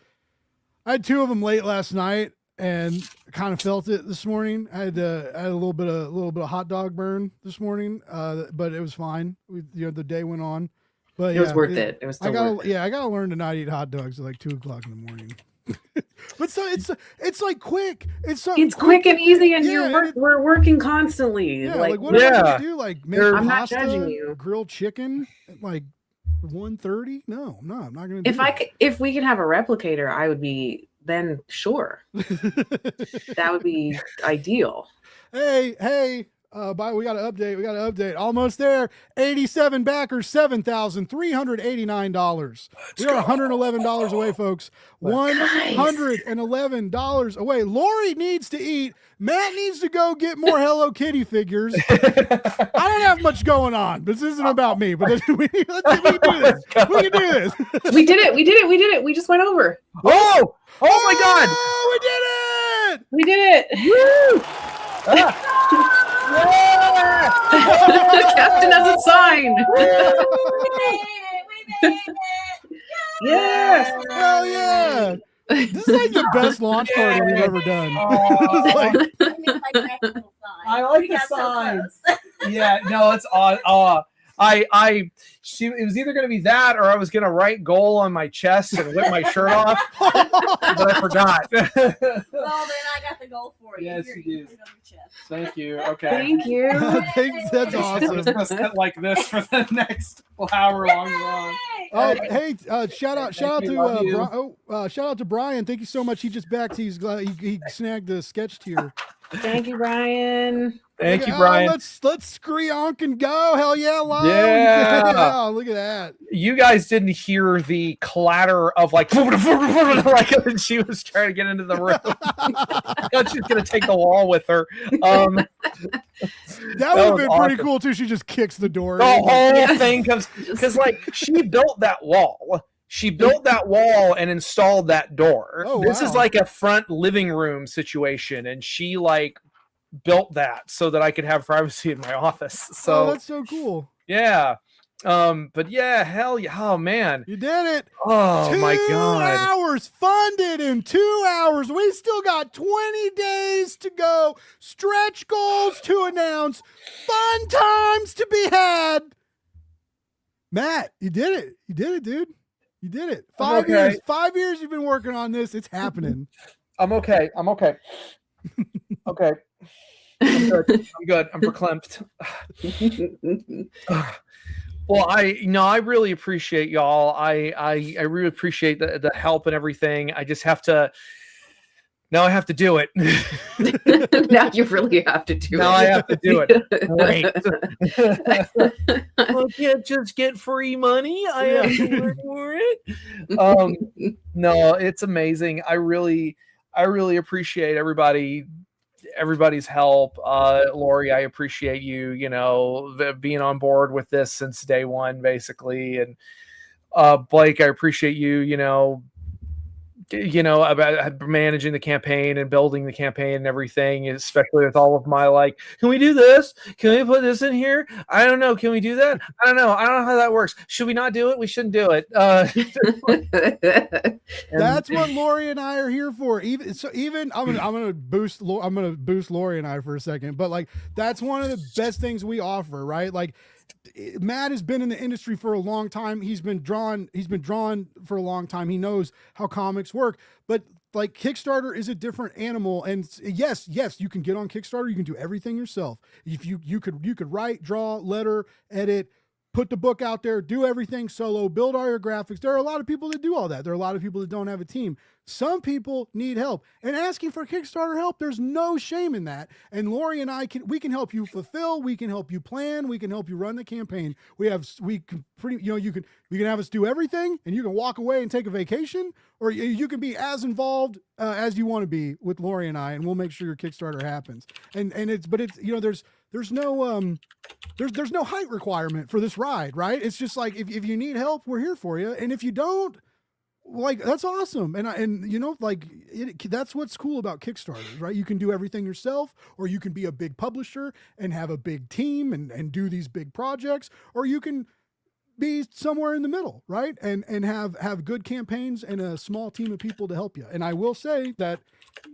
I had 2 of them late last night, and kind of felt it this morning. I had a little bit of hot dog burn this morning, but it was fine. The day went on, but it was worth it. It was still worth it. I gotta learn to not eat hot dogs at like 2:00 in the morning. But so it's like quick. It's quick and easy, and we're working constantly. Yeah, like what am I gonna do? Like make I'm pasta, not judging you. Grilled chicken at like 1:30? No, I'm not gonna. If we could have a replicator, I would be then sure. That would be ideal. Hey. We got to update. Almost there. 87 backers, $7,389. We are $111 away, folks. $111 away. Lori needs to eat. Matt needs to go get more Hello Kitty figures. I don't have much going on. This isn't about me, but we can do this. We can do this. We did it. We just went over. Oh my God. We did it. Woo! Yeah! Captain has a sign. We made it. Yes. Hell yeah. This is like the best launch party we've ever done. I like the sign. Yeah, no, it's odd. It was either going to be that or I was going to write goal on my chest and whip my shirt off, but I forgot. Well, then I got the goal for you. Yes, you did. Thank you. Okay. Thank you. That's I'm awesome. just going to sit like this for the next hour-long run. Oh, hey! Shout out to Brian. Thank you so much. He just backed. He snagged the sketch tier. Thank you, Brian. Thank you, Brian. Let's screonk and go. Hell yeah, live. Yeah. Look at that. You guys didn't hear the clatter of like when she was trying to get into the room. I thought she was gonna take the wall with her. That would have been awesome. pretty cool too. She just kicks the door. The whole thing comes because like she built that wall. She built that wall and installed that door. Oh, this wow. is like a front living room situation, and she like built that so that I could have privacy in my office. So that's so cool. Yeah. But yeah, hell yeah. Oh man. You did it. Oh my God. 2 hours funded in 2 hours. We still got 20 days to go. Stretch goals to announce. Fun times to be had. Matt, you did it. You did it, dude. You did it. 5 years. 5 years you've been working on this. It's happening. I'm okay. Okay. I'm good. I'm verklempt. Well, I really appreciate y'all. I really appreciate the help and everything. I just have to. Now I have to do it. Now you really have to do it. Now I have to do it. Great. I can't just get free money. I have to work for it. No, it's amazing. I really appreciate everybody's help. Lori, I appreciate you, being on board with this since day one, basically. And Blake, I appreciate you, about managing the campaign and building the campaign and everything, especially with all of my like, can we do this? Can we put this in here? I don't know. Can we do that? I don't know how that works. Should we not do it? We shouldn't do it. That's what Lori and I are here for. Even I'm gonna boost Lori and I for a second, but like that's one of the best things we offer, right? Like Matt has been in the industry for a long time. He's been drawn for a long time. He knows how comics work, but like Kickstarter is a different animal. And yes, you can get on Kickstarter. You can do everything yourself. If you could write, draw, letter, edit, put the book out there, do everything solo, build all your graphics. There are a lot of people that do all that. There are a lot of people that don't have a team. Some people need help, and asking for Kickstarter help, there's no shame in that. And Lori and I we can help you fulfill, we can help you plan, we can help you run the campaign. You can have us do everything, and you can walk away and take a vacation, or you can be as involved as you want to be with Lori and I, and we'll make sure your Kickstarter happens. There's no height requirement for this ride, right? It's just like if you need help, we're here for you, and if you don't, like that's awesome. That's what's cool about Kickstarter, right? You can do everything yourself, or you can be a big publisher and have a big team and do these big projects, or you can be somewhere in the middle, right? And have good campaigns and a small team of people to help you. And I will say that,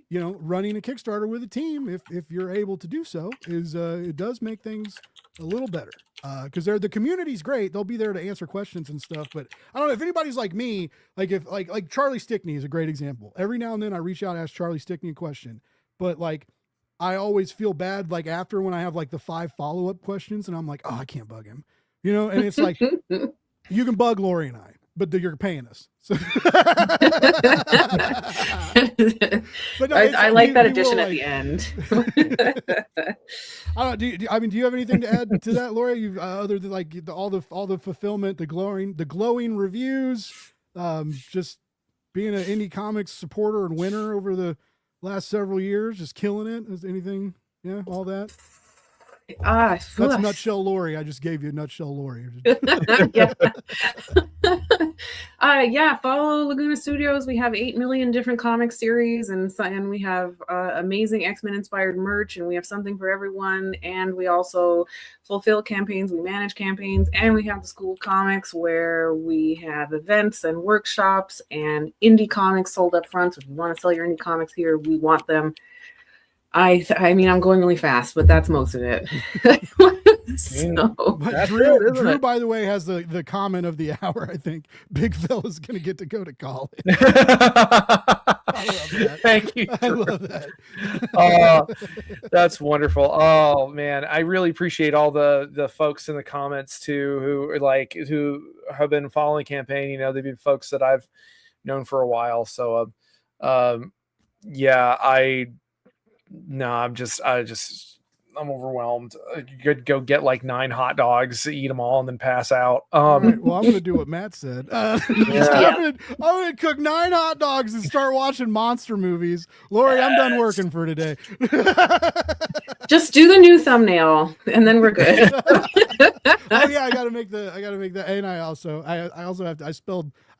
you know, running a Kickstarter with a team, if you're able to do so, is it does make things a little better. Because the community's great. They'll be there to answer questions and stuff. But I don't know if anybody's like me, like if like Charlie Stickney is a great example. Every now and then I reach out and ask Charlie Stickney a question. But like I always feel bad like after when I have like the 5 follow-up questions and I'm like, oh, I can't bug him. You know, and it's like you can bug Lori and I, but you're paying us. So but no, I like that addition at the end. Do you have anything to add to that, Lori? You've other than like all the fulfillment, the glowing reviews, just being an indie comics supporter and winner over the last several years, just killing it. Is anything? Yeah, all that. That's nutshell Lori. I just gave you a nutshell Lori. Yeah, follow Laguna Studios. We have 8 million different comic series, and we have amazing X-Men inspired merch, and we have something for everyone. And we also fulfill campaigns, we manage campaigns, and we have the School of Comics where we have events and workshops and indie comics sold up front. So if you want to sell your indie comics here, we want them. I mean, I'm going really fast, but that's most of it. Drew, by the way, has the comment of the hour. I think Big Phil is going to get to go to college. I love that. Thank you, Drew. I love that. That's wonderful. Oh man, I really appreciate all the folks in the comments too who have been following the campaign. You know, they've been folks that I've known for a while. So, yeah, I'm overwhelmed. You could go get like 9 hot dogs, eat them all, and then pass out. Right, well, I'm going to do what Matt said. I'm going to cook 9 hot dogs and start watching monster movies. Lori, I'm done working for today. Just do the new thumbnail, and then we're good. Oh yeah, I got to make that. And I also have to. I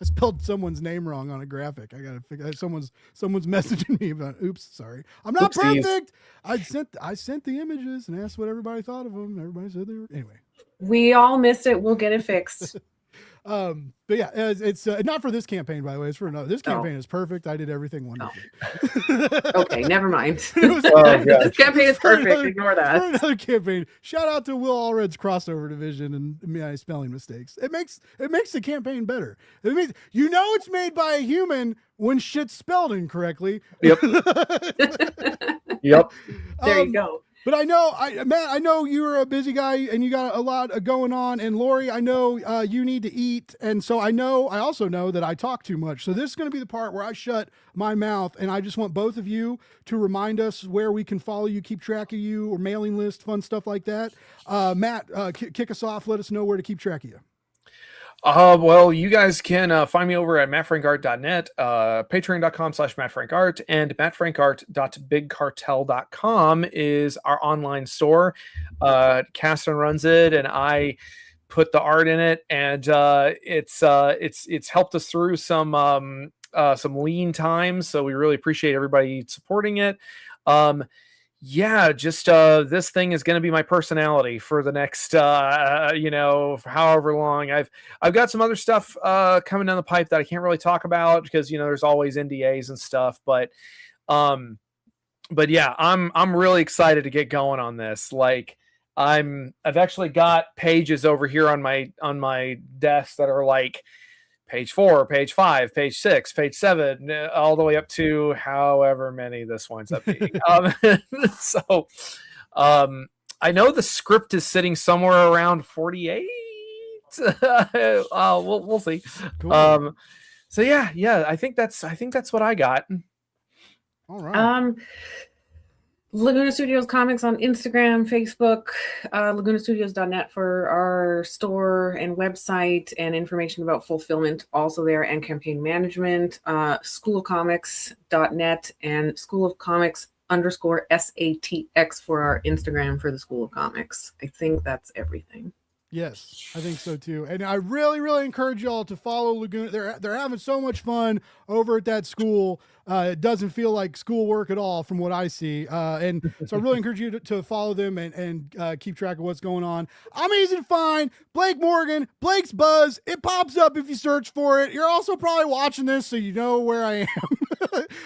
spelled someone's name wrong on a graphic. I got to figure. Someone's messaging me about. Oops, sorry. I'm not perfect. I sent the images and asked what everybody thought of them. Everybody said they were. Anyway, we all missed it. We'll get it fixed. But yeah, it's not for this campaign, by the way. It's for another. This campaign is perfect. I did everything wonderfully. Okay, never mind. This campaign is perfect. Ignore that. For another campaign. Shout out to Will Allred's crossover division and my spelling mistakes. It makes the campaign better. It means it's made by a human when shit's spelled incorrectly. Yep. Yep. There you go. But Matt, I know you're a busy guy and you got a lot going on. And Lori, I know you need to eat. And so I also know that I talk too much. So this is going to be the part where I shut my mouth. And I just want both of you to remind us where we can follow you, keep track of you, or mailing list, fun stuff like that. Matt, kick us off. Let us know where to keep track of you. Well, you guys can find me over at mattfrankart.net, patreon.com/mattfrankart, and mattfrankart.bigcartel.com is our online store. Caston runs it, and I put the art in it, and it's helped us through some lean times, so we really appreciate everybody supporting it. Yeah, just this thing is going to be my personality for the next for however long. I've got some other stuff coming down the pipe that I can't really talk about because there's always NDAs and stuff, but yeah, I'm really excited to get going on this. Like I've actually got pages over here on my desk that are like page 4, page 5, page 6, page 7, all the way up to however many this winds up being. So I know the script is sitting somewhere around 48. We'll see. Cool. So yeah, I think that's what I got. All right. Laguna Studios Comics on Instagram, Facebook, lagunastudios.net for our store and website, and information about fulfillment also there, and campaign management, schoolofcomics.net, and schoolofcomics_SATX for our Instagram for the School of Comics. I think that's everything. Yes, I think so too. And I really, really encourage y'all to follow Laguna. They're having so much fun over at that school. It doesn't feel like schoolwork at all from what I see. And so I really encourage you to follow them and keep track of what's going on. I'm easy to find. Blake Morgan, Blake's Buzz. It pops up if you search for it. You're also probably watching this, so you know where I am.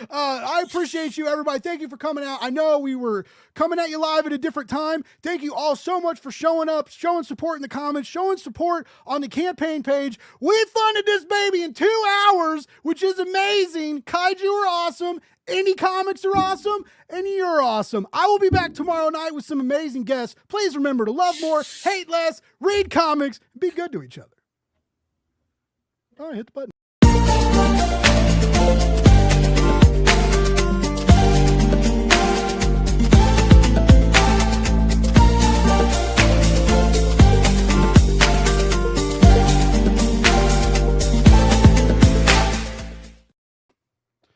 I appreciate you, everybody. Thank you for coming out. I know we were coming at you live at a different time. Thank you all so much for showing up, showing support in the comments, showing support on the campaign page. We funded this baby in 2 hours, which is amazing. Kaiju are awesome. Indie comics are awesome. And you're awesome. I will be back tomorrow night with some amazing guests. Please remember to love more, hate less, read comics, be good to each other. All right, hit the button.